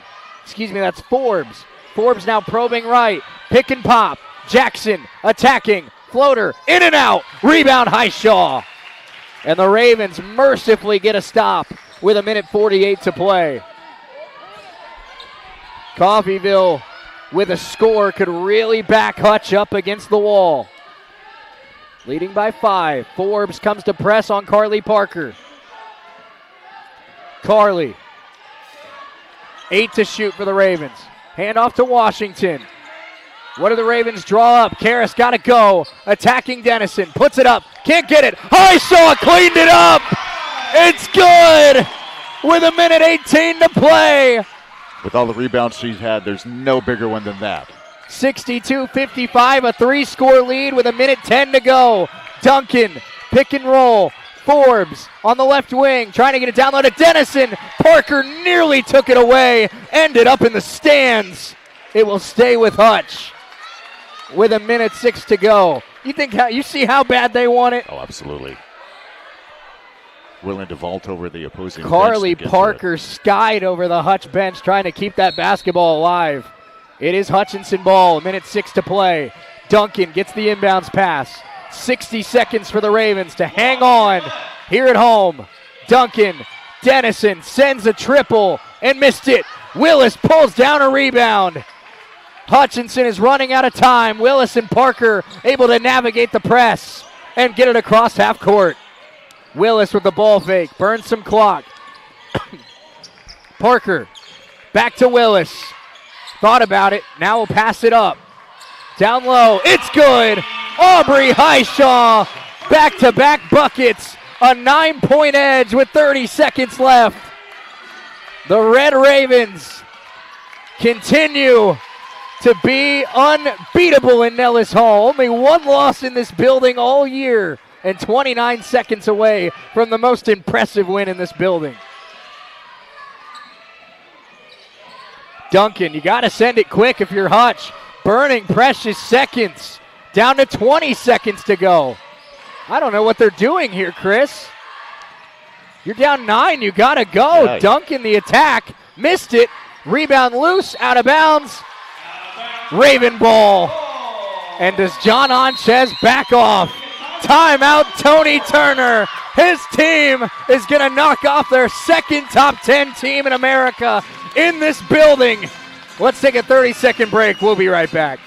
That's Forbes. Forbes now probing right. Pick and pop. Jackson attacking. Floater. In and out. Rebound Highshaw. And the Ravens mercifully get a stop with 1:48 to play. Coffeyville with a score could really back Hutch up against the wall. Leading by 5. Forbes comes to press on Carly Parker. Carly. 8 to shoot for the Ravens. Hand off to Washington. What do the Ravens draw up? Karras got to go. Attacking Dennison. Puts it up. Can't get it. Highshaw cleaned it up. It's good with 1:18 to play. With all the rebounds she's had, there's no bigger one than that. 62-55, a 3-score lead with 1:10 to go. Duncan, pick and roll. Forbes on the left wing, trying to get it down low to Dennison. Parker nearly took it away, ended up in the stands. It will stay with Hutch with 1:06 to go. You see how bad they want it? Oh, absolutely. Willing to vault over the opposing Carly bench. Parker skied over the Hutch bench, trying to keep that basketball alive. It is Hutchinson ball, 1:06 to play. Duncan gets the inbounds pass. 60 seconds for the Ravens to hang on Here at home, Duncan Dennison sends a triple and missed it. Willis pulls down a rebound. Hutchinson is running out of time. Willis and Parker able to navigate the press and get it across half court. Willis with the ball fake, burns some clock. Parker back to Willis. Thought about it, now will pass it up. Down low, it's good. Aubrey Highshaw, back-to-back buckets. A 9-point edge with 30 seconds left. The Red Ravens continue to be unbeatable in Nellis Hall. Only one loss in this building all year and 29 seconds away from the most impressive win in this building. Duncan, you got to send it quick if you're Hutch. Burning precious seconds. Down to 20 seconds to go. I don't know what they're doing here, Chris. You're down 9. You got to go. Yeah. Duncan, the attack. Missed it. Rebound loose. Out of bounds. Raven ball. And does John Onchez back off? Timeout, Tony Turner. His team is going to knock off their second top 10 team in America in this building. Let's take a 30-second break. We'll be right back.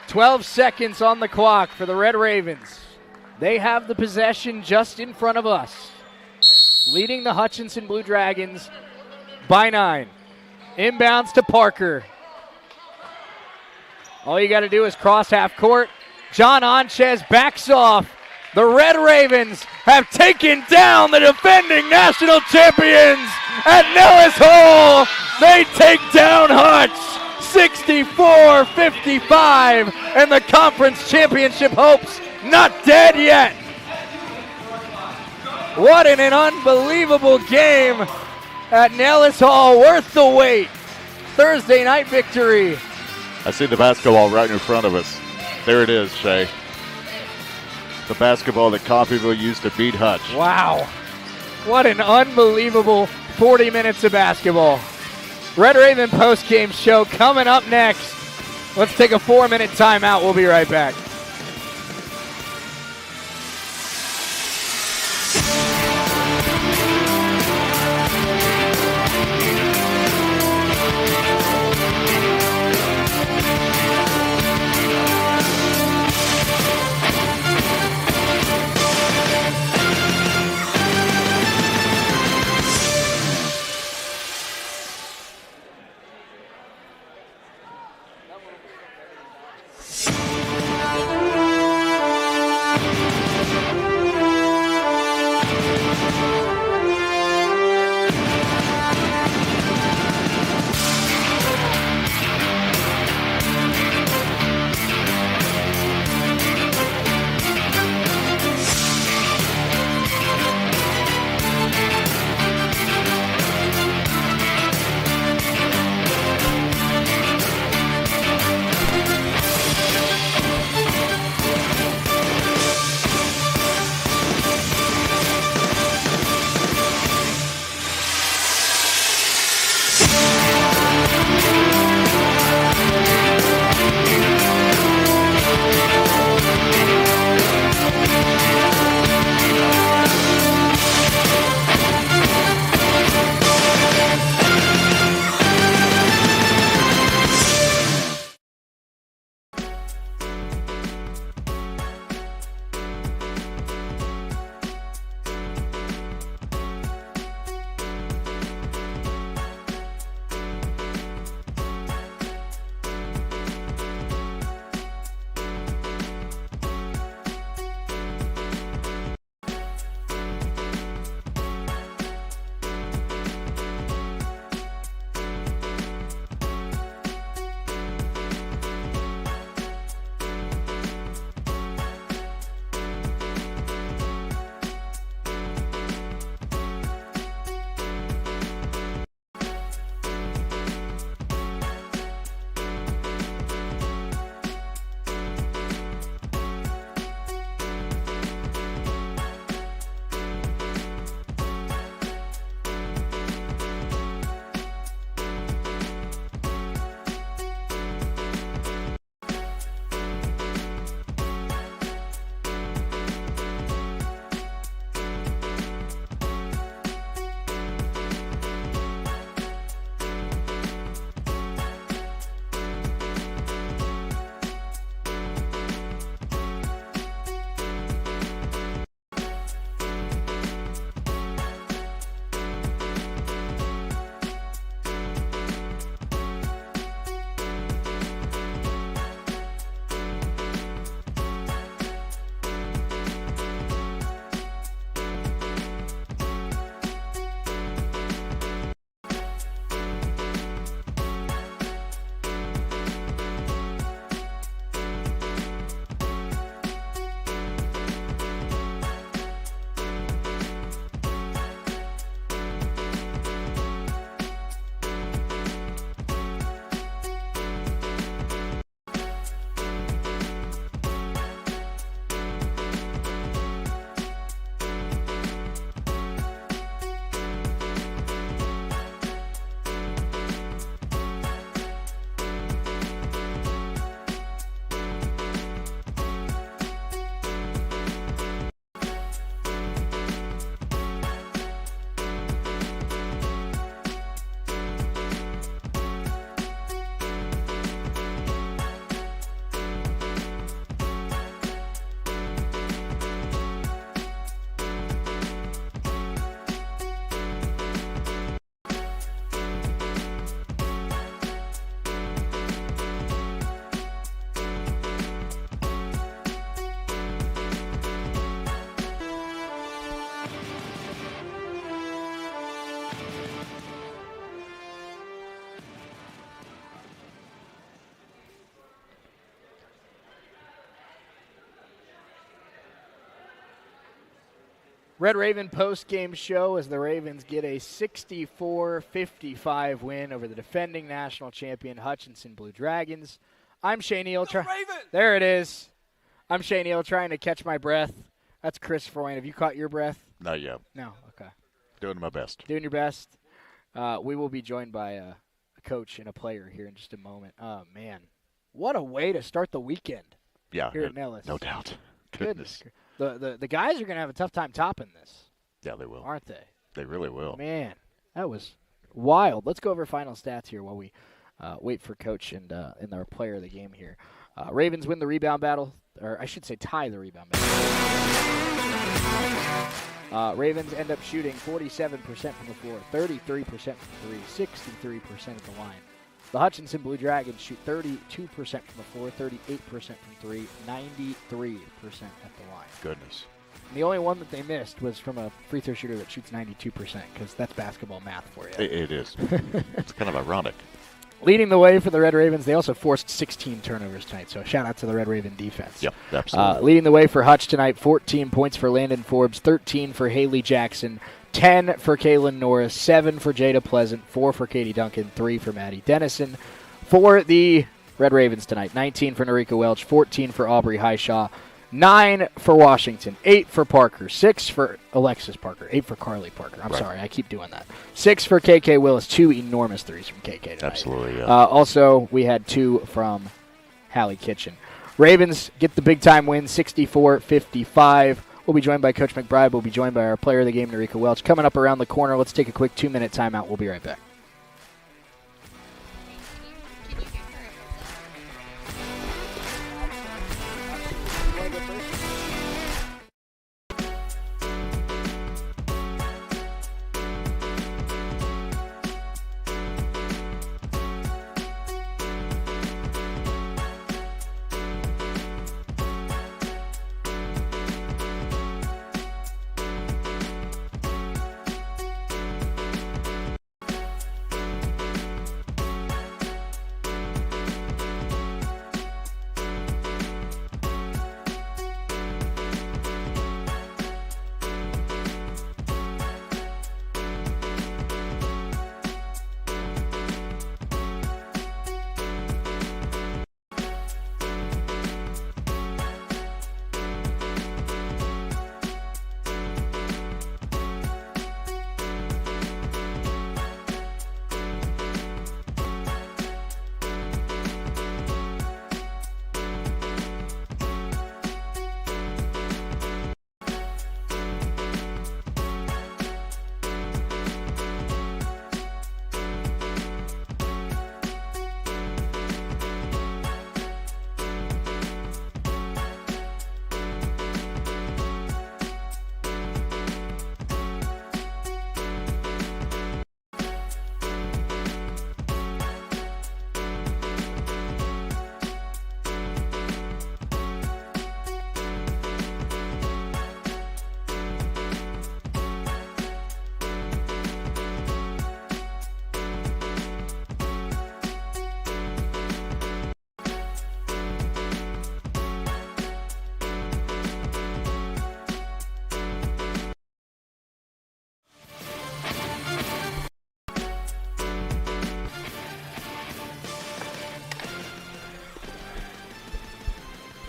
"12 seconds on the clock for the Red Ravens. They have the possession just in front of us. Leading the Hutchinson Blue Dragons by 9. Inbounds to Parker. All you got to do is cross half court. John Onchez backs off. The Red Ravens have taken down the defending national champions at Nellis Hall. They take down Hutch 64-55, and the conference championship hopes not dead yet. What an unbelievable game at Nellis Hall, worth the wait. Thursday night victory. I see the basketball right in front of us. There it is, Shay. The basketball that Coffeyville used to beat Hutch. Wow. What an unbelievable 40 minutes of basketball. Red Raven postgame show coming up next. Let's take a 4-minute timeout. We'll be right back. Red Raven post-game show as the Ravens get a 64-55 win over the defending national champion Hutchinson Blue Dragons. I'm Shane Neal. There it is. I'm Shane Neal trying to catch my breath. That's Chris Freund. Have you caught your breath? Not yet. No. Okay. Doing my best. Doing your best. We will be joined by a coach and a player here in just a moment. Oh, man. What a way to start the weekend. Yeah. Here at Nellis. No doubt. Goodness. The guys are going to have a tough time topping this. Yeah, they will. Aren't they? They really will. Man, that was wild. Let's go over final stats here while we wait for Coach and our player of the game here. Ravens win the rebound battle, or I should say tie the rebound battle. Ravens end up shooting 47% from the floor, 33% from three, 63% at the line. The Hutchinson Blue Dragons shoot 32% from the floor, 38% from three, 93% at the line. Goodness. And the only one that they missed was from a free throw shooter that shoots 92%, because that's basketball math for you. It is. It's kind of ironic. Leading the way for the Red Ravens, they also forced 16 turnovers tonight, so shout out to the Red Raven defense. Yep, absolutely. Leading the way for Hutch tonight, 14 points for Landon Forbes, 13 for Haley Jackson, 10 for Kaylin Norris, 7 for Jada Pleasant, 4 for Katie Duncan, 3 for Maddie Dennison. For the Red Ravens tonight, 19 for Narika Welch, 14 for Aubrey Highshaw, 9 for Washington, 8 for Parker, 6 for Alexis Parker, 8 for Carly Parker. I'm sorry, I keep doing that. 6 for KK Willis, 2 enormous threes from KK tonight. Absolutely, yeah. Also, we had 2 from Hallie Kitchen. Ravens get the big-time win, 64-55. We'll be joined by Coach McBride. We'll be joined by our player of the game, Narika Welch. Coming up around the corner, let's take a quick 2-minute timeout. We'll be right back.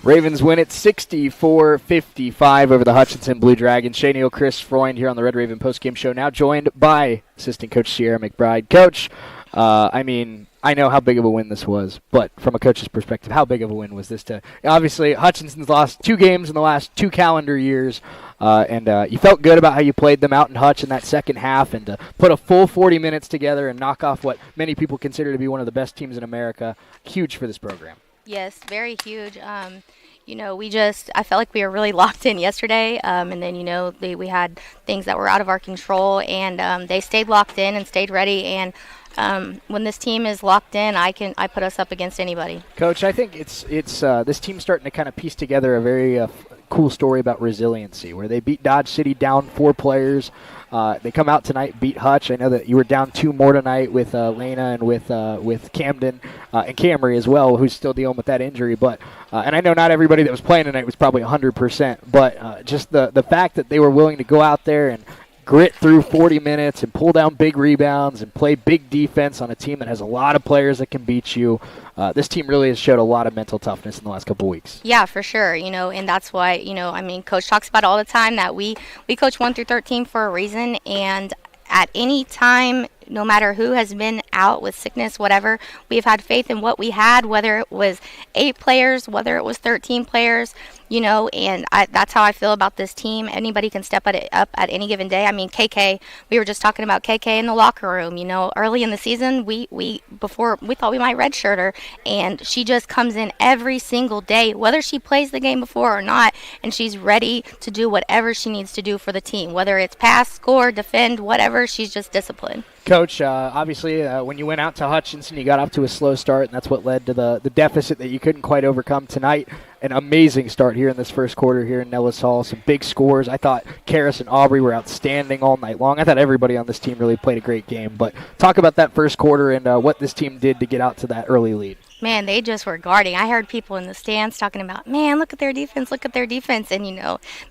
Ravens win it 64-55 over the Hutchinson Blue Dragons. Shane Neal, Chris Freund here on the Red Raven postgame show. Now joined by assistant coach Sierra McBride. Coach, I know how big of a win this was, but from a coach's perspective, how big of a win was this? Obviously, Hutchinson's lost 2 games in the last 2 calendar years, and you felt good about how you played them out in Hutch in that second half, and to put a full 40 minutes together and knock off what many people consider to be one of the best teams in America. Huge for this program. Yes, very huge. I felt like we were really locked in yesterday, and then, we had things that were out of our control, and they stayed locked in and stayed ready, and when this team is locked in, I put us up against anybody. Coach, I think it's this team's starting to kind of piece together a very cool story about resiliency, where they beat Dodge City down 4 players, They come out tonight, beat Hutch. I know that you were down 2 more tonight with Lena and with Camden and Camry as well, who's still dealing with that injury. But and I know not everybody that was playing tonight was probably 100%, but just the fact that they were willing to go out there and grit through 40 minutes and pull down big rebounds and play big defense on a team that has a lot of players that can beat you. This team really has showed a lot of mental toughness in the last couple weeks. Yeah, for sure. And that's why, Coach talks about all the time that we coach 1 through 13 for a reason. And at any time, no matter who has been out with sickness, whatever, we've had faith in what we had, whether it was 8 players, whether it was 13 players, and that's how I feel about this team. Anybody can step up at any given day. I mean, KK, we were just talking about KK in the locker room. Early in the season, before we thought we might redshirt her, and she just comes in every single day, whether she plays the game before or not, and she's ready to do whatever she needs to do for the team, whether it's pass, score, defend, whatever. She's just disciplined. Coach, obviously, when you went out to Hutchinson, you got off to a slow start, and that's what led to the deficit that you couldn't quite overcome tonight. An amazing start here in this first quarter here in Nellis Hall. Some big scores. I thought Karis and Aubrey were outstanding all night long. I thought everybody on this team really played a great game. But talk about that first quarter and what this team did to get out to that early lead. Man, they just were guarding. I heard people in the stands talking about, man, look at their defense, look at their defense. And,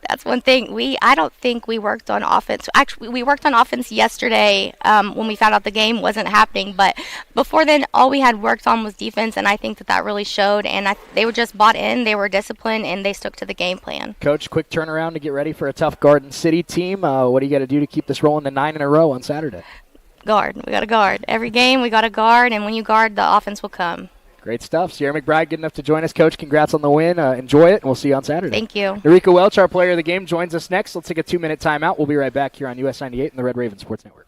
that's one thing. I don't think we worked on offense. Actually, we worked on offense yesterday when we found out the game wasn't happening. But before then, all we had worked on was defense, and I think that really showed. And they were just bought in, they were disciplined, and they stuck to the game plan. Coach, quick turnaround to get ready for a tough Garden City team. What do you got to do to keep this rolling to 9 in a row on Saturday? Guard. We got to guard. Every game, we got to guard, and when you guard, the offense will come. Great stuff. Sierra McBride, good enough to join us. Coach, congrats on the win. Enjoy it, and we'll see you on Saturday. Thank you. Norika Welch, our player of the game, joins us next. Let's take a 2-minute timeout. We'll be right back here on US 98 and the Red Raven Sports Network.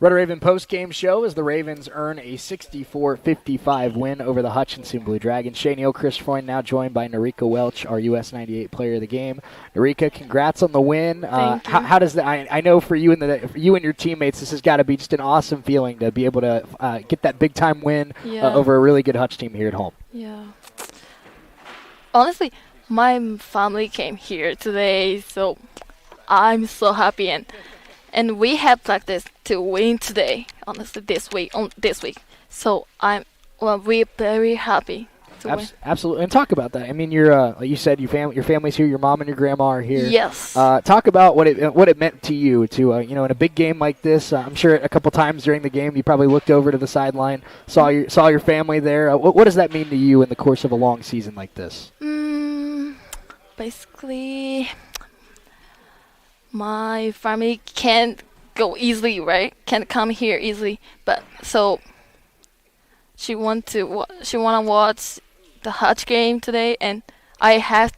Red Raven post-game show as the Ravens earn a 64-55 win over the Hutchinson Blue Dragons. Shea Neal, Chris Freund, now joined by Norika Welch, our US 98 player of the game. Norika, congrats on the win. How does that? I know for you and your teammates, this has got to be just an awesome feeling to be able to get that big-time win over a really good Hutch team here at home. Yeah. Honestly, my family came here today, so I'm so happy and we have practiced to win today, honestly, this week. So we're very happy to win. Absolutely. And talk about that. I mean, you're like you said, your family's here. Your mom and your grandma are here. Yes. Talk about what it meant to you to in a big game like this. I'm sure a couple times during the game you probably looked over to the sideline, saw your family there. What does that mean to you in the course of a long season like this? Basically, my family can't go easily, right? Can't come here easily, but so she want to watch the Hutch game today, and I have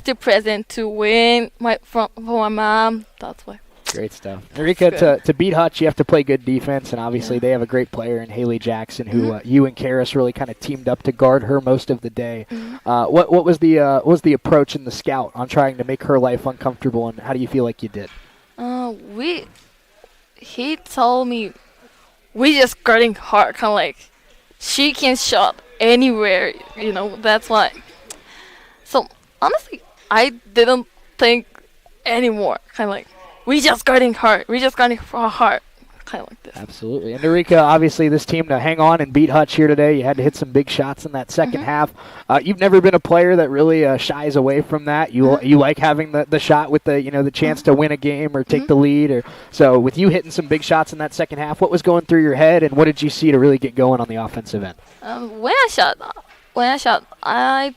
to present to win for my mom. That's why. Great stuff. Enrica, to beat Hutch, you have to play good defense, and obviously they have a great player in Haley Jackson, who you and Karis really kind of teamed up to guard her most of the day. What was the approach in the scout on trying to make her life uncomfortable, and how do you feel like you did? He told me we just guarding hard, kind of like she can shot anywhere, that's why. So honestly, I didn't think anymore, kind of like. We just guarding hard. We just guarding hard. Kind of like this. Absolutely. And Enrica, obviously this team to hang on and beat Hutch here today, you had to hit some big shots in that second half. You've never been a player that really shies away from that. You like having the shot with the chance to win a game or take the lead. So with you hitting some big shots in that second half, what was going through your head and what did you see to really get going on the offensive end? When I shot, I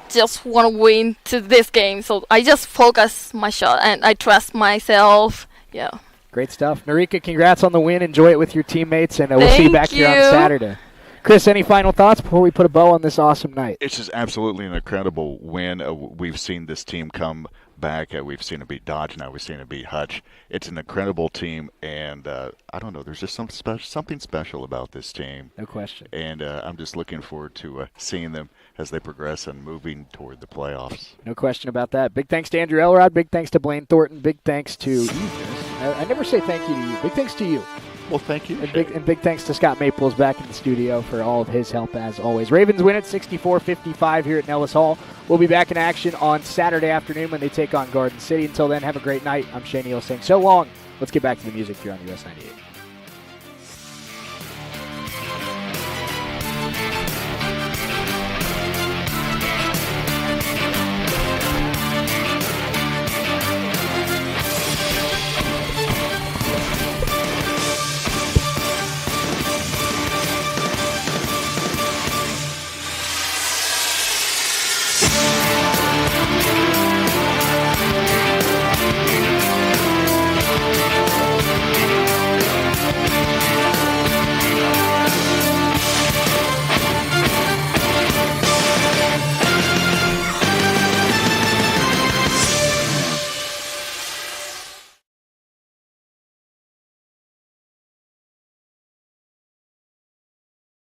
just want to win to this game, so I just focus my shot and I trust myself. Yeah. Great stuff. Narika, congrats on the win. Enjoy it with your teammates, and we'll see you back here on Saturday. Chris, any final thoughts before we put a bow on this awesome night? It's just absolutely an incredible win. We've seen this team come back. We've seen it beat Dodge. Now we've seen it beat Hutch. It's an incredible team, and I don't know. There's just something special about this team. No question. And I'm just looking forward to seeing them as they progress and moving toward the playoffs. No question about that. Big thanks to Andrew Elrod. Big thanks to Blaine Thornton. Big thanks to you. I never say thank you to you. Big thanks to you. Well, thank you. And big thanks to Scott Maples back in the studio for all of his help as always. Ravens win it 64-55 here at Nellis Hall. We'll be back in action on Saturday afternoon when they take on Garden City. Until then, have a great night. I'm Shane Neal saying so long. Let's get back to the music here on US 98.